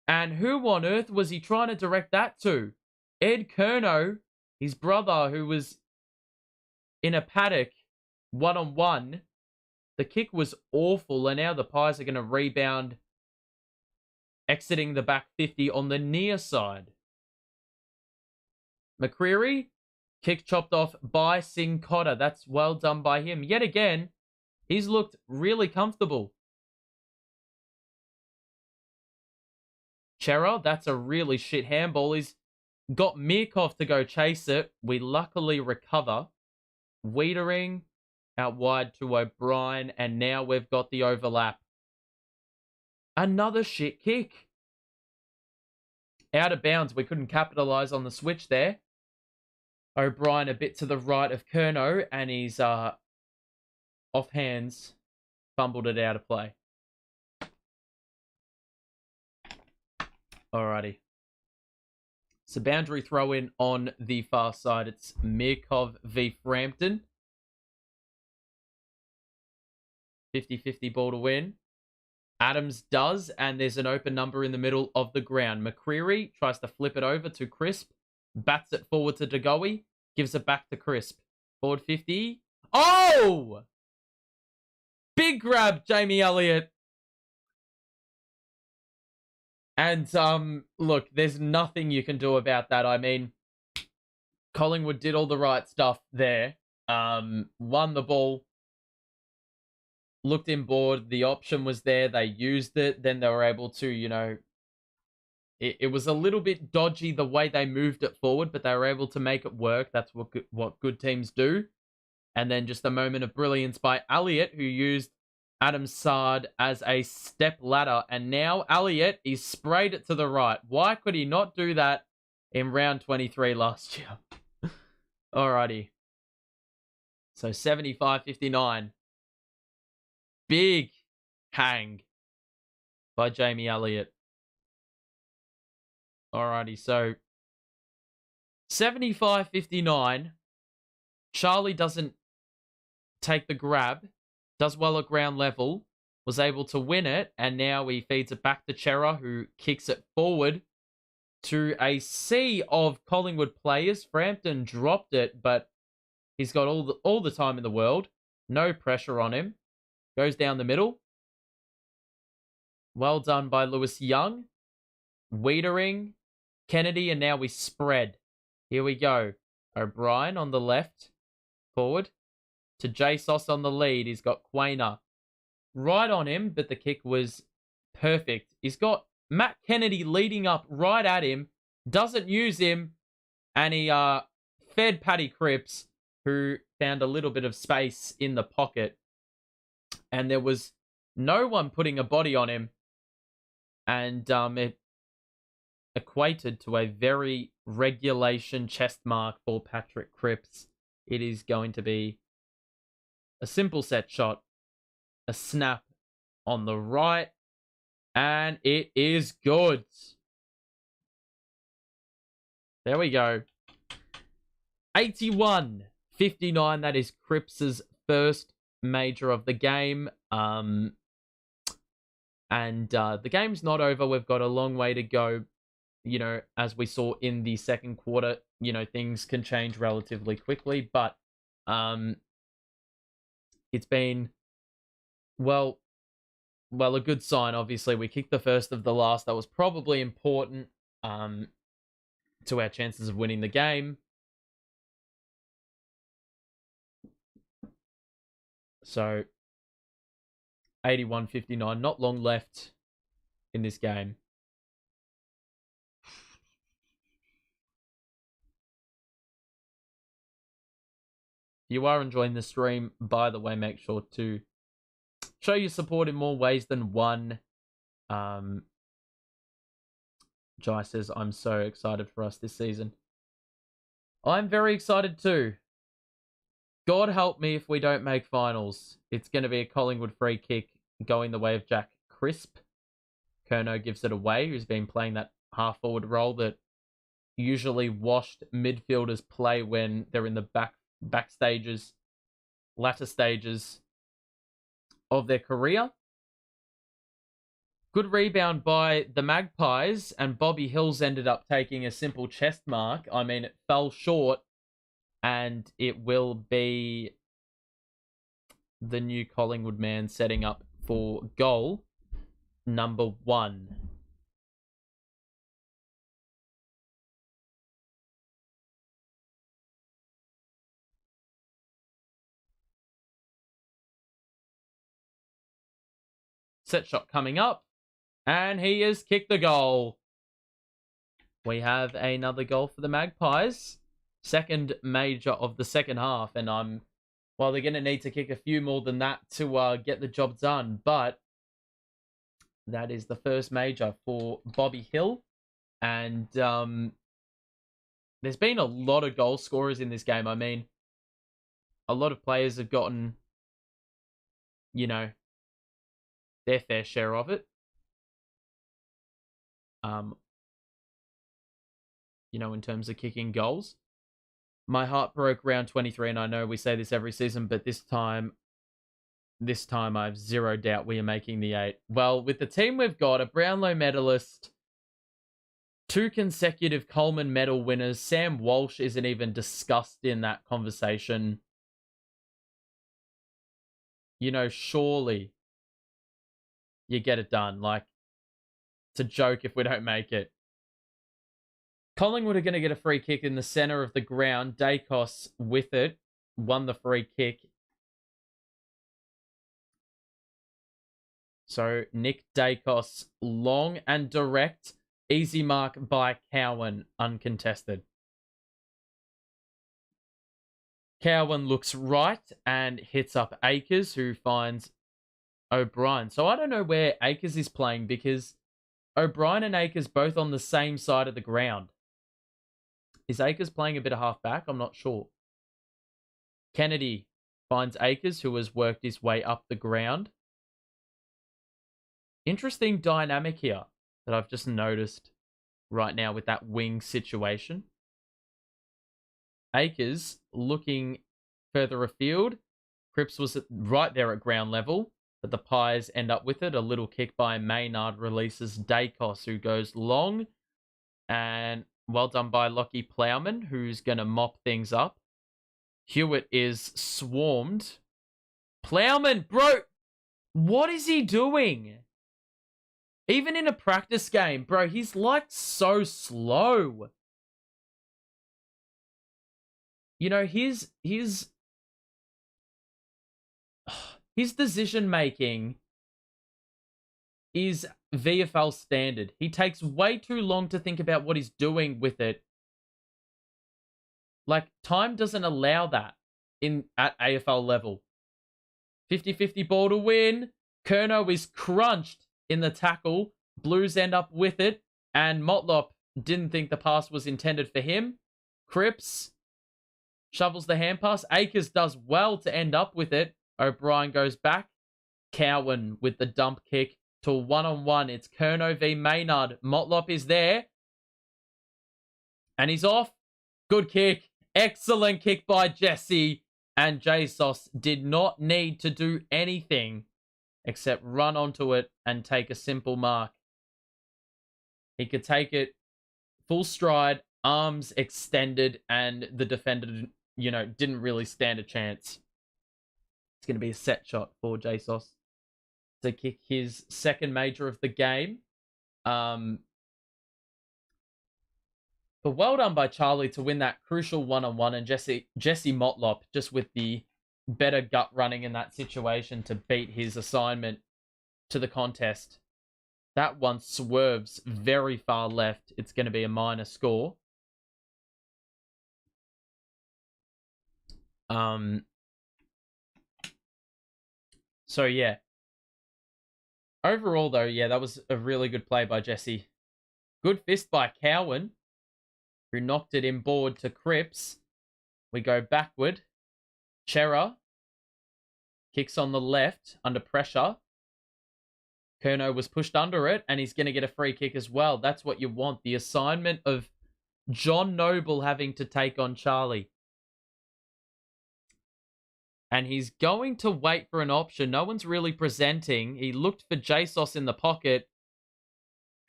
And who on earth was he trying to direct that to? Ed Curnow, his brother, who was in a paddock one-on-one. The kick was awful, and now the Pies are going to rebound, exiting the back 50 on the near side. McCreary, kick chopped off by Singh Cotter. That's well done by him. Yet again, he's looked really comfortable. Chera, that's a really shit handball. He's got Mirkov to go chase it. We luckily recover. Wiedering out wide to O'Brien, and now we've got the overlap. Another shit kick. Out of bounds. We couldn't capitalize on the switch there. O'Brien a bit to the right of Curnow, and he's off hands. Fumbled it out of play. Alrighty. So boundary throw in on the far side. It's Mirkov v Frampton. 50-50 ball to win. Adams does, and there's an open number in the middle of the ground. McCreary tries to flip it over to Crisp. Bats it forward to Degoe. Gives it back to Crisp. Forward 50. Oh! Big grab, Jamie Elliott. And, look, there's nothing you can do about that. I mean, Collingwood did all the right stuff there. Won the ball. Looked inboard. The option was there. They used it. Then they were able to, it was a little bit dodgy the way they moved it forward, but they were able to make it work. That's what good teams do. And then just a moment of brilliance by Elliott, who used Adam Sard as a step ladder. And now Elliott, he's sprayed it to the right. Why could he not do that in round 23 last year? Alrighty. So 75-59. Big hang by Jamie Elliott. Alrighty, so 75-59. Charlie doesn't take the grab, does well at ground level, was able to win it, and now he feeds it back to Chera, who kicks it forward to a sea of Collingwood players. Frampton dropped it, but he's got all the time in the world. No pressure on him. Goes down the middle. Well done by Lewis Young. Wiedering, Kennedy, and now we spread. Here we go. O'Brien on the left. Forward. To JSOS on the lead. He's got Quainer right on him, but the kick was perfect. He's got Matt Kennedy leading up right at him. Doesn't use him. And he fed Paddy Cripps, who found a little bit of space in the pocket. And there was no one putting a body on him. And it equated to a very regulation chest mark for Patrick Cripps. It is going to be a simple set shot. A snap on the right. And it is good. There we go. 81-59. That is Cripps's first major of the game. And the game's not over. We've got a long way to go. As we saw in the second quarter, things can change relatively quickly. But it's been, well, a good sign. Obviously, we kicked the first of the last. That was probably important to our chances of winning the game. So 81-59, not long left in this game. If you are enjoying the stream, by the way, make sure to show your support in more ways than one. Jai says, I'm so excited for us this season. I'm very excited too. God help me if we don't make finals. It's going to be a Collingwood free kick going the way of Jack Crisp. Curnow gives it away, who's been playing that half-forward role that usually washed midfielders play when they're in the back stages, latter stages of their career. Good rebound by the Magpies, and Bobby Hills ended up taking a simple chest mark. I mean, it fell short, and it will be the new Collingwood man setting up for goal number 1. Set shot coming up, and he has kicked the goal. We have another goal for the Magpies. Second major of the second half, and they're going to need to kick a few more than that to get the job done, but that is the first major for Bobby Hill. And there's been a lot of goal scorers in this game. I mean, a lot of players have gotten, their fair share of it. In terms of kicking goals. My heart broke round 23, and I know we say this every season, but this time I have zero doubt we are making the 8. Well, with the team we've got, a Brownlow medalist, 2 consecutive Coleman medal winners. Sam Walsh isn't even discussed in that conversation. You know, surely you get it done. Like, it's a joke if we don't make it. Collingwood are going to get a free kick in the center of the ground. Dacos with it. Won the free kick. So, Nick Dacos, long and direct. Easy mark by Cowan, uncontested. Cowan looks right and hits up Akers, who finds O'Brien. So, I don't know where Akers is playing because O'Brien and Akers both on the same side of the ground. Is Akers playing a bit of halfback? I'm not sure. Kennedy finds Akers, who has worked his way up the ground. Interesting dynamic here that I've just noticed right now with that wing situation. Akers looking further afield. Cripps was right there at ground level, but the Pies end up with it. A little kick by Maynard releases Dacos, who goes long. And well done by Lockie Plowman, who's going to mop things up. Hewitt is swarmed. Plowman, bro, what is he doing? Even in a practice game, bro, he's like so slow. You know, his decision making is VFL standard. He takes way too long to think about what he's doing with it. Like, time doesn't allow that at AFL level. 50-50 ball to win. Curnow is crunched in the tackle. Blues end up with it. And Motlop didn't think the pass was intended for him. Cripps shovels the hand pass. Akers does well to end up with it. O'Brien goes back. Cowan with the dump kick to 1-on-1. It's Curnow v Maynard. Motlop is there. And he's off. Good kick. Excellent kick by Jesse. And Jesus did not need to do anything except run onto it and take a simple mark. He could take it full stride, arms extended, and the defender, you know, didn't really stand a chance. It's going to be a set shot for Jesus to kick his second major of the game. But well done by Charlie to win that crucial 1-on-1, and Jesse Motlop just with the better gut running in that situation to beat his assignment to the contest. That one swerves very far left. It's going to be a minor score. So yeah. Overall though, yeah, that was a really good play by Jesse. Good fist by Cowan, who knocked it inboard to Cripps. We go backward. Chera kicks on the left under pressure. Curnow was pushed under it, and he's going to get a free kick as well. That's what you want. The assignment of John Noble having to take on Charlie. And he's going to wait for an option. No one's really presenting. He looked for Jesus in the pocket,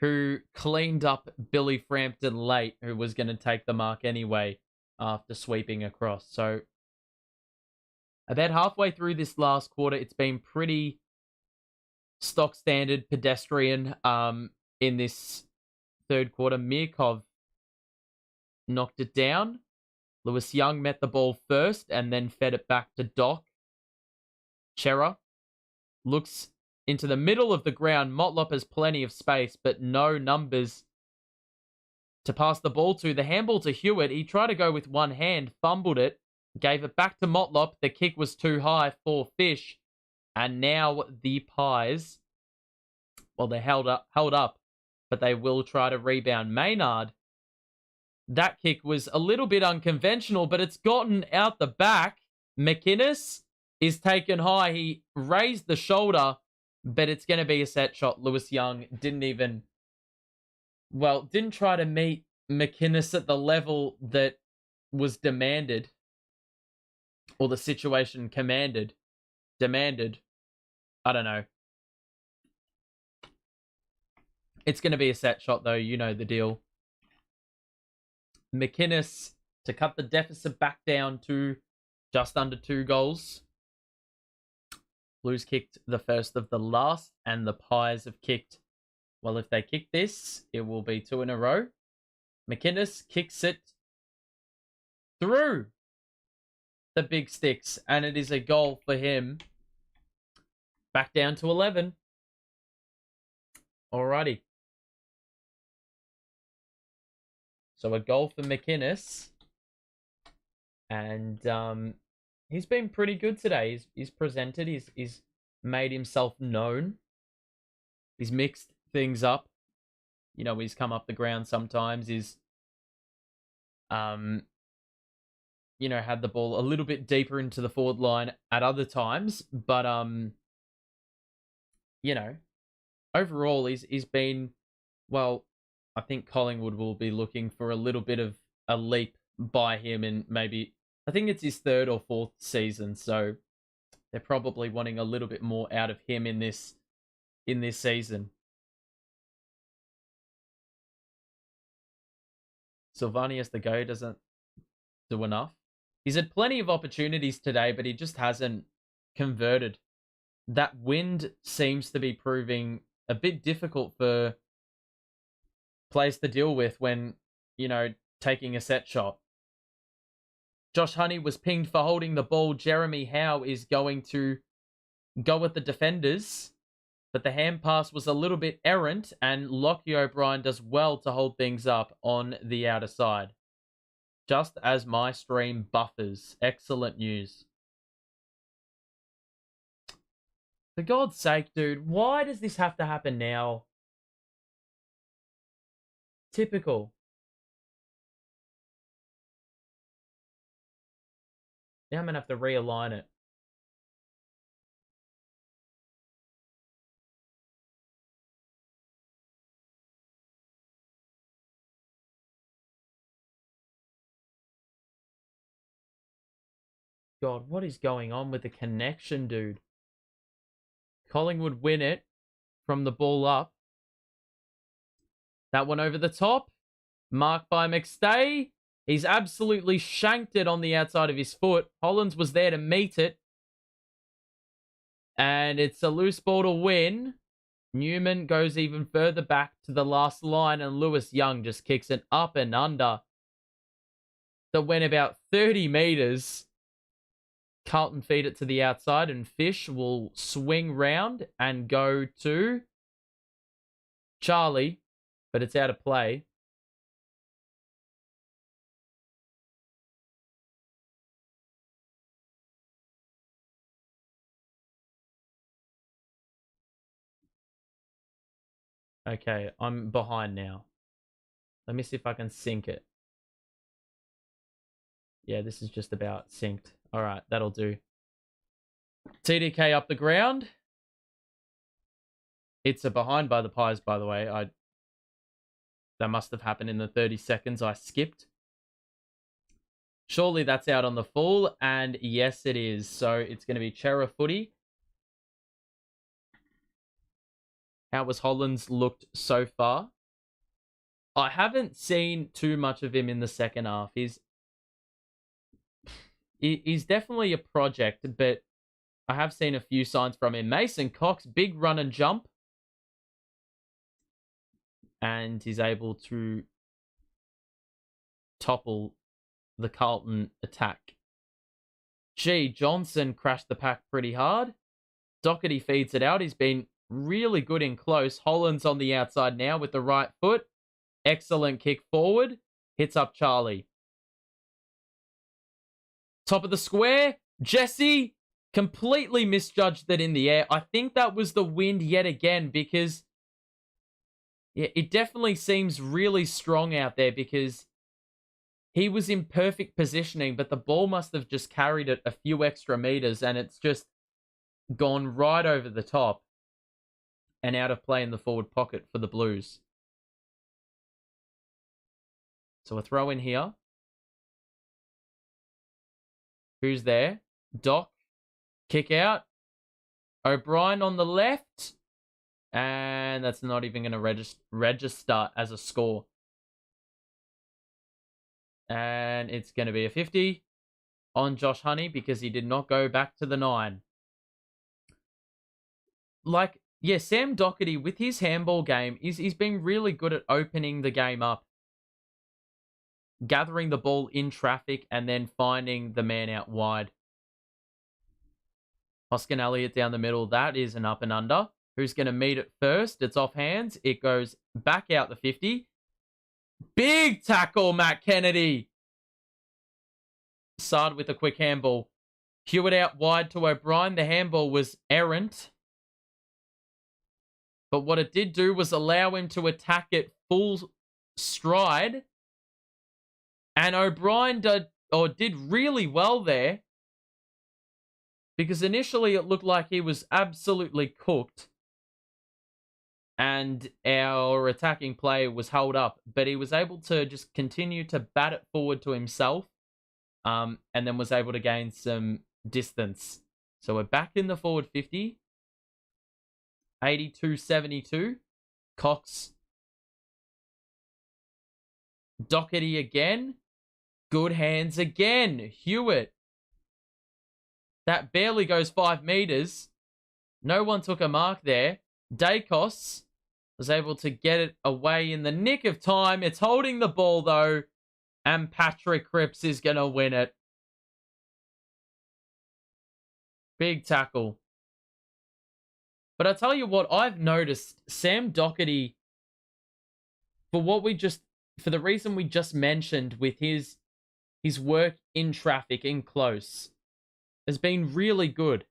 who cleaned up Billy Frampton late, who was going to take the mark anyway after sweeping across. So about halfway through this last quarter, it's been pretty stock standard pedestrian in this third quarter. Mirkov knocked it down. Lewis Young met the ball first and then fed it back to Doc. Chera looks into the middle of the ground. Motlop has plenty of space, but no numbers to pass the ball to. The handball to Hewitt. He tried to go with one hand, fumbled it, gave it back to Motlop. The kick was too high for Fish. And now the Pies, well, they're held up, but they will try to rebound. Maynard, that kick was a little bit unconventional, but it's gotten out the back. McInnes is taken high. He raised the shoulder, but it's going to be a set shot. Lewis Young didn't try to meet McInnes at the level that was demanded, or the situation demanded. I don't know. It's going to be a set shot, though. You know the deal. McInnes to cut the deficit back down to just under 2 goals. Blues kicked the first of the last, and the Pies have kicked. Well, if they kick this, it will be 2 in a row. McInnes kicks it through the big sticks, and it is a goal for him. Back down to 11. Alrighty. So a goal for McInnes. And he's been pretty good today. He's presented. He's made himself known. He's mixed things up. You know, he's come up the ground sometimes. He's you know, had the ball a little bit deeper into the forward line at other times. But you know, overall he's been, well, I think Collingwood will be looking for a little bit of a leap by him, and maybe I think it's his 3rd or 4th season, so they're probably wanting a little bit more out of him in this season. Silvani has to go, doesn't do enough. He's had plenty of opportunities today, but he just hasn't converted. That wind seems to be proving a bit difficult for players to deal with when, you know, taking a set shot. Josh Honey was pinged for holding the ball. Jeremy Howe is going to go with the defenders, but the hand pass was a little bit errant, and Lockie O'Brien does well to hold things up on the outer side. Just as my stream buffers. Excellent news. For God's sake, dude, why does this have to happen now? Typical. Now I'm going to have to realign it. God, what is going on with the connection, dude? Collingwood win it from the ball up. That one over the top. Marked by McStay. He's absolutely shanked it on the outside of his foot. Hollands was there to meet it. And it's a loose ball to win. Newman goes even further back to the last line, and Lewis Young just kicks it up and under. That went about 30 meters. Carlton feed it to the outside, and Fish will swing round and go to Charlie, but it's out of play. Okay, I'm behind now. Let me see if I can sync it. Yeah, this is just about synced. All right, that'll do. TDK up the ground. It's a behind by the Pies, by the way. That must have happened in the 30 seconds I skipped. Surely that's out on the full, and yes, it is. So it's going to be Chera footy. How was Hollands looked so far? I haven't seen too much of him in the second half. He's definitely a project, but I have seen a few signs from him. Mason Cox, big run and jump. And he's able to topple the Carlton attack. G. Johnson crashed the pack pretty hard. Doherty feeds it out. He's been really good in close. Hollands on the outside now with the right foot. Excellent kick forward. Hits up Charlie. Top of the square. Jesse completely misjudged that in the air. I think that was the wind yet again, because yeah, it definitely seems really strong out there, because he was in perfect positioning, but the ball must have just carried it a few extra meters, and it's just gone right over the top and out of play in the forward pocket for the Blues. So a throw in here. Who's there? Doc. Kick out. O'Brien on the left. And that's not even going to register as a score. And it's going to be a 50 on Josh Honey because he did not go back to the 9. Like, yeah, Sam Doherty with his handball game, he's been really good at opening the game up, gathering the ball in traffic and then finding the man out wide. Hoskin Elliott down the middle. That is an up and under. Who's going to meet it first? It's off hands. It goes back out the 50. Big tackle, Matt Kennedy. Sard with a quick handball. Hewitt out wide to O'Brien. The handball was errant. But what it did do was allow him to attack it full stride. And O'Brien did really well there. Because initially it looked like he was absolutely cooked. And our attacking player was held up. But he was able to just continue to bat it forward to himself. And then was able to gain some distance. So we're back in the forward 50. 82-72. Cox. Doherty again. Good hands again. Hewitt. That barely goes 5 meters. No one took a mark there. Dacos was able to get it away in the nick of time. It's holding the ball, though. And Patrick Cripps is going to win it. Big tackle. But I tell you what, I've noticed Sam Doherty, for the reason we just mentioned with his work in traffic, in close, has been really good.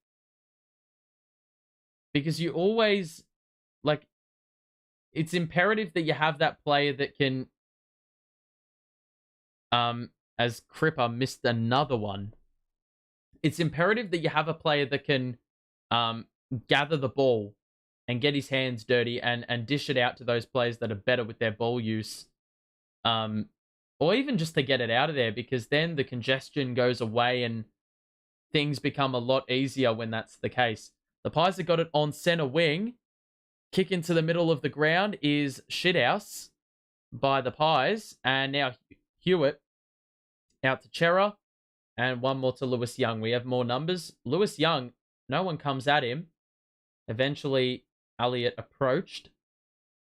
Because you always, like, it's imperative that you have that player that can, as Cripper missed another one, it's imperative that you have a player that can gather the ball and get his hands dirty and dish it out to those players that are better with their ball use. Or even just to get it out of there, because then the congestion goes away and things become a lot easier when that's the case. The Pies have got it on center wing. Kick into the middle of the ground is shithouse by the Pies. And now Hewitt out to Chera. And one more to Lewis Young. We have more numbers. Lewis Young, no one comes at him. Eventually, Elliott approached.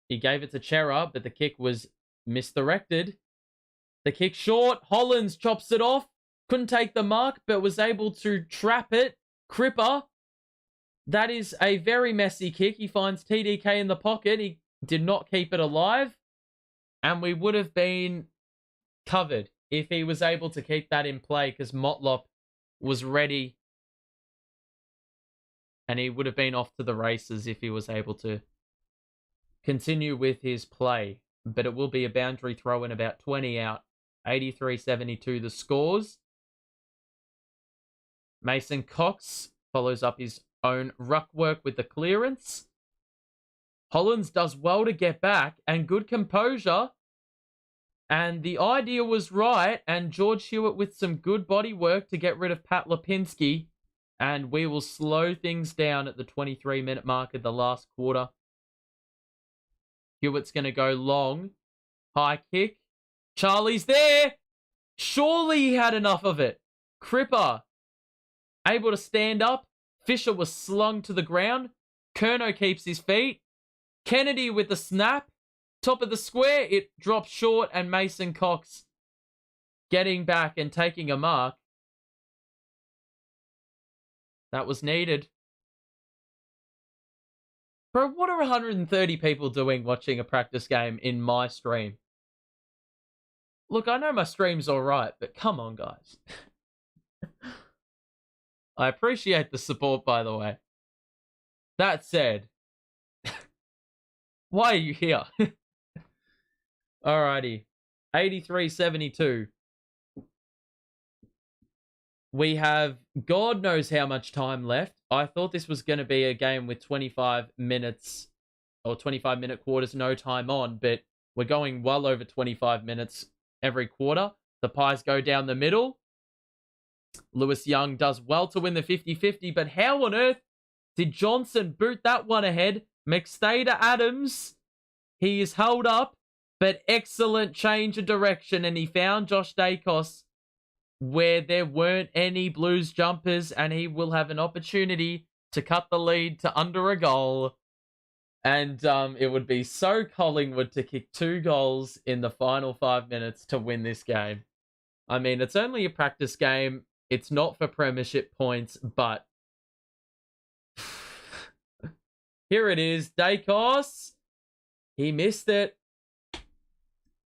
He gave it to Chera, but the kick was misdirected. The kick short. Hollins chops it off. Couldn't take the mark, but was able to trap it. Cripper. That is a very messy kick. He finds TDK in the pocket. He did not keep it alive. And we would have been covered if he was able to keep that in play, because Motlop was ready. And he would have been off to the races if he was able to continue with his play. But it will be a boundary throw in about 20 out. 83-72 the scores. Mason Cox follows up his own ruck work with the clearance. Hollins does well to get back and good composure. And the idea was right. And George Hewitt with some good body work to get rid of Pat Lipinski. And we will slow things down at the 23-minute mark of the last quarter. Hewitt's going to go long. High kick. Charlie's there. Surely he had enough of it. Cripper able to stand up. Fisher was slung to the ground. Kerno keeps his feet. Kennedy with the snap. Top of the square. It drops short and Mason Cox getting back and taking a mark. That was needed. Bro, what are 130 people doing watching a practice game in my stream? Look, I know my stream's alright, but come on, guys. I appreciate the support, by the way. That said, why are you here? Alrighty. 83-72. We have God knows how much time left. I thought this was going to be a game with 25 minutes or 25-minute quarters, no time on, but we're going well over 25 minutes every quarter. The Pies go down the middle. Lewis Young does well to win the 50-50, but how on earth did Johnson boot that one ahead? McStay to Adams. He is held up. But excellent change of direction, and he found Josh Dacos where there weren't any Blues jumpers, and he will have an opportunity to cut the lead to under a goal. And it would be so Collingwood to kick 2 goals in the final 5 minutes to win this game. I mean, it's only a practice game. It's not for premiership points, but here it is. Dacos. He missed it.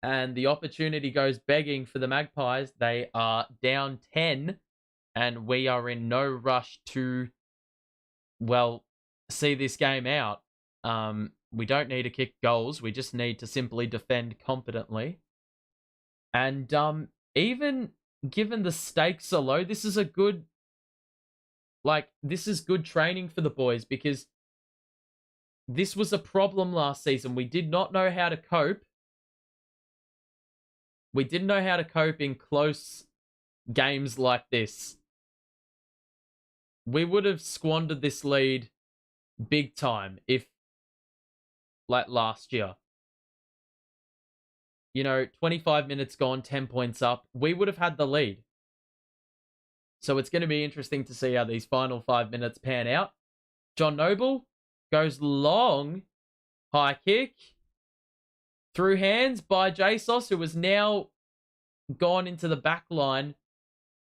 And the opportunity goes begging for the Magpies. They are down 10, and we are in no rush to, well, see this game out. We don't need to kick goals. We just need to simply defend competently. And even given the stakes are low, this is a good, this is good training for the boys, because this was a problem last season. We did not know how to cope. We didn't know how to cope in close games like this. We would have squandered this lead big time if, like last year, 25 minutes gone, 10 points up, we would have had the lead. So it's going to be interesting to see how these final 5 minutes pan out. John Noble goes long, high kick, through hands by Jesus, who has now gone into the back line.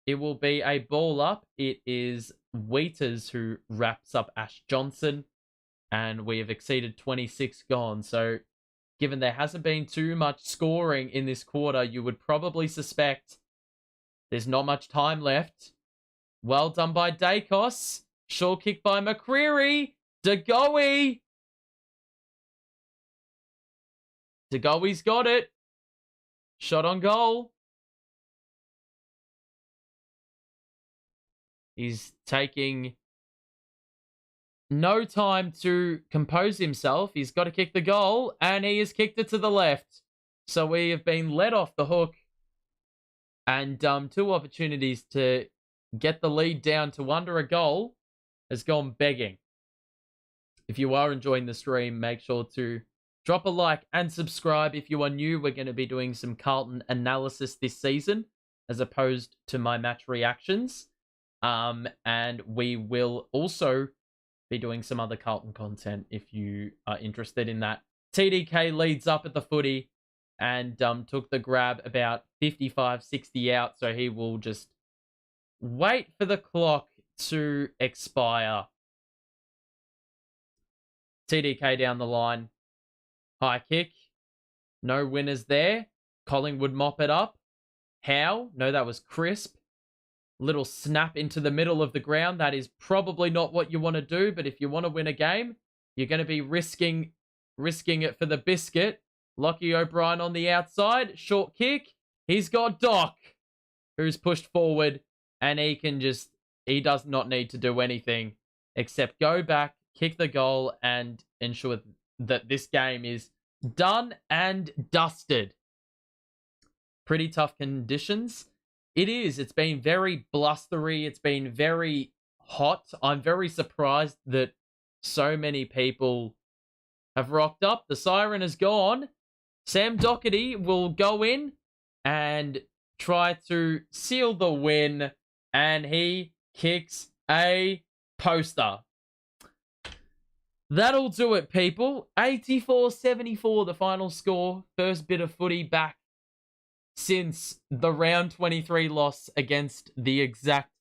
It will be a ball up. It is Wheaters who wraps up Ash Johnson, and we have exceeded 26 gone. So given there hasn't been too much scoring in this quarter, you would probably suspect there's not much time left. Well done by Dacos. Short kick by McCreary. DeGoey. DeGoey's got it. Shot on goal. He's taking no time to compose himself. He's got to kick the goal, and he has kicked it to the left. So we have been let off the hook, and 2 opportunities to get the lead down to under a goal has gone begging. If you are enjoying the stream, make sure to drop a like and subscribe. If you are new, we're going to be doing some Carlton analysis this season, as opposed to my match reactions. And we will also be doing some other Carlton content if you are interested in that. TDK leads up at the footy and took the grab about 55, 60 out. So he will just wait for the clock to expire. TDK down the line. High kick. No winners there. Collingwood mop it up. How? No, that was crisp. Little snap into the middle of the ground. That is probably not what you want to do, but if you want to win a game, you're going to be risking it for the biscuit. Lockie O'Brien on the outside. Short kick. He's got Doc, who's pushed forward, and he does not need to do anything except go back, kick the goal, and ensure that this game is done and dusted. Pretty tough conditions. It is. It's been very blustery. It's been very hot. I'm very surprised that so many people have rocked up. The siren is gone. Sam Doherty will go in and try to seal the win, and he kicks a poster. That'll do it, people. 84-74, the final score. First bit of footy back since the round 23 loss against the exact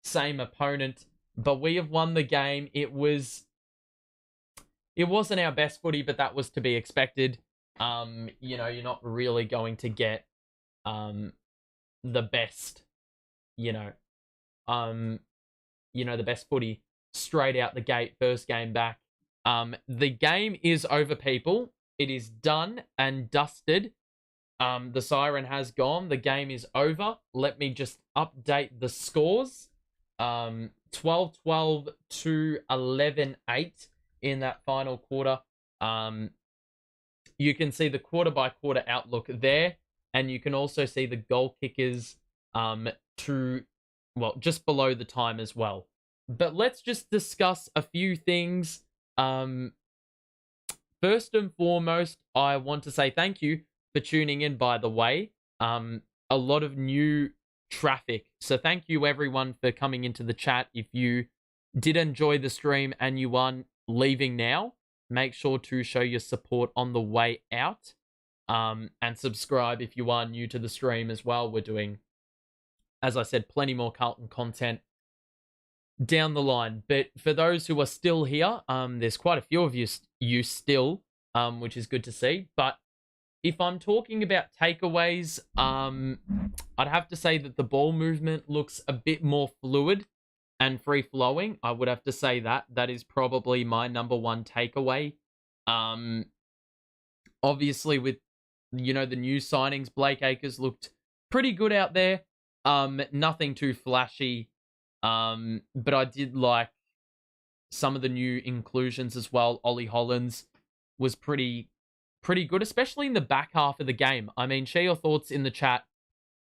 same opponent. But we have won the game. It wasn't our best footy, but that was to be expected. You're not really going to get the best, the best footy straight out the gate, first game back. The game is over, people. It is done and dusted. The siren has gone. The game is over. Let me just update the scores. 12-12 to 11-8 in that final quarter. You can see the quarter-by-quarter outlook there, and you can also see the goal kickers just below the time as well. But let's just discuss a few things. First and foremost, I want to say thank you for tuning in, by the way. A lot of new traffic. So thank you everyone for coming into the chat. If you did enjoy the stream and you are leaving now, make sure to show your support on the way out. And subscribe if you are new to the stream as well. We're doing, as I said, plenty more Carlton content down the line. But for those who are still here, there's quite a few of you still, which is good to see. But if I'm talking about takeaways, I'd have to say that the ball movement looks a bit more fluid and free-flowing. I would have to say that. That is probably my number one takeaway. Obviously, with, the new signings, Blake Acres looked pretty good out there. Nothing too flashy. But I did like some of the new inclusions as well. Ollie Hollands was pretty good, especially in the back half of the game. I mean, share your thoughts in the chat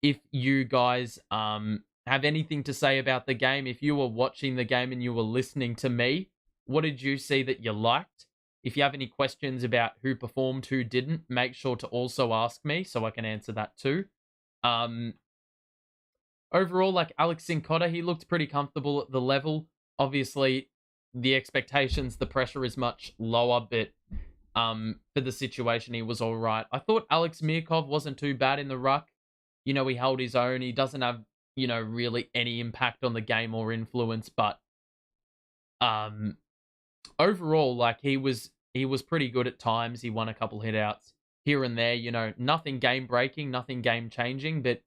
if you guys have anything to say about the game. If you were watching the game and you were listening to me, what did you see that you liked? If you have any questions about who performed, who didn't, make sure to also ask me so I can answer that too. Overall, like Alex Sincotta, he looked pretty comfortable at the level. Obviously, the expectations, the pressure is much lower, but for the situation, he was all right. I thought Alex Mirkov wasn't too bad in the ruck. He held his own. He doesn't have, really any impact on the game or influence, but overall, like he was pretty good at times. He won a couple hitouts here and there, nothing game breaking, nothing game changing, but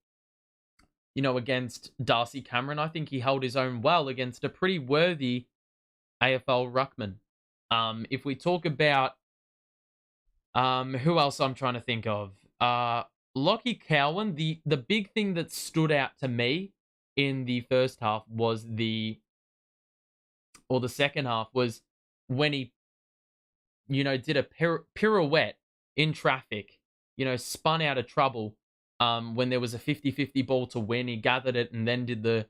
against Darcy Cameron, I think he held his own well against a pretty worthy AFL ruckman. If we talk about who else I'm trying to think of, Lockie Cowan, the big thing that stood out to me in the first half was the second half was when he, did a pirouette in traffic, spun out of trouble. When there was a 50-50 ball to win, he gathered it and then did the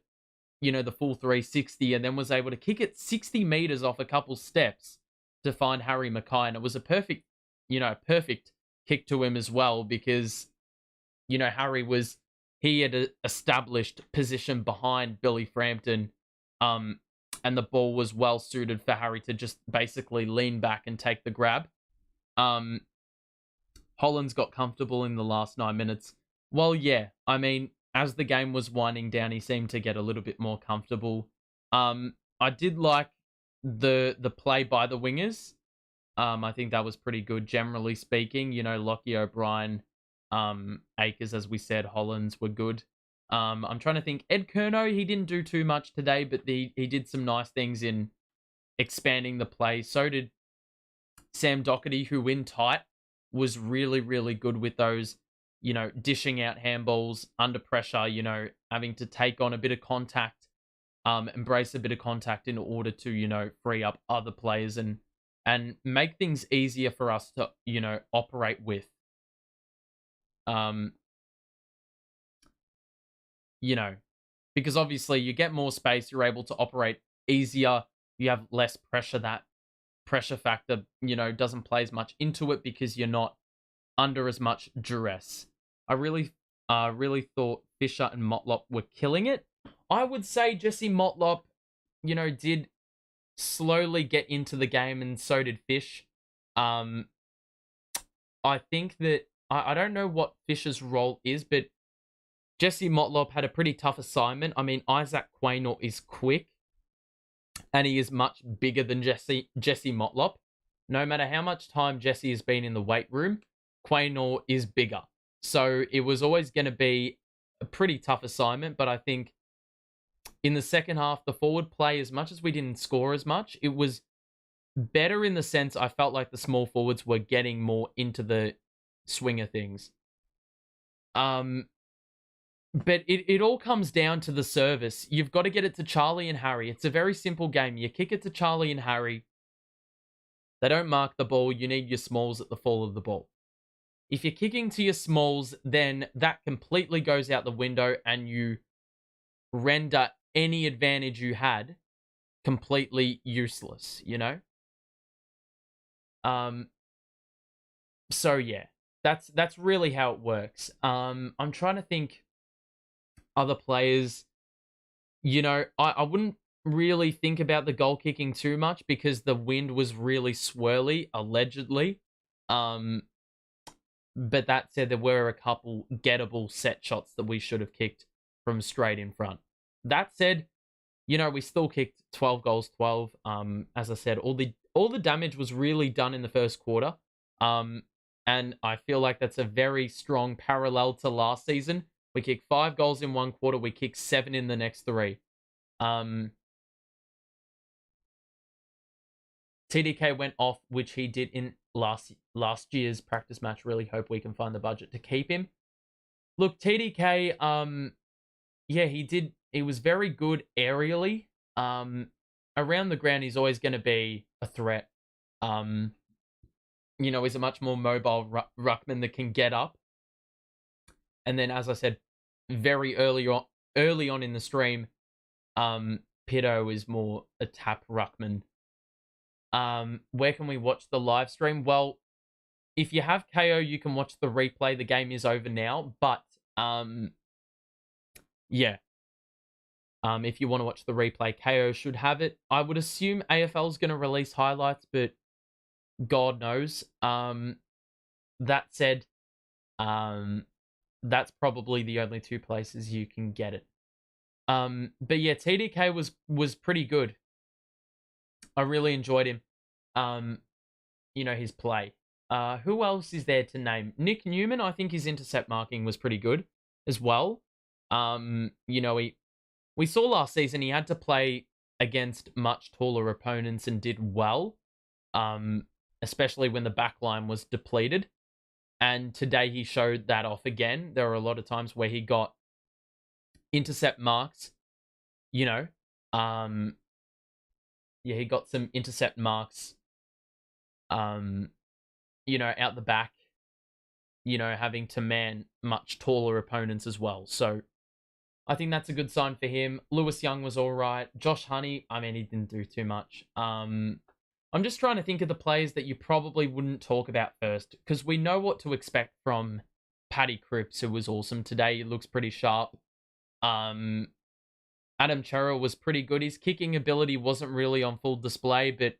full 360 and then was able to kick it 60 meters off a couple steps to find Harry Mackay. And it was a perfect kick to him as well because, Harry he had established position behind Billy Frampton, and the ball was well suited for Harry to just basically lean back and take the grab. Hollands got comfortable in the last 9 minutes. Well, yeah, I mean, as the game was winding down, he seemed to get a little bit more comfortable. I did like the play by the wingers. I think that was pretty good, generally speaking. Lockie O'Brien, Akers, as we said, Hollands were good. I'm trying to think. Ed Curnow, he didn't do too much today, but he did some nice things in expanding the play. So did Sam Doherty, who in tight was really, really good with those, dishing out handballs under pressure, having to take on a bit of contact, embrace a bit of contact in order to, free up other players and make things easier for us to, operate with. Because obviously you get more space, you're able to operate easier, you have less pressure. That pressure factor, doesn't play as much into it because you're not under as much duress. I really thought Fisher and Motlop were killing it. I would say Jesse Motlop, did slowly get into the game, and so did Fish. I think that I don't know what Fisher's role is, but Jesse Motlop had a pretty tough assignment. I mean, Isaac Quaynor is quick, and he is much bigger than Jesse Motlop. No matter how much time Jesse has been in the weight room, Quaynor is bigger. So it was always going to be a pretty tough assignment, but I think in the second half, the forward play, as much as we didn't score as much, it was better in the sense I felt like the small forwards were getting more into the swing of things. But it all comes down to the service. You've got to get it to Charlie and Harry. It's a very simple game. You kick it to Charlie and Harry. They don't mark the ball. You need your smalls at the fall of the ball. If you're kicking to your smalls, then that completely goes out the window and you render any advantage you had completely useless, So yeah, That's really how it works. I'm trying to think other players. I wouldn't really think about the goal kicking too much because the wind was really swirly, allegedly. Um, but that said, there were a couple gettable set shots that we should have kicked from straight in front. That said, we still kicked 12 goals, 12. As I said, all the damage was really done in the first quarter. And I feel like that's a very strong parallel to last season. We kicked 5 goals in one quarter, we kicked 7 in the next 3. TDK went off, which he did in last year's practice match. Really hope we can find the budget to keep him. Look, TDK, yeah, he did. He was very good aerially. Around the ground, he's always going to be a threat. He's a much more mobile ruckman that can get up. And then, as I said, very early on in the stream, Pitto is more a tap ruckman. Where can we watch the live stream? Well, if you have KO, you can watch the replay. The game is over now, but yeah. If you want to watch the replay, KO should have it. I would assume AFL is going to release highlights, but God knows. That said, that's probably the only 2 places you can get it. But yeah, TDK was pretty good. I really enjoyed him. His play. Who else is there to name? Nick Newman, I think his intercept marking was pretty good as well. We saw last season he had to play against much taller opponents and did well, especially when the back line was depleted. And today he showed that off again. There were a lot of times where he got intercept marks, he got some intercept marks, out the back, having to man much taller opponents as well. So I think that's a good sign for him. Lewis Young was all right. Josh Honey, he didn't do too much. I'm just trying to think of the players that you probably wouldn't talk about first, because we know what to expect from Paddy Cripps, who was awesome today. He looks pretty sharp. Adam Chera was pretty good. His kicking ability wasn't really on full display, but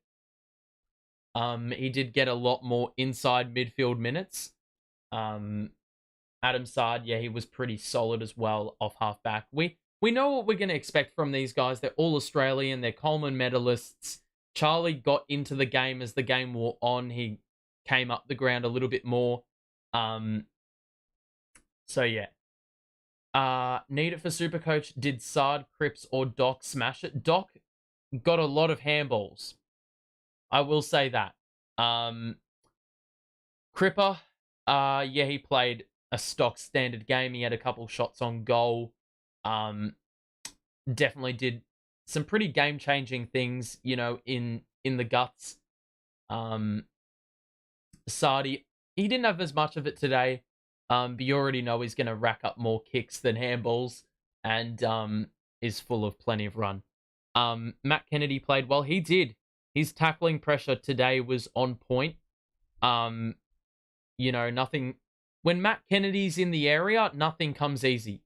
he did get a lot more inside midfield minutes. Adam Sard, yeah, he was pretty solid as well off halfback. We know what we're going to expect from these guys. They're all Australian. They're Coleman medalists. Charlie got into the game as the game wore on. He came up the ground a little bit more. So yeah. Need it for Supercoach. Did Sard, Cripps, or Doc smash it? Doc got a lot of handballs. I will say that. Cripper, yeah, he played a stock standard game. He had a couple shots on goal. Definitely did some pretty game-changing things, in the guts. Sardi, he didn't have as much of it today. But you already know he's going to rack up more kicks than handballs, and is full of plenty of run. Matt Kennedy played well. He did. His tackling pressure today was on point. Nothing. When Matt Kennedy's in the area, nothing comes easy.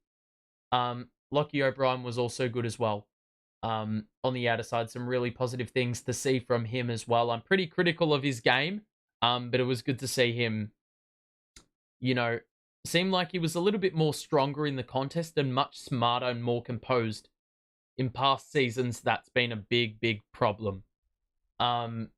Lockie O'Brien was also good as well. On the outer side, some really positive things to see from him as well. I'm pretty critical of his game, but it was good to see him, seemed like he was a little bit more stronger in the contest and much smarter and more composed. In past seasons, that's been a big, big problem. I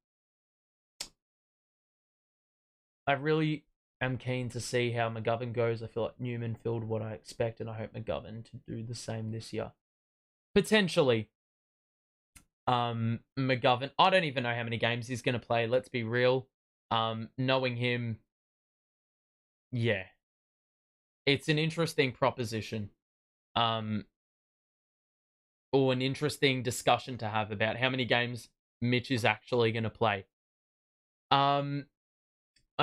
really am keen to see how McGovern goes. I feel like Newman filled what I expect, and I hope McGovern to do the same this year. Potentially. McGovern, I don't even know how many games he's going to play. Let's be real. Knowing him, yeah. It's an interesting proposition. Or an interesting discussion to have about how many games Mitch is actually going to play. I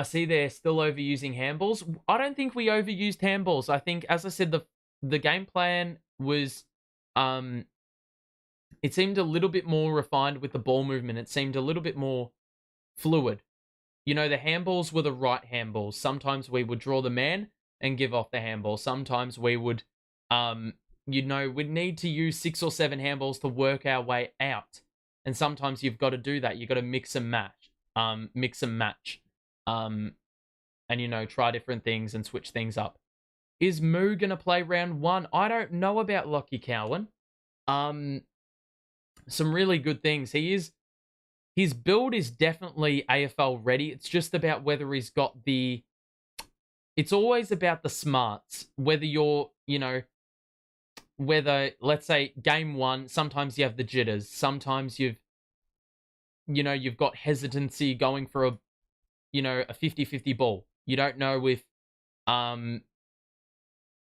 see they're still overusing handballs. I don't think we overused handballs. I think, as I said, the game plan was, it seemed a little bit more refined with the ball movement. It seemed a little bit more fluid. You know, the handballs were the right handballs. Sometimes we would draw the man and give off the handball. Sometimes we would, we'd need to use 6 or 7 handballs to work our way out. And sometimes you've got to do that. You've got to mix and match. And try different things and switch things up. Is Moo going to play round 1? I don't know about Lockie Cowan. Some really good things. His build is definitely AFL ready. It's just about whether he's got it's always about the smarts. Whether let's say game 1, sometimes you have the jitters. Sometimes you've got hesitancy going for a 50-50 ball. You don't know if,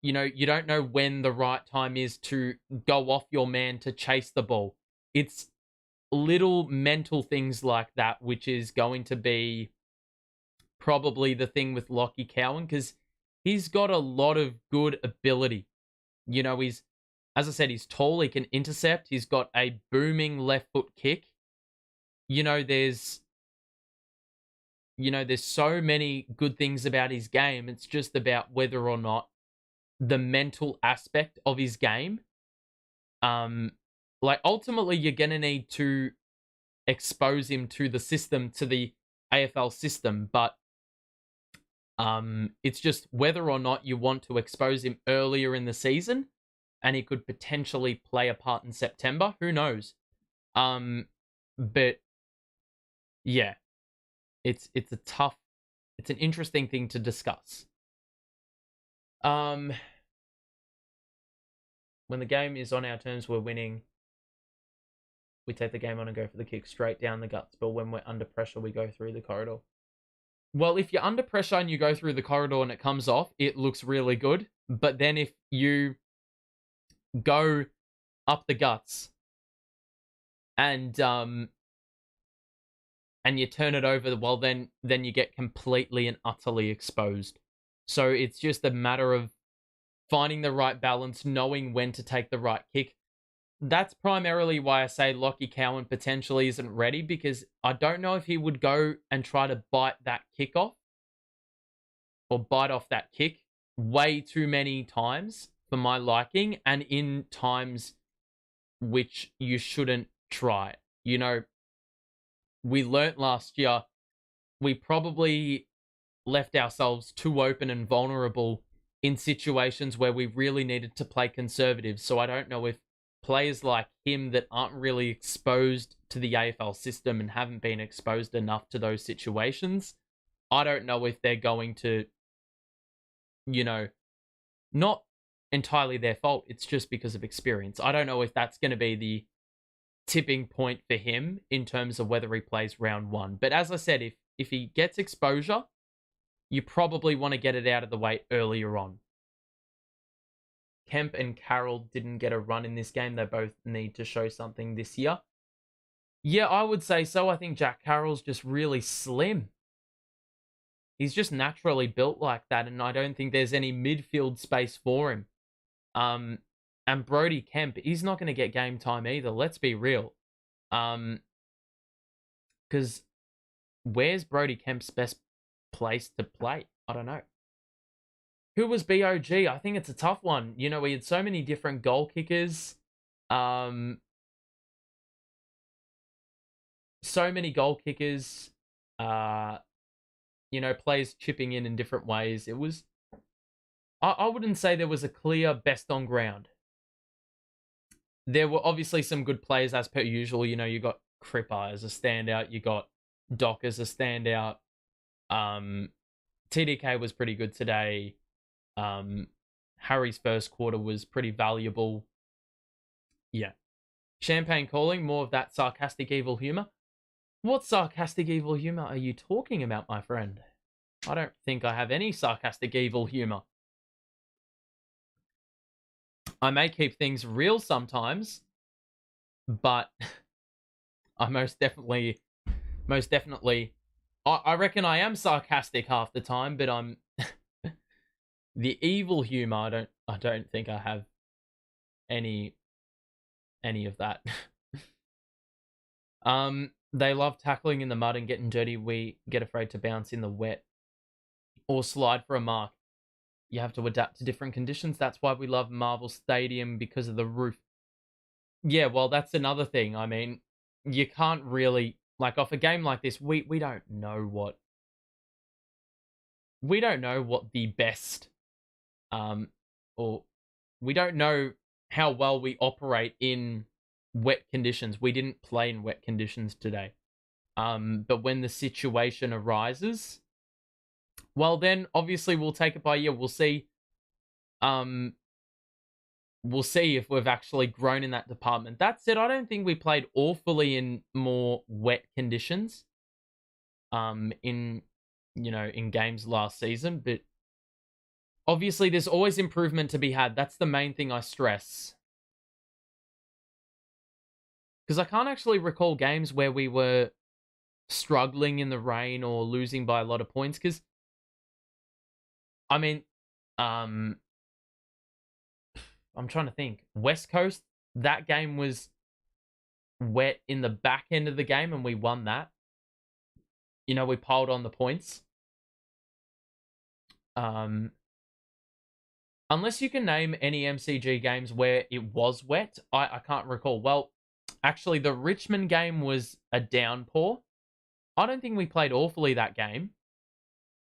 you don't know when the right time is to go off your man to chase the ball. It's little mental things like that, which is going to be probably the thing with Lockie Cowan, because he's got a lot of good ability. As I said, he's tall, he can intercept, he's got a booming left foot kick. There's so many good things about his game. It's just about whether or not the mental aspect of his game, ultimately you're going to need to expose him to the system, to the AFL system, but it's just whether or not you want to expose him earlier in the season, and he could potentially play a part in September. Who knows? But yeah, it's an interesting thing to discuss. When the game is on our terms, we're winning. We take the game on and go for the kick straight down the guts. But when we're under pressure, we go through the corridor. Well, if you're under pressure and you go through the corridor and it comes off, it looks really good. But then if you go up the guts and you turn it over, well, then you get completely and utterly exposed. So it's just a matter of finding the right balance, knowing when to take the right kick. That's primarily why I say Lockie Cowan potentially isn't ready, because I don't know if he would go and try to bite that kick off or bite off that kick way too many times for my liking, and in times which you shouldn't try. We learnt last year, we probably left ourselves too open and vulnerable in situations where we really needed to play conservative. So I don't know if players like him that aren't really exposed to the AFL system and haven't been exposed enough to those situations, I don't know if they're going to, not entirely their fault. It's just because of experience. I don't know if that's going to be the tipping point for him in terms of whether he plays round 1. But as I said, if he gets exposure, you probably want to get it out of the way earlier on. Kemp and Carroll didn't get a run in this game. They both need to show something this year. Yeah, I would say so. I think Jack Carroll's just really slim. He's just naturally built like that, and I don't think there's any midfield space for him. And Brody Kemp, he's not going to get game time either. Let's be real. Because where's Brody Kemp's best place to play? I don't know. Who was BOG? I think it's a tough one. We had so many different goal kickers. So many goal kickers. Players chipping in different ways. It was... I wouldn't say there was a clear best on ground. There were obviously some good players as per usual. You got Cripper as a standout. You got Doc as a standout. TDK was pretty good today. Harry's first quarter was pretty valuable. Yeah. Champagne calling, more of that sarcastic evil humor. What sarcastic evil humor are you talking about, my friend? I don't think I have any sarcastic evil humor. I may keep things real sometimes, but I most definitely, I reckon I am sarcastic half the time, but I'm the evil humor. I don't think I have any of that. They love tackling in the mud and getting dirty. We get afraid to bounce in the wet or slide for a mark. You have to adapt to different conditions. That's why we love Marvel Stadium, because of the roof. Yeah, well, that's another thing. I mean, you can't really, like, off a game like this, we don't know what the best, um or we don't know how well we operate in wet conditions. We didn't play in wet conditions today. But when the situation arises, well, then obviously we'll take it by ear. Um we'll see if we've actually grown in that department. That said, I don't think we played awfully in more wet conditions. In in games last season, but obviously there's always improvement to be had. That's the main thing I stress. Because I can't actually recall games where we were struggling in the rain or losing by a lot of points. Because, I mean, I'm trying to think. West Coast, that game was wet in the back end of the game and we won that. We piled on the points. Unless you can name any MCG games where it was wet, I can't recall. Well, actually, the Richmond game was a downpour. I don't think we played awfully that game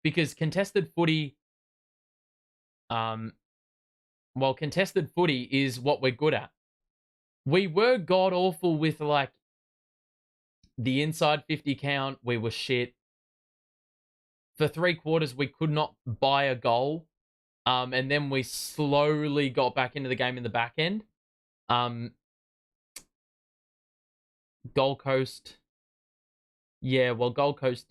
because contested footy, contested footy is what we're good at. We were god awful with like the inside 50 count. We were shit. For 3 quarters, we could not buy a goal. And then we slowly got back into the game in the back end. Gold Coast. Yeah, well, Gold Coast,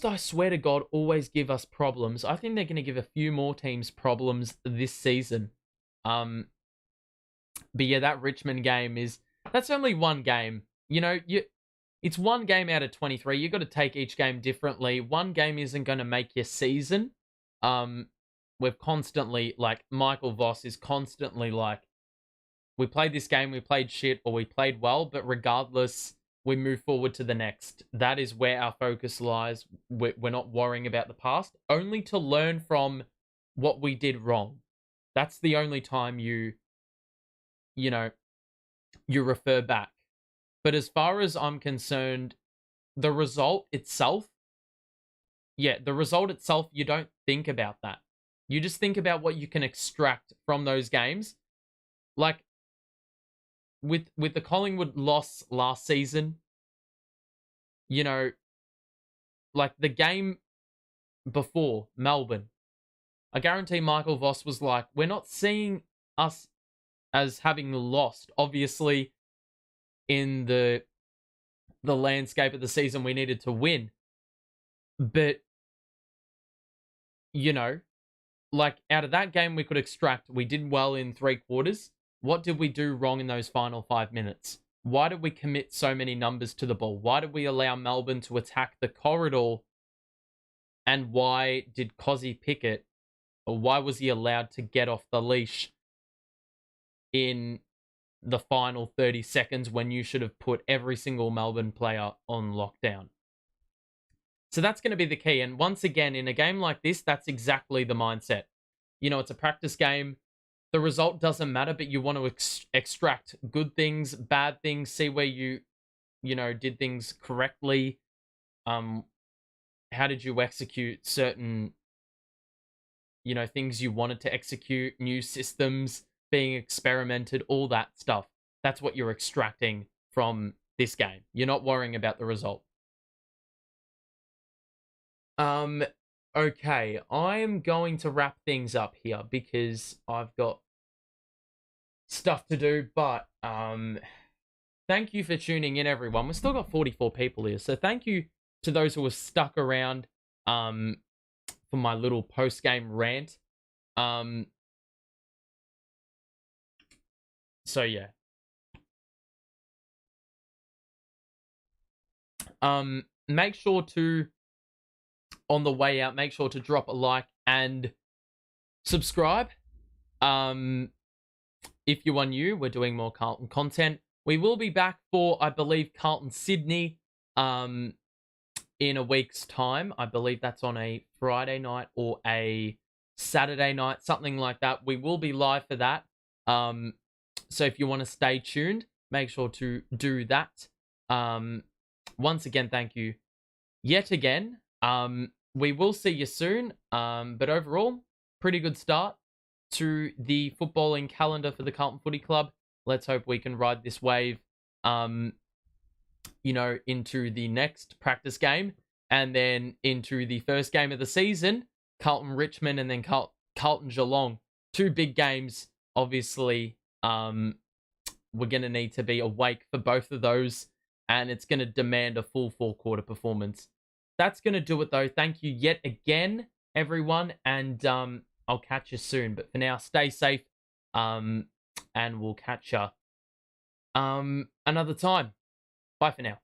I swear to God, always give us problems. I think they're going to give a few more teams problems this season. But yeah, that Richmond game that's only one game. It's one game out of 23. You've got to take each game differently. One game isn't going to make your season. We've constantly, like, Michael Voss is constantly like, we played this game, we played shit, or we played well, but regardless, we move forward to the next. That is where our focus lies. We're not worrying about the past, only to learn from what we did wrong. That's the only time you refer back. But as far as I'm concerned, the result itself, you don't think about that. You just think about what you can extract from those games. Like, with the Collingwood loss last season, like the game before Melbourne, I guarantee Michael Voss was like, we're not seeing us as having lost. Obviously, in the landscape of the season, we needed to win. But, like, out of that game we could extract, we did well in 3 quarters. What did we do wrong in those final 5 minutes? Why did we commit so many numbers to the ball? Why did we allow Melbourne to attack the corridor? And why did Cozzy Pickett, or why was he allowed to get off the leash in the final 30 seconds when you should have put every single Melbourne player on lockdown? So that's going to be the key. And once again, in a game like this, that's exactly the mindset. It's a practice game. The result doesn't matter, but you want to extract good things, bad things, see where you did things correctly. How did you execute certain, things you wanted to execute, new systems being experimented, all that stuff. That's what you're extracting from this game. You're not worrying about the result. Okay, I'm going to wrap things up here because I've got stuff to do, but thank you for tuning in, everyone. We've still got 44 people here, so thank you to those who have stuck around for my little post-game rant. So yeah. Make sure to, on the way out, make sure to drop a like and subscribe. If you are new, we're doing more Carlton content. We will be back for, I believe, Carlton Sydney in a week's time. I believe that's on a Friday night or a Saturday night, something like that. We will be live for that. So if you want to stay tuned, make sure to do that. Once again, thank you yet again. We will see you soon. But overall, pretty good start to the footballing calendar for the Carlton Footy Club. Let's hope we can ride this wave, into the next practice game and then into the first game of the season, Carlton Richmond and then Carlton Geelong. 2 big games, obviously. We're going to need to be awake for both of those, and it's going to demand a full 4-quarter performance. That's going to do it, though. Thank you yet again, everyone, and I'll catch you soon. But for now, stay safe, and we'll catch you another time. Bye for now.